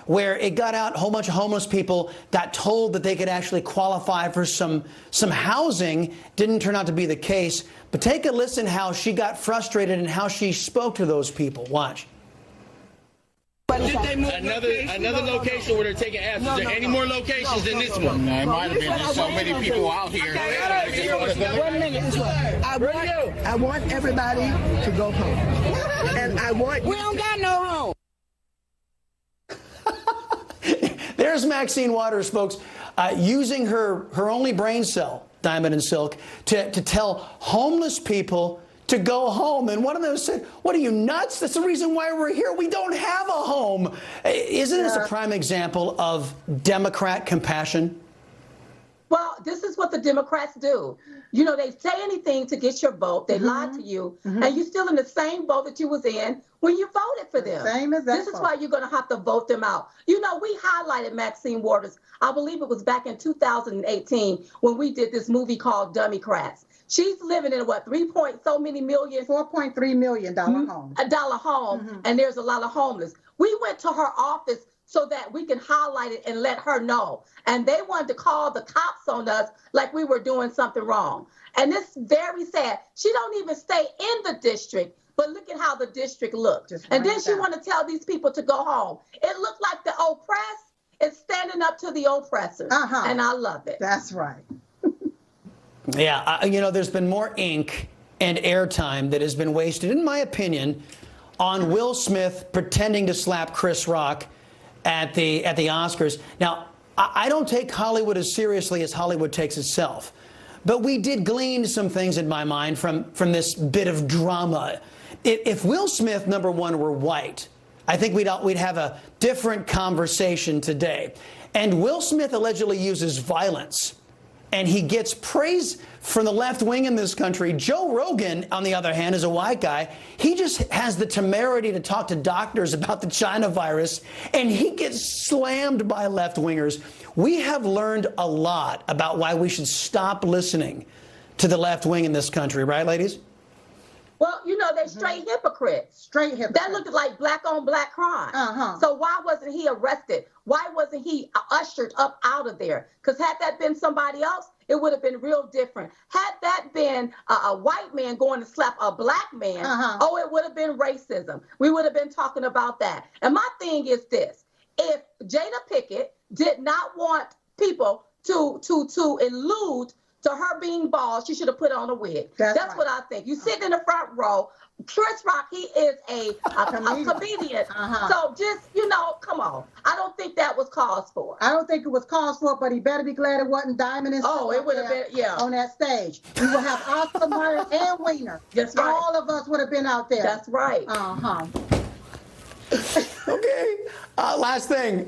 where it got out, a whole bunch of homeless people got told that they could actually qualify for some housing. Didn't turn out to be the case. But take a listen how she got frustrated and how she spoke to those people. Watch. Another location where they're taking apps. Is there any more locations than this one? It might have been. There's so many people out here. 1 minute. I want everybody to go home. And I want... We don't got no home. There's Maxine Waters, folks, using her only brain cell, Diamond and Silk, to tell homeless people to go home. And one of them said, what are you, nuts? That's the reason why we're here. We don't have a home. Isn't this a prime example of Democrat compassion? Well, this is what the Democrats do. You know, they say anything to get your vote. They lie to you. And you're still in the same boat that you was in when you voted for them. Same as that. This is why you're going to have to vote them out. You know, we highlighted Maxine Waters. I believe it was back in 2018 when we did this movie called Dummycrats. She's living in what, $4.3 million home. A dollar home, and there's a lot of homeless. We went to her office so that we can highlight it and let her know. And they wanted to call the cops on us like we were doing something wrong. And it's very sad. She don't even stay in the district, but look at how the district looked. And then she want to tell these people to go home. It looked like the oppressed is standing up to the oppressors. And I love it. That's right. Yeah, you know, there's been more ink and airtime that has been wasted, in my opinion, on Will Smith pretending to slap Chris Rock at the Oscars. Now, I don't take Hollywood as seriously as Hollywood takes itself, but we did glean some things in my mind from this bit of drama. If Will Smith, number one, were white, I think we'd have a different conversation today. And Will Smith allegedly uses violence, and he gets praise from the left wing in this country. Joe Rogan, on the other hand, is a white guy. He just has the temerity to talk to doctors about the China virus, and he gets slammed by left wingers. We have learned a lot about why we should stop listening to the left wing in this country, right, ladies? Well, they're straight hypocrites. Straight hypocrites. That looked like black on black crime. So why wasn't he arrested? Why wasn't he ushered up out of there? Because had that been somebody else, it would have been real different. Had that been a white man going to slap a black man, it would have been racism. We would have been talking about that. And my thing is this: if Jada Pinkett did not want people to allude to her being bald, she should have put on a wig. That's right. What I think. You sit in the front row. Chris Rock, he is a comedian. So just, come on. I don't think that was cause for. I don't think it was cause for, but he better be glad it wasn't Diamond and Silk. It would have been, on that stage. We will have Oscar Myers and Wiener. That's right. All of us would have been out there. That's right. Okay. Last thing.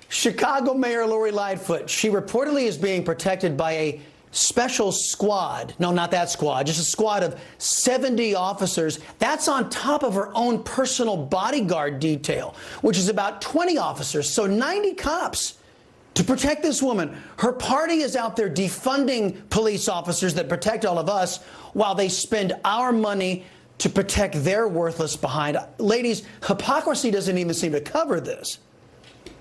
Chicago Mayor Lori Lightfoot. She reportedly is being protected by a special squad. No, not that squad. Just a squad of 70 officers. That's on top of her own personal bodyguard detail, which is about 20 officers. So 90 cops to protect this woman. Her party is out there defunding police officers that protect all of us while they spend our money to protect their worthless behind. Ladies, hypocrisy doesn't even seem to cover this.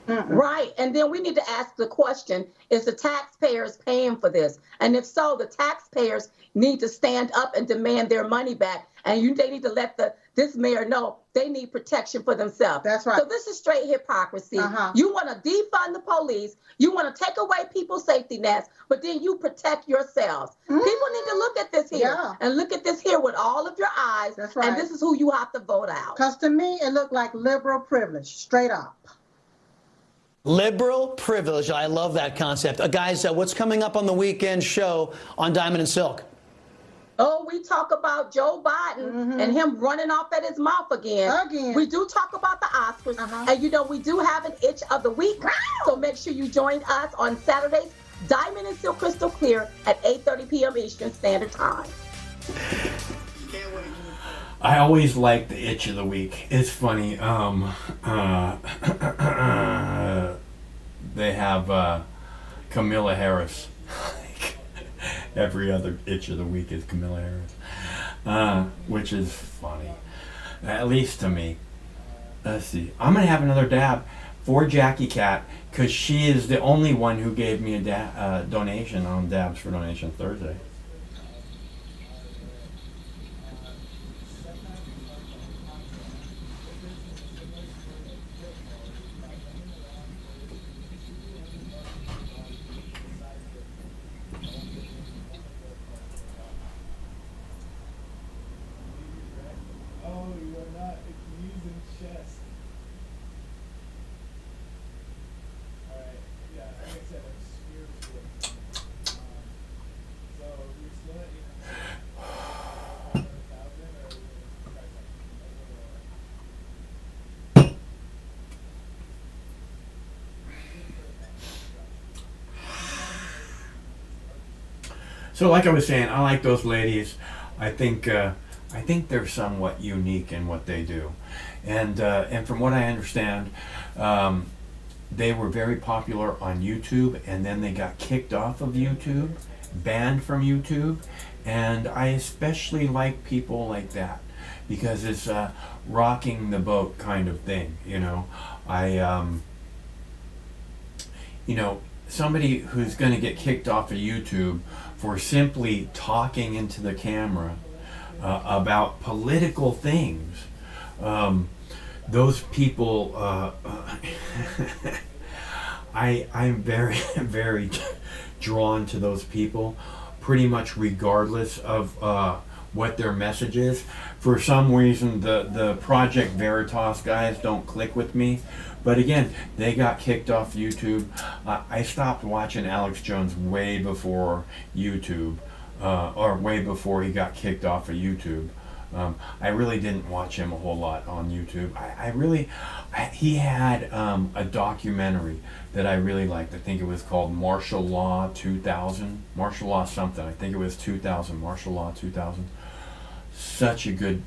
Right. And then we need to ask the question, is the taxpayers paying for this? And if so, the taxpayers need to stand up and demand their money back. And they need to let this mayor know they need protection for themselves. That's right. So this is straight hypocrisy. You want to defund the police. You want to take away people's safety nets, but then you protect yourselves. People need to look at this here and look at this here with all of your eyes. That's right. And this is who you have to vote out. Because to me, it looked like liberal privilege, straight up. Liberal privilege. I love that concept. Guys, what's coming up on the weekend show on Diamond and Silk? Oh, we talk about Joe Biden and him running off at his mouth again. We do talk about the Oscars. And, we do have an itch of the week. So make sure you join us on Saturdays, Diamond and Silk Crystal Clear at 8:30 p.m. Eastern Standard Time. I always like the itch of the week. It's funny. They have Camilla Harris. Every other itch of the week is Camilla Harris, which is funny, at least to me. Let's see. I'm gonna have another dab for Jackie Cat because she is the only one who gave me a donation on Dabs for Donation Thursday. So like I was saying, I like those ladies. I think they're somewhat unique in what they do. And from what I understand, they were very popular on YouTube, and then they got kicked off of YouTube, banned from YouTube. And I especially like people like that because it's a rocking the boat kind of thing, somebody who's going to get kicked off of YouTube for simply talking into the camera about political things. Those people, I'm very, very drawn to those people, pretty much regardless of what their message is. For some reason, the Project Veritas guys don't click with me. But again, they got kicked off YouTube. I stopped watching Alex Jones way before YouTube, or way before he got kicked off of YouTube. I really didn't watch him a whole lot on YouTube. He had a documentary that I really liked. I think it was called Martial Law 2000. Martial Law something. I think it was 2000. Martial Law 2000. Such a good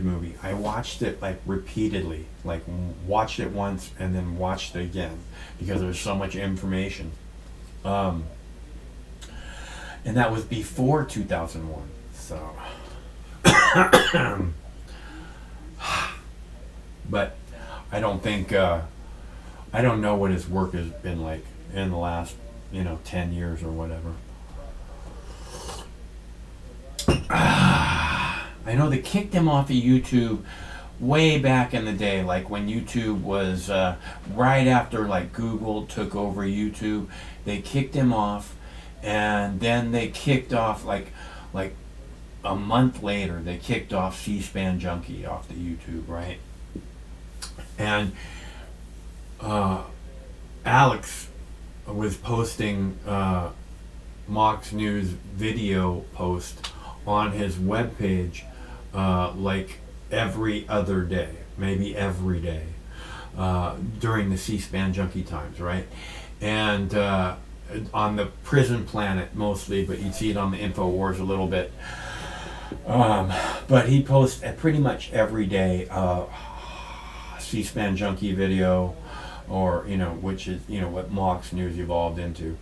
movie. I watched it like repeatedly, like watched it once and then watched it again because there's so much information. And that was before 2001. So But I don't think, I don't know what his work has been like in the last, 10 years or whatever. I know they kicked him off of YouTube way back in the day, like when YouTube was right after like Google took over YouTube. They kicked him off, and then they kicked off like a month later. They kicked off C-SPAN Junkie off the YouTube, right? And Alex was posting Mox News video post on his webpage like every other day, maybe every day, during the C-SPAN Junkie times, right? And on the Prison Planet mostly, but you'd see it on the InfoWars a little bit. But he posts pretty much every day C-SPAN Junkie video, or which is what Mox News evolved into.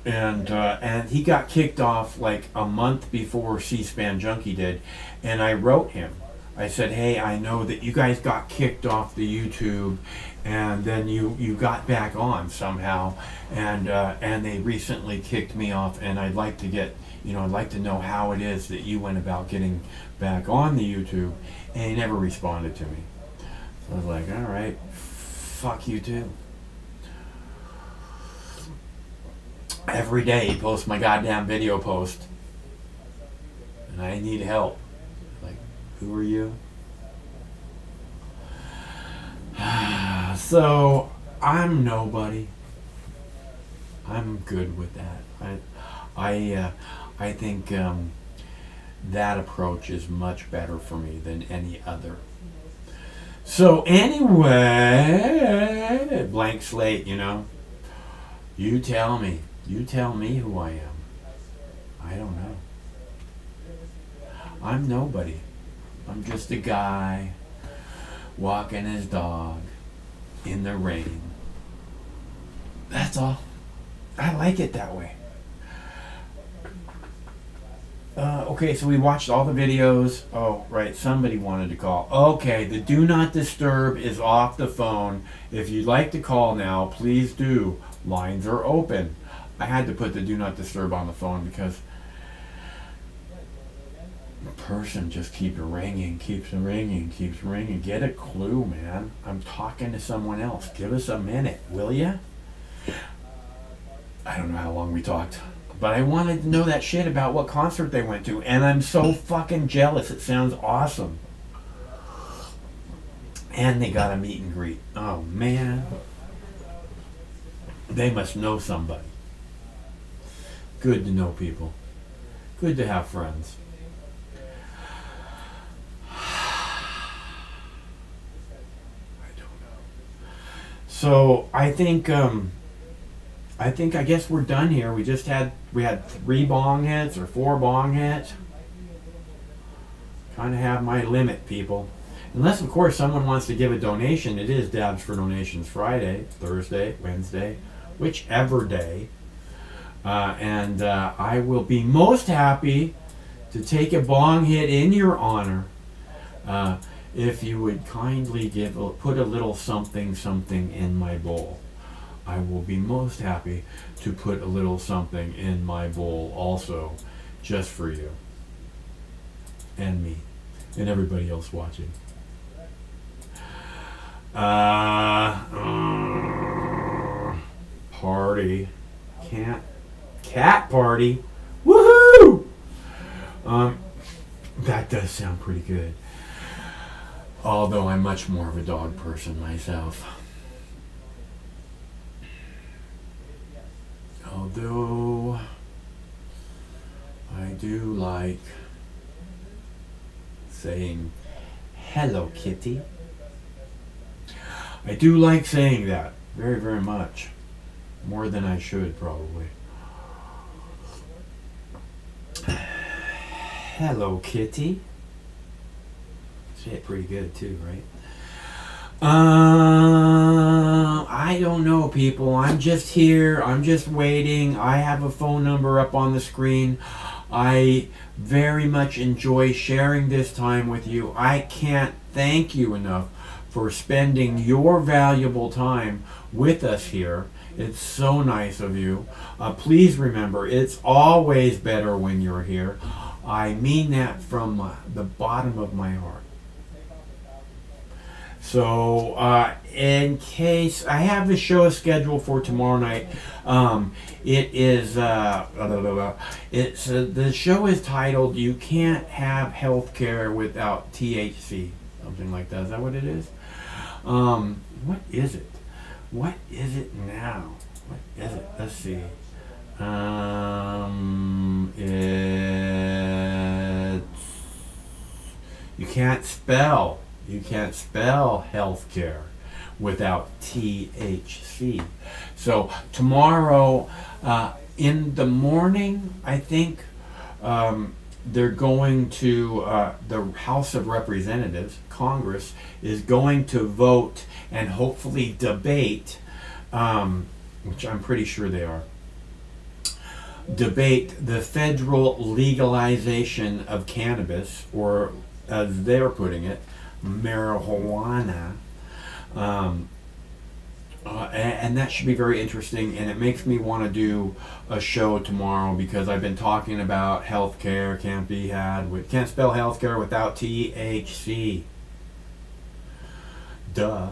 And he got kicked off like a month before C-SPAN Junkie did, and I wrote him. I said, hey, I know that you guys got kicked off the YouTube, and then you got back on somehow, and they recently kicked me off, and I'd like to get, I'd like to know how it is that you went about getting back on the YouTube, and he never responded to me. So I was like, all right, fuck you too. Every day he posts my goddamn video post, and I need help. Like, who are you? So I'm nobody. I'm good with that. I think that approach is much better for me than any other. So anyway, blank slate, You tell me. You tell me who I am. I don't know. I'm nobody. I'm just a guy walking his dog in the rain. That's all. I like it that way. Okay, so we watched all the videos. Oh, right, somebody wanted to call. Okay, the Do Not Disturb is off the phone. If you'd like to call now, please do. Lines are open. I had to put the Do Not Disturb on the phone because the person just keeps ringing. Get a clue, man. I'm talking to someone else. Give us a minute, will ya? I don't know how long we talked, but I wanted to know that shit about what concert they went to, and I'm so fucking jealous. It sounds awesome. And they got a meet and greet. Oh, man. They must know somebody. Good to know people. Good to have friends. I don't know. So I guess we're done here. We had 3 bong hits or 4 bong hits. Kind of have my limit, people. Unless, of course, someone wants to give a donation. It is Dabs for Donations Friday, Thursday, Wednesday, whichever day. And I will be most happy to take a bong hit in your honor if you would kindly put a little something in my bowl. I will be most happy to put a little something in my bowl also, just for you and me and everybody else watching. Party. Cat party. Woohoo! That does sound pretty good. Although I'm much more of a dog person myself. Although I do like saying hello, kitty. I do like saying that very, very much. More than I should, probably. Hello, kitty. Say it pretty good too, right? I don't know, people. I'm just here. I'm just waiting. I have a phone number up on the screen. I very much enjoy sharing this time with you. I can't thank you enough for spending your valuable time with us here. It's so nice of you. Please remember, it's always better when you're here. I mean that from the bottom of my heart. So, in case I have the show scheduled for tomorrow night, it is the show is titled "You Can't Have Healthcare Without THC," something like that. Is that what it is? What is it? What is it now? What is it? Let's see. It's you can't spell healthcare without THC. So tomorrow in the morning, I think they're going to the House of Representatives, Congress, is going to vote and hopefully debate, which I'm pretty sure they are, debate the federal legalization of cannabis, or as they're putting it, marijuana. And that should be very interesting, and it makes me want to do a show tomorrow because I've been talking about healthcare can't spell healthcare without THC. Duh.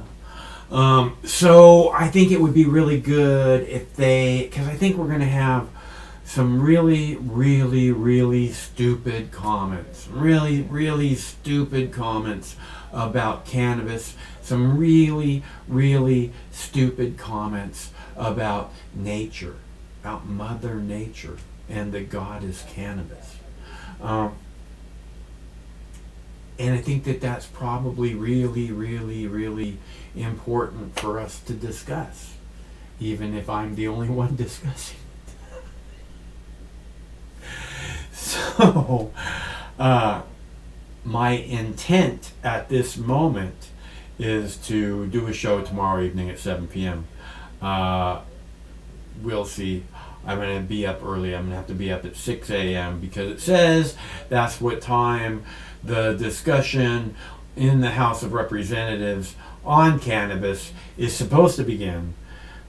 So I think it would be really good if because I think we're going to have some really, really, really stupid comments. Really, really stupid comments about cannabis. Some really, really stupid comments about nature, about Mother Nature, and the goddess cannabis. And I think that that's probably really, really, really important for us to discuss, even if I'm the only one discussing. So, my intent at this moment is to do a show tomorrow evening at 7 p.m. We'll see. I'm going to be up early. I'm going to have to be up at 6 a.m. because it says that's what time the discussion in the House of Representatives on cannabis is supposed to begin.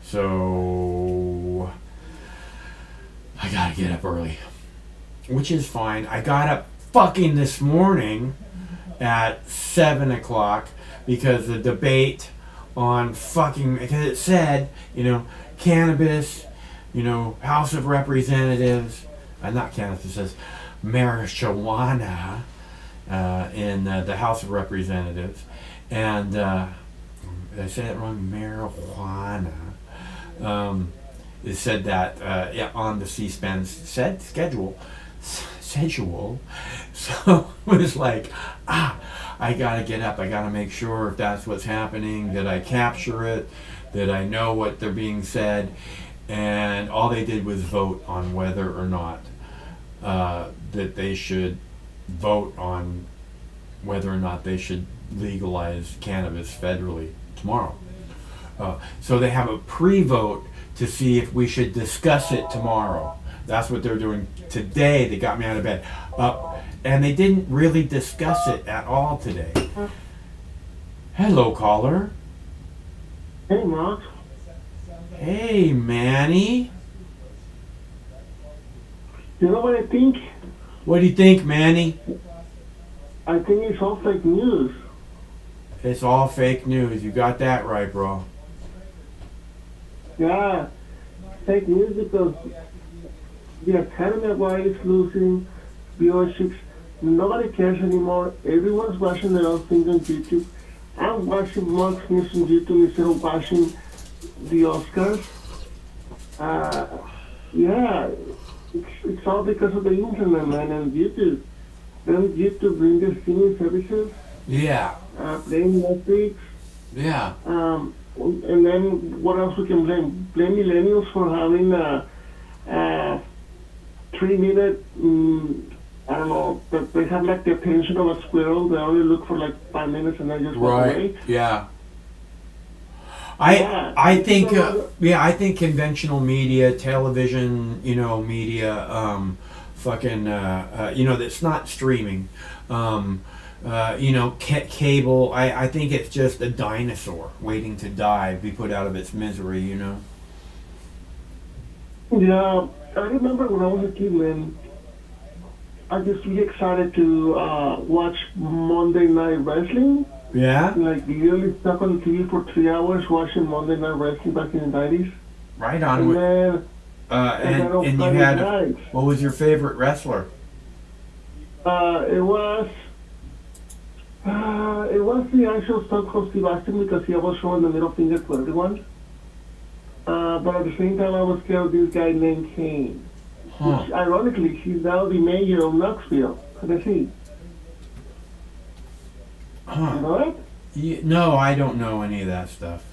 So, I got to get up early. Which is fine. I got up fucking this morning at 7 o'clock because the debate on because it said, cannabis, House of Representatives, not cannabis, it says marijuana in the House of Representatives. And did I say it wrong? Marijuana. It said that on the C-SPAN schedule. So it was like, I gotta get up. I gotta make sure if that's what's happening, that I capture it, that I know what they're being said. And all they did was vote on whether or not that they should vote on whether or not they should legalize cannabis federally tomorrow. So they have a pre-vote to see if we should discuss it tomorrow. That's what they're doing today. They got me out of bed. And they didn't really discuss it at all today. Hello, caller. Hey, Mark. Hey, Manny. You know what I think? What do you think, Manny? I think it's all fake news. It's all fake news. You got that right, bro. Yeah, fake news because the Academy Award is losing viewerships. Nobody cares anymore. Everyone's watching their own things on YouTube. I'm watching more things on YouTube instead of watching the Oscars. Yeah, it's all because of the internet, man, and YouTube. Then YouTube bring their streaming services. Yeah. Playing Netflix. Yeah. And then what else we can blame? Blame millennials for having a 3-minute, I don't know, that they have like the attention of a squirrel. They only look for like 5 minutes and then just walk away. Yeah. I think I think conventional media, television, media, fucking that's not streaming. Cable. I think it's just a dinosaur waiting to die, be put out of its misery. Yeah, I remember when I was a kid, man. I just really excited to watch Monday Night Wrestling. Yeah. Like literally stuck on TV for 3 hours watching Monday Night Wrestling back in the 90s. Right on. And then, and you had what was your favorite wrestler? It was the actual Stone Cold Steve Austin because he was showing the middle finger to everyone. But at the same time, I was scared of this guy named Kane. Which, ironically, he's now the mayor of Knoxville, Tennessee. You know that? No, I don't know any of that stuff.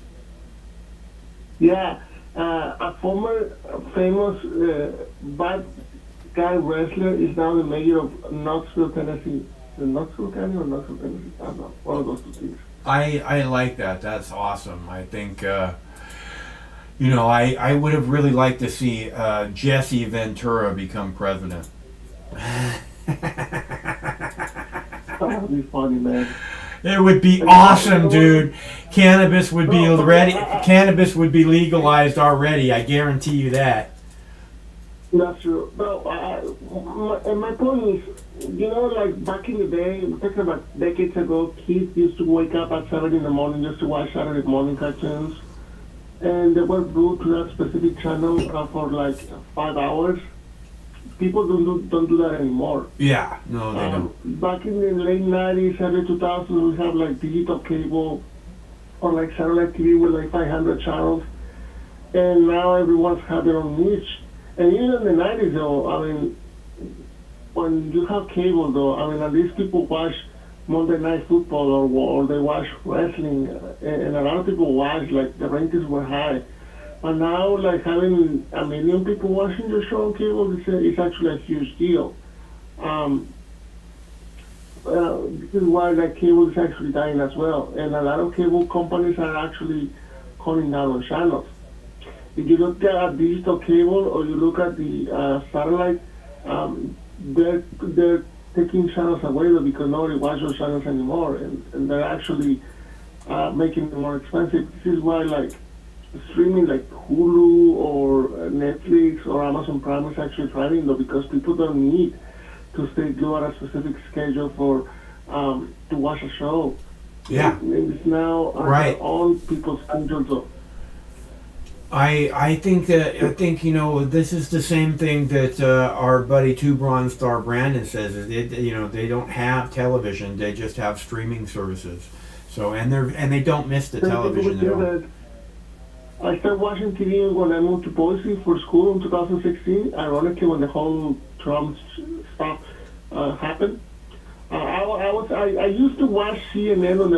Yeah, a former famous bad guy wrestler is now the mayor of Knoxville, Tennessee. The Knoxville County or Knoxville, Tennessee? I don't know. One of those two things. I like that. That's awesome. I think, I would have really liked to see Jesse Ventura become president. That would be funny, man. It would be awesome, dude. Cannabis would be Cannabis would be legalized already. I guarantee you that. That's true. No, my point is, like back in the day, I'm talking about decades ago, kids used to wake up at 7 in the morning just to watch Saturday morning cartoons. And they were glued to that specific channel for like 5 hours. People don't do that anymore. Yeah, no, they don't. Back in the late 90s, early 2000s, we have like digital cable or like satellite TV with like 500 channels. And now everyone's had their own niche. And even in the 90s, though, I mean, when you have cable, though, I mean, at least people watch Monday Night Football or they watch wrestling. And a lot of people watch, like, the ratings were high. But now, like, having 1 million people watching your show on cable is actually a huge deal. This is why, like, cable is actually dying as well. And a lot of cable companies are actually cutting down on channels. If you look at digital cable or you look at the satellite, they're taking channels away though because nobody watches those channels anymore, and they're actually making them more expensive. This is why like streaming like Hulu or Netflix or Amazon Prime is actually thriving though because people don't need to stay glued at a specific schedule for to watch a show. Yeah, it's now on people's schedules. Though. I think this is the same thing that our buddy Two Bronze Star Brandon says. They don't have television; they just have streaming services. So and they don't miss the television at all. I started watching TV when I moved to Boise for school in 2016. Ironically, when the whole Trump stuff happened. I used to watch CNN on the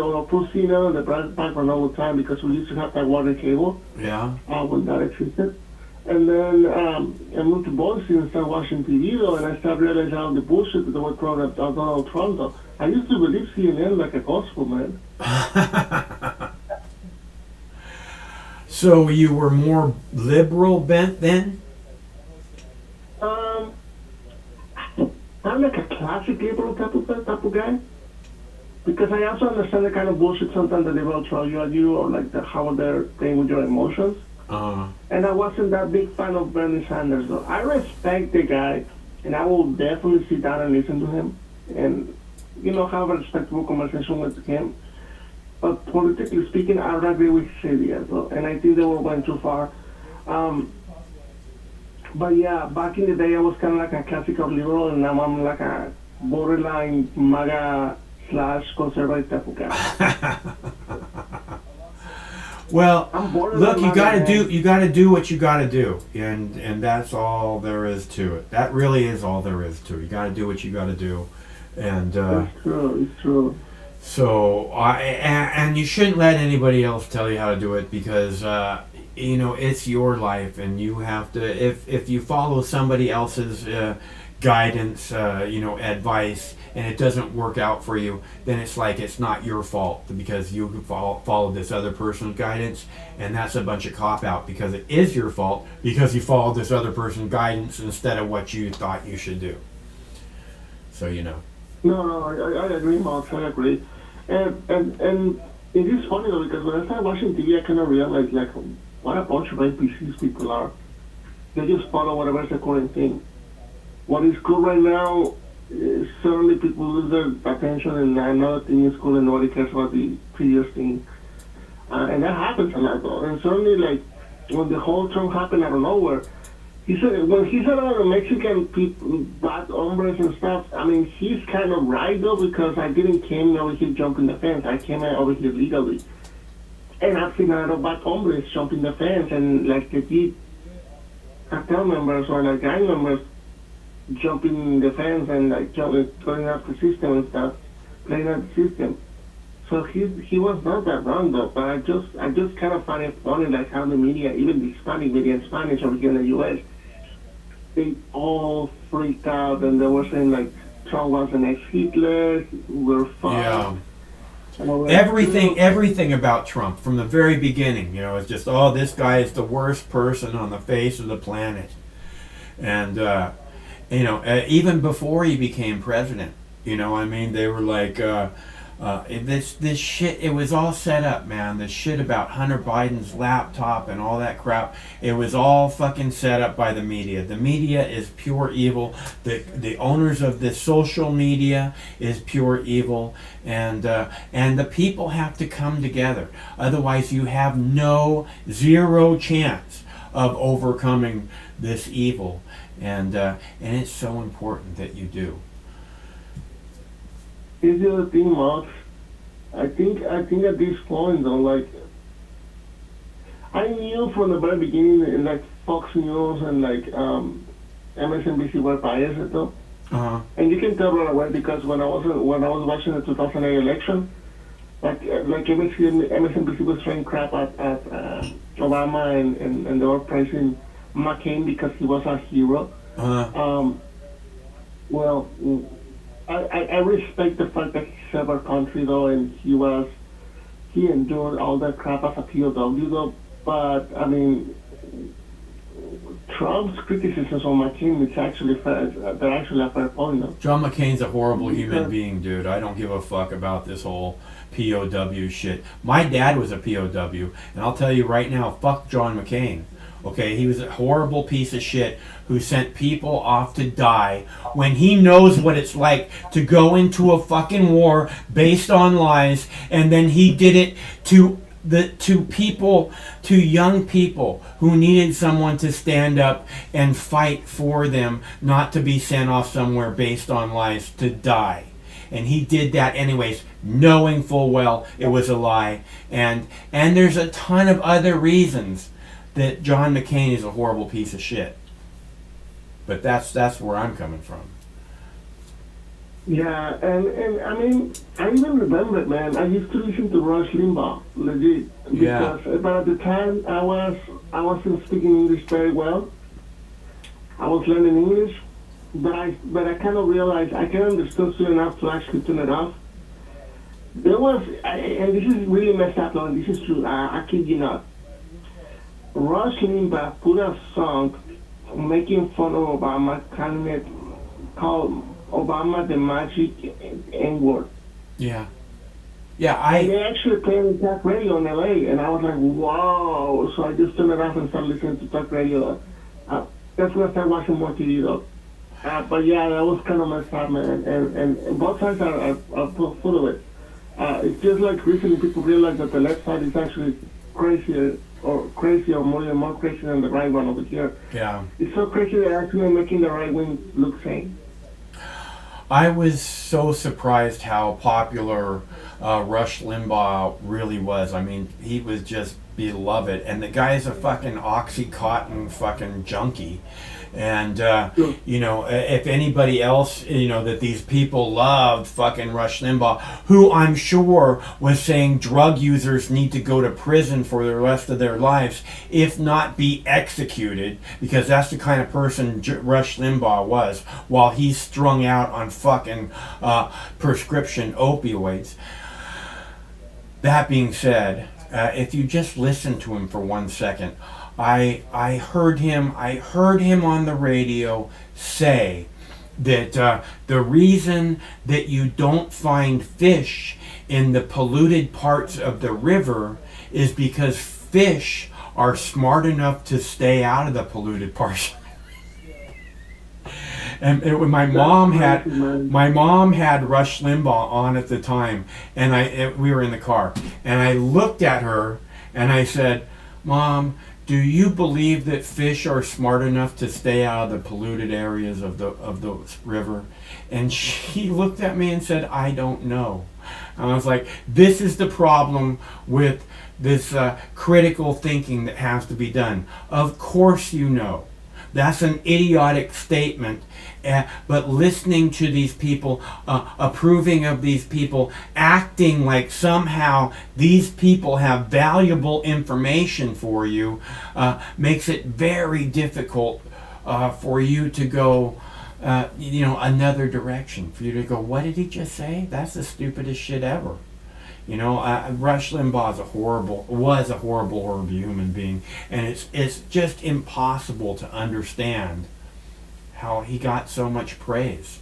CNN on the background all the time because we used to have that water cable. Yeah. When that existed. And then I moved to Boise and started watching TV though, and I started realizing how the bullshit that they were throwing at Donald Trump though. I used to believe CNN like a gospel, man. So you were more liberal bent then? I'm like a classic liberal type of guy. Because I also understand the kind of bullshit sometimes that they will throw you at you or like how they're playing with your emotions. And I wasn't that big fan of Bernie Sanders though. I respect the guy and I will definitely sit down and listen to him and have a respectful conversation with him. But politically speaking, I don't agree with his ideas though. And I think they were going too far. But yeah, back in the day, I was kind of like a classical liberal, and now I'm like a borderline MAGA / conservative type of guy. Well, look, you got to do what you got to do, and that's all there is to it. That really is all there is to it. You got to do what you got to do, and it's true. It's true. So, and you shouldn't let anybody else tell you how to do it because. It's your life, and you have to. If you follow somebody else's guidance, advice, and it doesn't work out for you, then it's like it's not your fault because you followed this other person's guidance, and that's a bunch of cop-out because it is your fault because you followed this other person's guidance instead of what you thought you should do. So, No, I agree, Mark. I agree. And it is funny though, because when I started watching TV, I kind of realized like what a bunch of NPCs people are. They just follow whatever's the current thing. What is cool right now is suddenly people lose their attention and another thing is cool and nobody cares about the previous thing. And that happens a lot though. And suddenly, like, when the whole Trump happened out of nowhere, when he said about the Mexican people, bad hombres and stuff, I mean, he's kind of right though, because I didn't came over here jumping the fence. I came over here legally. And I've seen a lot of bad hombres jumping the fence and like the deep cartel members or like gang members jumping the fence and like going out the system and stuff, playing out the system. So he was not that wrong though, but I just kind of find it funny like how the media, even the Hispanic media in Spanish over here in the U.S., they all freaked out and they were saying like Trump was an ex-Hitler, we're fine. Yeah. Everything about Trump from the very beginning, is just, this guy is the worst person on the face of the planet. And, even before he became president, they were like, this shit, it was all set up, man. The shit about Hunter Biden's laptop and all that crap, it was all fucking set up by the media. The media is pure evil. The owners of the social media is pure evil, and the people have to come together. Otherwise, you have zero chance of overcoming this evil, and it's so important that you do. Here's the other thing, Max. I think at this point though, like, I knew from the very beginning, like Fox News and like MSNBC were biased though. And you can tell right away because when I was watching the 2008 election, like MSNBC was throwing crap at Obama and they were praising McCain because he was a hero. Well, I respect the fact that he served our country though, and he endured all that crap as a POW though. But I mean, Trump's criticisms on McCain is actually fair. They're actually a fair point though. John McCain's a horrible human being, dude. I don't give a fuck about this whole POW shit. My dad was a POW, and I'll tell you right now, fuck John McCain. Okay, he was a horrible piece of shit who sent people off to die when he knows what it's like to go into a fucking war based on lies, and then he did it to young people who needed someone to stand up and fight for them, not to be sent off somewhere based on lies to die. And he did that anyways, knowing full well it was a lie. And there's a ton of other reasons that John McCain is a horrible piece of shit. But that's where I'm coming from. Yeah, and I mean, I even remember it, man. I used to listen to Rush Limbaugh, legit. Because but at the time, I wasn't speaking English very well. I was learning English, but I kind of realized I can understand soon enough to actually turn it off. There was, and this is really messed up, and this is true, I kid you not. Rush Limbaugh put a song making fun of Obama, calling it called Obama the Magic N-word. Yeah. And they actually played on talk radio in LA, and I was like, wow. So I just turned it off and started listening to talk radio. That's when I started watching more TV though. But yeah, that was kind of messed up, man. And both sides are full of it. It's just like recently people realize that the left side is actually crazier or more crazy than the right one over here. Yeah. It's so crazy they're actually making the right wing look sane. I was so surprised how popular Rush Limbaugh really was. I mean, he was just beloved, and the guy's a fucking Oxycontin fucking junkie, And, you know, if anybody else, you know, that these people loved fucking Rush Limbaugh, who I'm sure was saying drug users need to go to prison for the rest of their lives, if not be executed, because that's the kind of person Rush Limbaugh was, while he's strung out on fucking prescription opioids. That being said, if you just listen to him for 1 second, I heard him on the radio say that the reason that you don't find fish in the polluted parts of the river is because fish are smart enough to stay out of the polluted parts. And my mom had Rush Limbaugh on at the time, and we were in the car, and I looked at her and I said, "Mom, do you believe that fish are smart enough to stay out of the polluted areas of the river?" And she looked at me and said, "I don't know." And I was like, this is the problem with this critical thinking that has to be done. Of course you know. That's an idiotic statement, but listening to these people, approving of these people, acting like somehow these people have valuable information for you, makes it very difficult for you to go, you know, another direction. For you to go, what did he just say? That's the stupidest shit ever. You know, Rush Limbaugh was a horrible human being, and it's just impossible to understand how he got so much praise.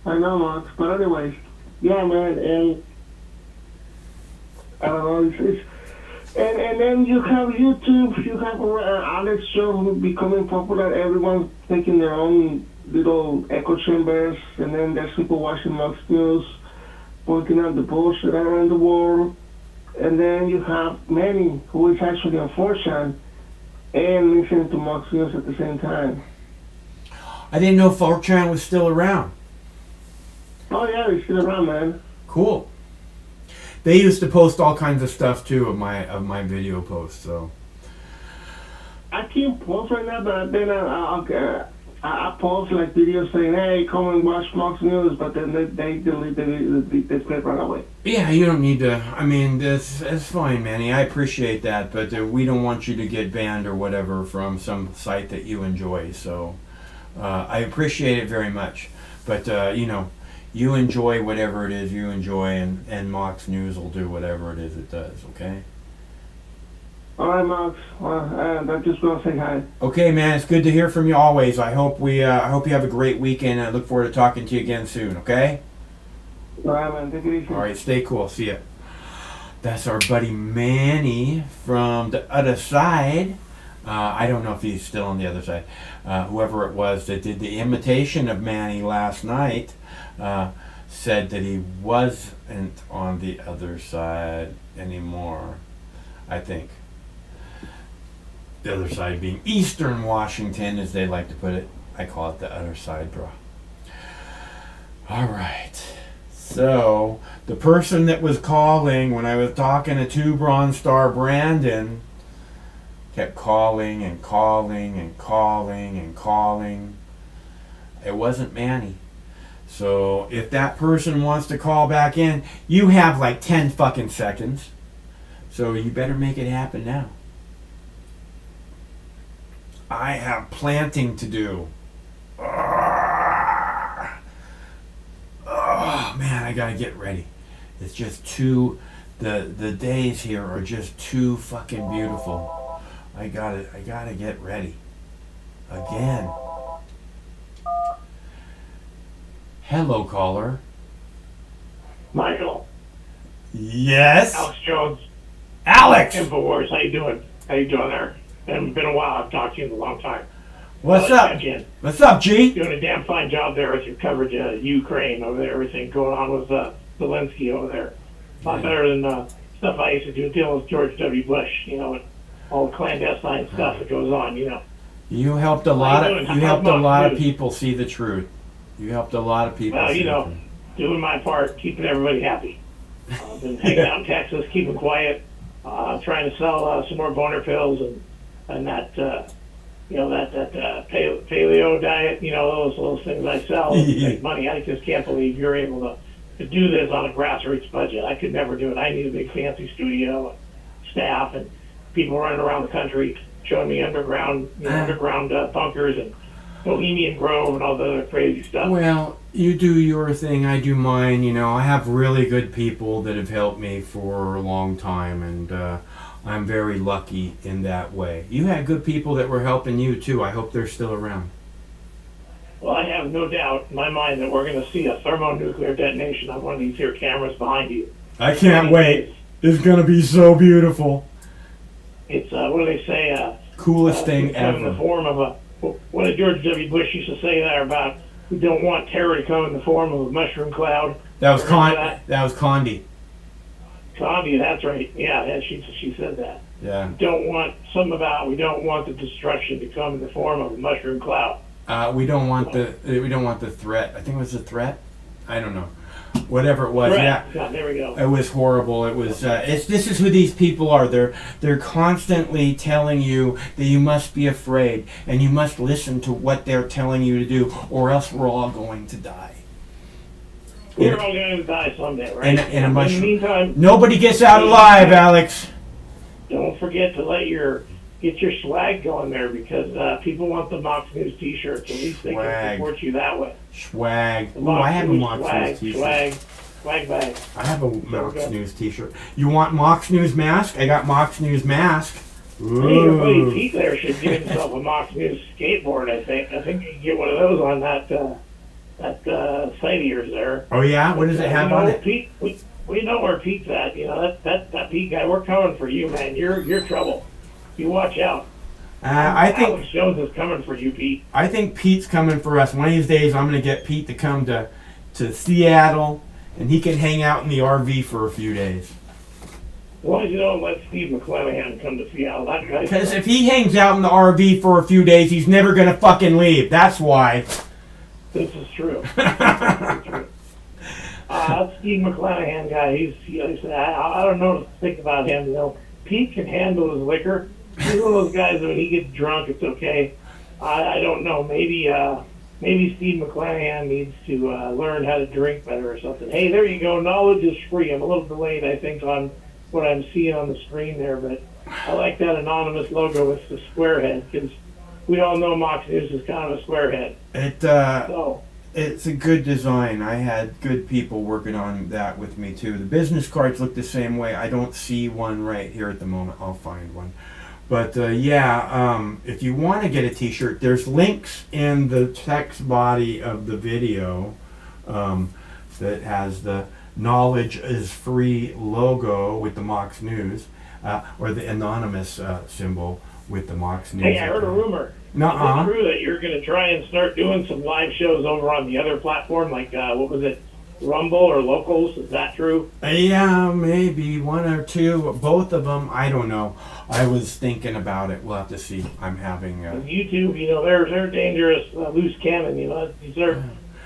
I know, Max, but anyways, yeah, man, and I don't know, and then you have YouTube, you have Alex show becoming popular, everyone's taking their own little echo chambers, and then there's people watching Max News, pointing out the bullshit around the world, and then you have Manny, who is actually on 4chan, and listening to Max News at the same time. I didn't know 4chan was still around. Oh yeah, he's still around, man. Cool. They used to post all kinds of stuff too of my video posts. So I keep posting that, but then I post like videos saying, "Hey, come and watch Max News," but then they delete the clip right away. yeah, you don't need to. I mean, it's fine, Manny. I appreciate that, but we don't want you to get banned or whatever from some site that you enjoy. So I appreciate it very much, but you know, you enjoy whatever it is you enjoy, and Max News will do whatever it is it does. Okay. All right, Max. I just want to say hi. Okay, man. It's good to hear from you always. I hope you have a great weekend. I look forward to talking to you again soon. Okay. All right, man. Take it easy. All right. Stay cool. See ya. That's our buddy Manny from the other side. I don't know if he's still on the other side. Whoever it was that did the imitation of Manny last night said that he wasn't on the other side anymore. I think. The other side being Eastern Washington, as they like to put it. I call it the other side, bro. All right. So, the person that was calling when I was talking to 2 Bronze Star Brandon kept calling and calling and calling and calling. It wasn't Manny. So, if that person wants to call back in, you have like 10 fucking seconds. So, you better make it happen now. I have planting to do. Oh, man, I gotta get ready. It's just too, the days here are just too fucking beautiful. I gotta get ready. Again. Hello, caller. Michael. Yes? Alex Jones. Alex! InfoWars, how you doing? How you doing there? It's been a while. I've talked to you in a long time. What's up? What's up, G? Doing a damn fine job there with your coverage of Ukraine over there, everything going on with Zelensky over there. A lot better than stuff I used to do dealing with George W. Bush, you know, and all the clandestine stuff that goes on, you know. You helped a lot of people see the truth. You helped a lot of people Well, see you know, the truth. doing my part, keeping everybody happy. Been hanging out in Texas, keeping quiet, trying to sell some more boner pills and that paleo diet, those things I sell to make money. I just can't believe you're able to do this on a grassroots budget. I could never do it. I need a big fancy studio, staff, and people running around the country showing me underground bunkers and Bohemian Grove and all the other crazy stuff. Well, you do your thing, I do mine. I have really good people that have helped me for a long time, and I'm very lucky in that way. You had good people that were helping you too. I hope they're still around. Well, I have no doubt in my mind that we're going to see a thermonuclear detonation on one of these here cameras behind you. I can't wait. It's going to be so beautiful. It's, what do they say? Coolest thing in ever. the form of what did George W. Bush used to say there about we don't want terror to come in the form of a mushroom cloud. That was Condi. Condi, that's right. Yeah, she said that. Yeah. We don't want the destruction to come in the form of a mushroom cloud. We don't want the threat. I think it was the threat. I don't know. Whatever it was, yeah, there we go. It was horrible. It was. This is who these people are. They're constantly telling you that you must be afraid and you must listen to what they're telling you to do, or else we're all going to die. We're all going to die someday, right? In the meantime, nobody gets out alive, Alex. Don't forget to get your swag going there, because people want the Mox News T-shirts. At least they can support you that way. Swag. Ooh, I have a Mox News T-shirt. Swag bag. I have a Mox News T-shirt. You want Mox News mask? I got Mox News mask. Ooh. Hey, your buddy Pete there should get himself a Mox News skateboard. I think you can get one of those on that site of yours there. Oh yeah, what does it have on it? Pete, we know where Pete's at. That Pete guy. We're coming for you, man. You're trouble. You watch out. I think Alex Jones is coming for you, Pete. I think Pete's coming for us. One of these days, I'm going to get Pete to come to Seattle, and he can hang out in the RV for a few days. As long as you don't let Steve McClanahan come to Seattle, that guy. Because if he hangs out in the RV for a few days, he's never going to fucking leave. That's why. This is true. That Steve McClanahan guy, I don't know what to think about him. Pete can handle his liquor. He's one of those guys that when he gets drunk, it's okay. I don't know. Maybe Steve McClanahan needs to learn how to drink better or something. Hey, there you go. Knowledge is free. I'm a little delayed, I think, on what I'm seeing on the screen there, but I like that anonymous logo with the square head, because we all know Mox News is kind of a square head. It's a good design. I had good people working on that with me too. The business cards look the same way. I don't see one right here at the moment. I'll find one. But if you want to get a t-shirt, there's links in the text body of the video that has the Knowledge is Free logo with the Mox News, or the anonymous symbol with the Mox News. Hey, I heard a rumor. Nuh-uh. Is it true that you're going to try and start doing some live shows over on the other platform, like, what was it, Rumble or Locals? Is that true? Yeah, maybe one or two. Both of them, I don't know. I was thinking about it. We'll have to see. I'm having... YouTube, they're dangerous, loose cannon, you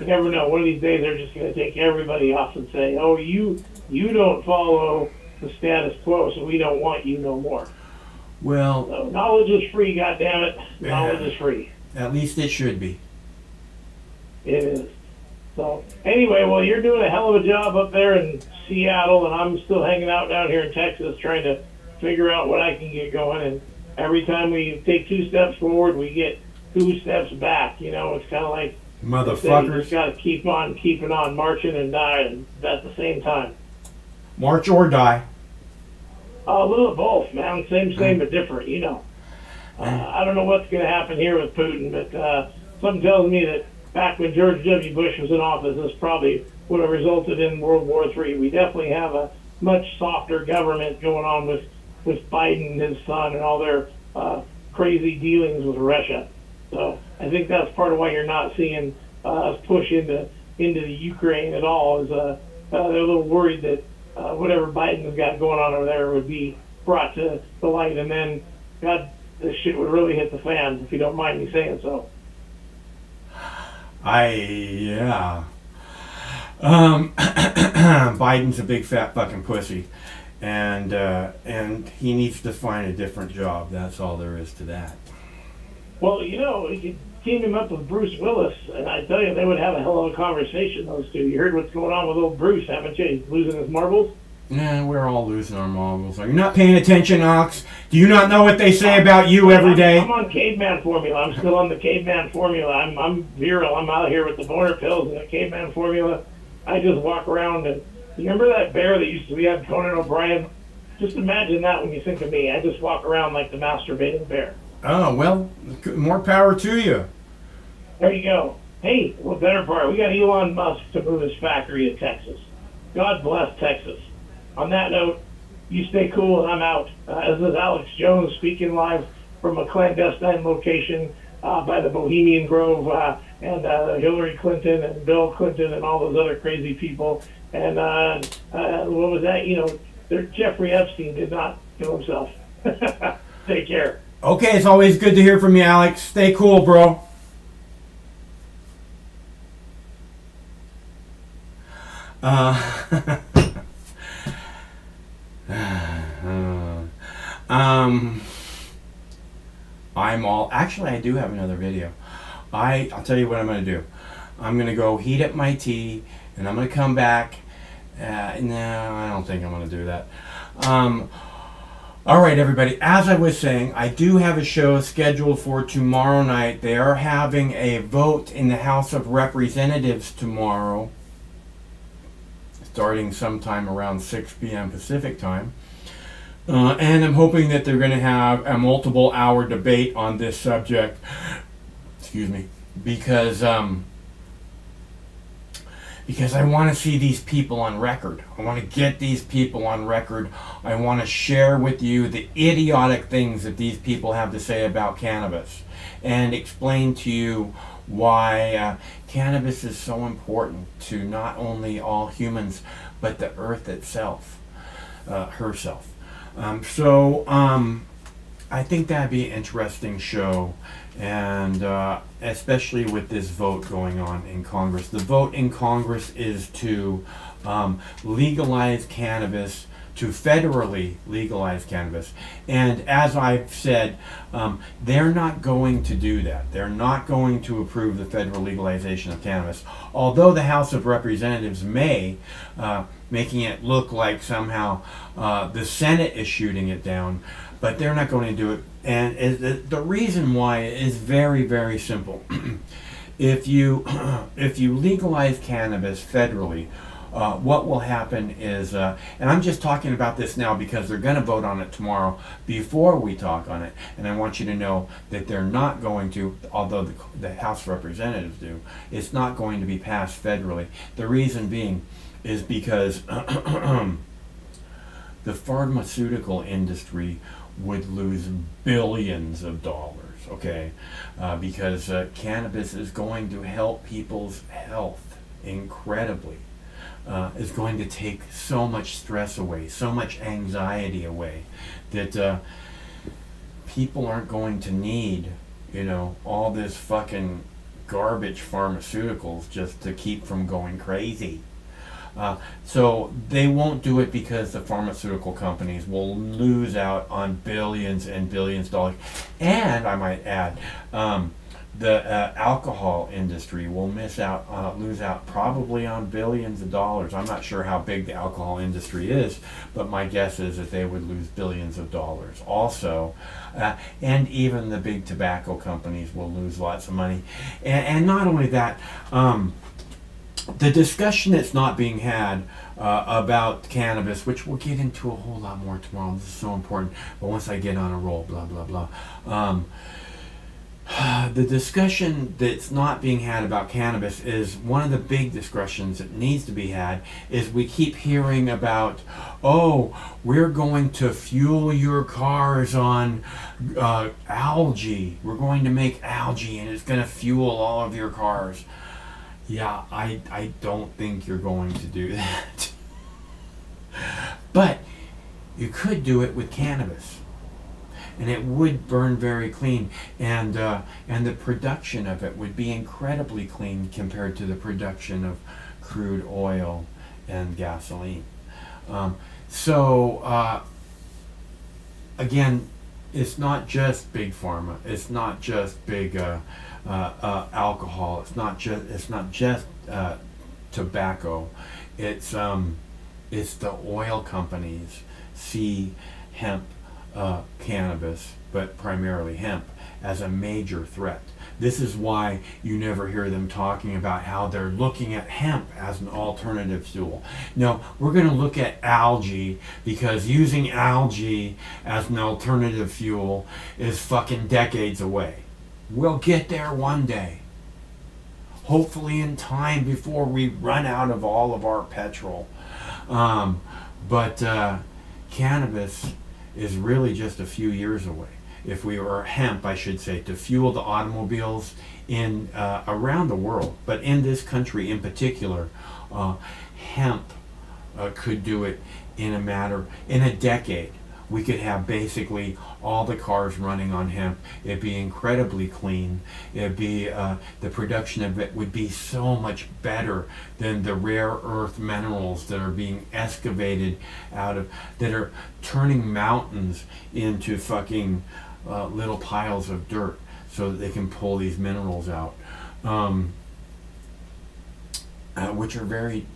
never know. One of these days, they're just going to take everybody off and say, oh, you don't follow the status quo, so we don't want you no more. Well, so knowledge is free, goddammit. Knowledge is free. At least it should be. It is. So anyway, well, you're doing a hell of a job up there in Seattle, and I'm still hanging out down here in Texas trying to figure out what I can get going. And every time we take 2 steps forward, we get 2 steps back. It's kind of like motherfuckers. You just got to keep on keeping on, marching and dying at the same time. March or die. A little of both, man. Same, but different, I don't know what's going to happen here with Putin, but something tells me that back when George W. Bush was in office, this probably would have resulted in World War III. We definitely have a much softer government going on with Biden and his son and all their crazy dealings with Russia. So I think that's part of why you're not seeing us push into the Ukraine at all. Is they're a little worried that whatever Biden's got going on over there would be brought to the light, and then, God, this shit would really hit the fan, if you don't mind me saying so. Biden's a big fat fucking pussy, and he needs to find a different job. That's all there is to that. Well, you know, you could team him up with Bruce Willis, and I tell you, they would have a hell of a conversation, those two. You heard what's going on with old Bruce, haven't you? He's losing his marbles. Yeah, we're all losing our marbles. Are you not paying attention, Alex? Do you not know what they say about you every day? I'm on caveman formula. I'm still on the caveman formula. I'm virile. I'm out here with the boner pills and the caveman formula. I just walk around and you remember that bear that used to be on Conan O'Brien? Just imagine that when you think of me. I just walk around like the masturbating bear. Oh, well, more power to you. There you go. Hey, well, better part, we got Elon Musk to move his factory to Texas. God bless Texas. On that note, you stay cool and I'm out. This is Alex Jones speaking live from a clandestine location by the Bohemian Grove and Hillary Clinton and Bill Clinton and all those other crazy people. And what was that? You know, Jeffrey Epstein did not kill himself. Take care. Okay, it's always good to hear from you, Alex. Stay cool, bro. Actually, I do have another video. I'll tell you what I'm going to do. I'm going to go heat up my tea, and I'm going to come back. No, I don't think I'm going to do that. All right, everybody. As I was saying, I do have a show scheduled for tomorrow night. They are having a vote in the House of Representatives tomorrow, starting sometime around 6 p.m. Pacific time. And I'm hoping that they're going to have a multiple hour debate on this subject. Excuse me. Because I want to see these people on record. I want to get these people on record. I want to share with you the idiotic things that these people have to say about cannabis and explain to you why cannabis is so important to not only all humans, but the earth itself, herself. I think that'd be an interesting show, and especially with this vote going on in Congress. The vote in Congress is to legalize cannabis, to federally legalize cannabis. And as I've said, they're not going to do that. They're not going to approve the federal legalization of cannabis, although the House of Representatives may, making it look like somehow the Senate is shooting it down, but they're not going to do it. And the reason why is very, very simple. If you legalize cannabis federally, what will happen is, and I'm just talking about this now because they're going to vote on it tomorrow before we talk on it, and I want you to know that they're not going to, although the House of Representatives do, it's not going to be passed federally. The reason being is because the pharmaceutical industry would lose billions of dollars, okay? Because cannabis is going to help people's health incredibly. Is going to take so much stress away, so much anxiety away, that people aren't going to need, all this fucking garbage pharmaceuticals just to keep from going crazy. So they won't do it because the pharmaceutical companies will lose out on billions and billions of dollars. And I might add, the alcohol industry will lose out probably on billions of dollars. I'm not sure how big the alcohol industry is, but my guess is that they would lose billions of dollars also. And even the big tobacco companies will lose lots of money. And not only that, the discussion that's not being had about cannabis, which we'll get into a whole lot more tomorrow, this is so important, but once I get on a roll, blah, blah, blah. The discussion that's not being had about cannabis is one of the big discussions that needs to be had. Is we keep hearing about, we're going to fuel your cars on algae. We're going to make algae and it's going to fuel all of your cars. Yeah, I don't think you're going to do that. But you could do it with cannabis. And it would burn very clean, and the production of it would be incredibly clean compared to the production of crude oil and gasoline. Again, it's not just big pharma. It's not just big alcohol. It's not just tobacco. It's the oil companies see hemp, cannabis, but primarily hemp, as a major threat. This is why you never hear them talking about how they're looking at hemp as an alternative fuel. No, we're going to look at algae, because using algae as an alternative fuel is fucking decades away. We'll get there one day. Hopefully in time, before we run out of all of our petrol. But cannabis is really just a few years away. If we were hemp, I should say, to fuel the automobiles in around the world, but in this country in particular, hemp could do it in a decade. We could have basically all the cars running on hemp. It'd be incredibly clean. It'd be the production of it would be so much better than the rare earth minerals that are being excavated out of, that are turning mountains into fucking little piles of dirt so that they can pull these minerals out, which are very,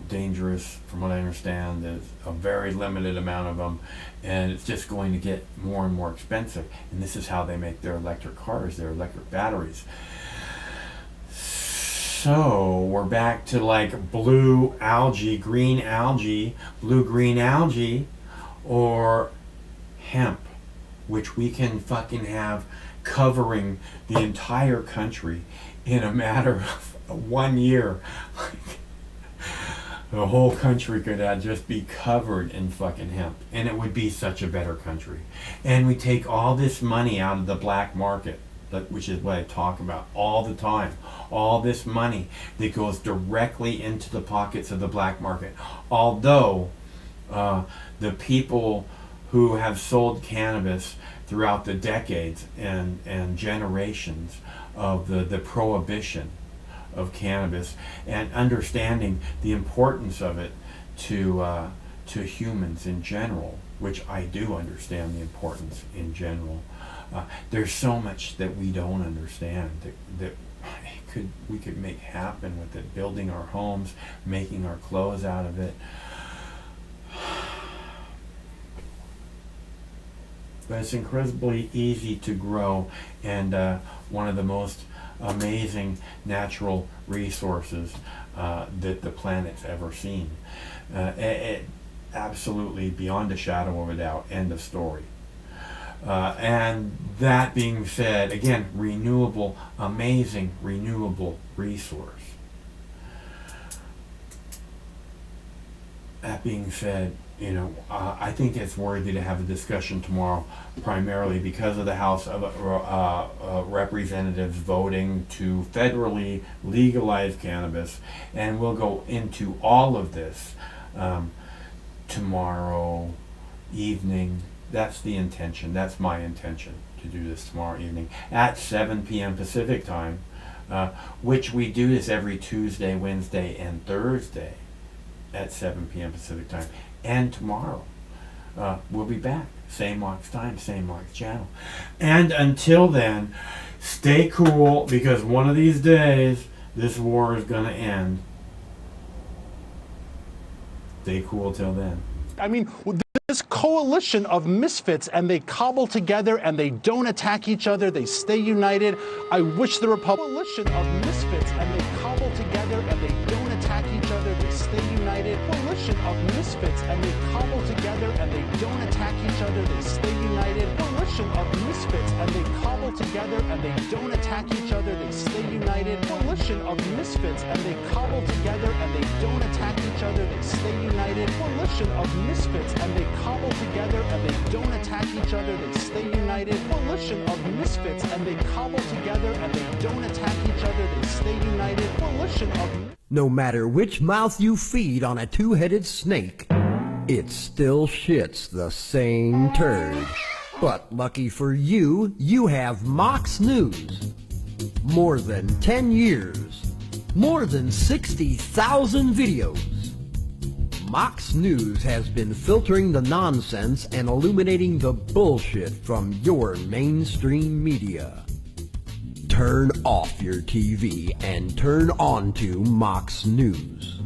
dangerous. From what I understand, there's a very limited amount of them, and it's just going to get more and more expensive. And this is how they make their electric cars, their electric batteries. So we're back to like blue algae, green algae, blue-green algae, or hemp, which we can fucking have covering the entire country in a matter of 1 year. The whole country could just be covered in fucking hemp, and it would be such a better country. And we take all this money out of the black market, which is what I talk about all the time. All this money that goes directly into the pockets of the black market. Although the people who have sold cannabis throughout the decades and generations of the prohibition of cannabis, and understanding the importance of it to humans in general, which I do understand the importance in general. There's so much that we don't understand that we could make happen with it, building our homes, making our clothes out of it. But it's incredibly easy to grow, and one of the most amazing natural resources that the planet's ever seen. Absolutely beyond a shadow of a doubt. End of story. And that being said, again, renewable, amazing renewable resource. That being said, I think it's worthy to have a discussion tomorrow, primarily because of the House of Representatives voting to federally legalize cannabis, and we'll go into all of this tomorrow evening. That's the intention. That's my intention, to do this tomorrow evening at 7 p.m. Pacific time, which we do this every Tuesday, Wednesday, and Thursday at 7 p.m. Pacific time. And tomorrow, we'll be back. Same Mox time, same Mox channel. And until then, stay cool, because one of these days, this war is going to end. Stay cool till then. I mean, this coalition of misfits, and they cobble together and they don't attack each other, they stay united. I wish the coalition of misfits, and they cobble together and they don't attack each other, they stay united. Coalition of misfits, and they cobble together and they don't attack each other, they stay united. Coalition of misfits, and they cobble together and they don't attack each other, they stay united. Coalition of misfits, and they cobble together and they don't attack each other, they stay united. Coalition of misfits, and they cobble together and they don't attack each other, they stay united. Coalition of misfits, and they cobble together and they don't attack each other, they stay united. Coalition of... No matter which mouth you feed on a two-headed snake, it still shits the same turd. But lucky for you, you have Mox News. More than 10 years. More than 60,000 videos. Mox News has been filtering the nonsense and illuminating the bullshit from your mainstream media. Turn off your TV and turn on to Mox News.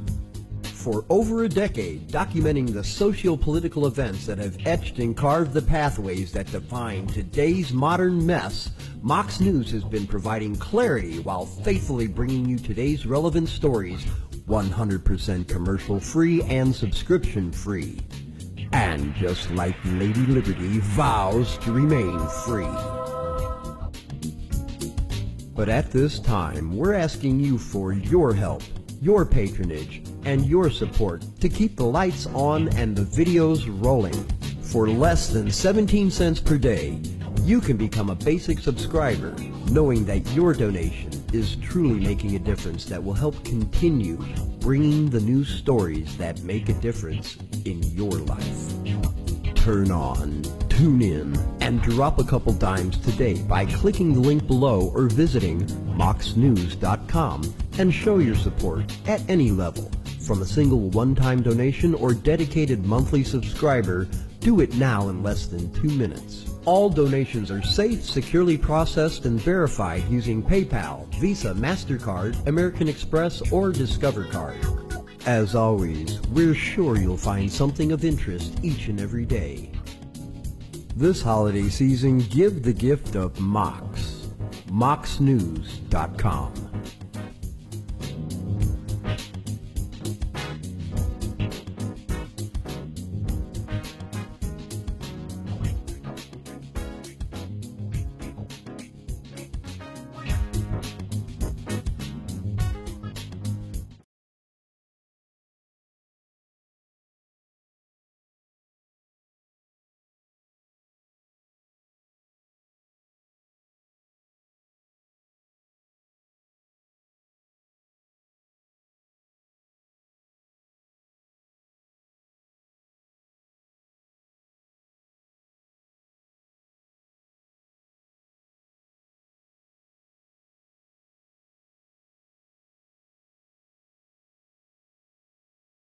For over a decade, documenting the socio-political events that have etched and carved the pathways that define today's modern mess, Mox News has been providing clarity while faithfully bringing you today's relevant stories 100% commercial-free and subscription-free. And just like Lady Liberty vows to remain free. But at this time, we're asking you for your help, your patronage, and your support to keep the lights on and the videos rolling. For less than 17 cents per day, you can become a basic subscriber, knowing that your donation is truly making a difference that will help continue bringing the news stories that make a difference in your life. Turn on, tune in, and drop a couple dimes today by clicking the link below or visiting moxnews.com and show your support at any level. From a single one-time donation or dedicated monthly subscriber, do it now in less than 2 minutes. All donations are safe, securely processed, and verified using PayPal, Visa, MasterCard, American Express, or Discover Card. As always, we're sure you'll find something of interest each and every day. This holiday season, give the gift of Mox. moxnews.com.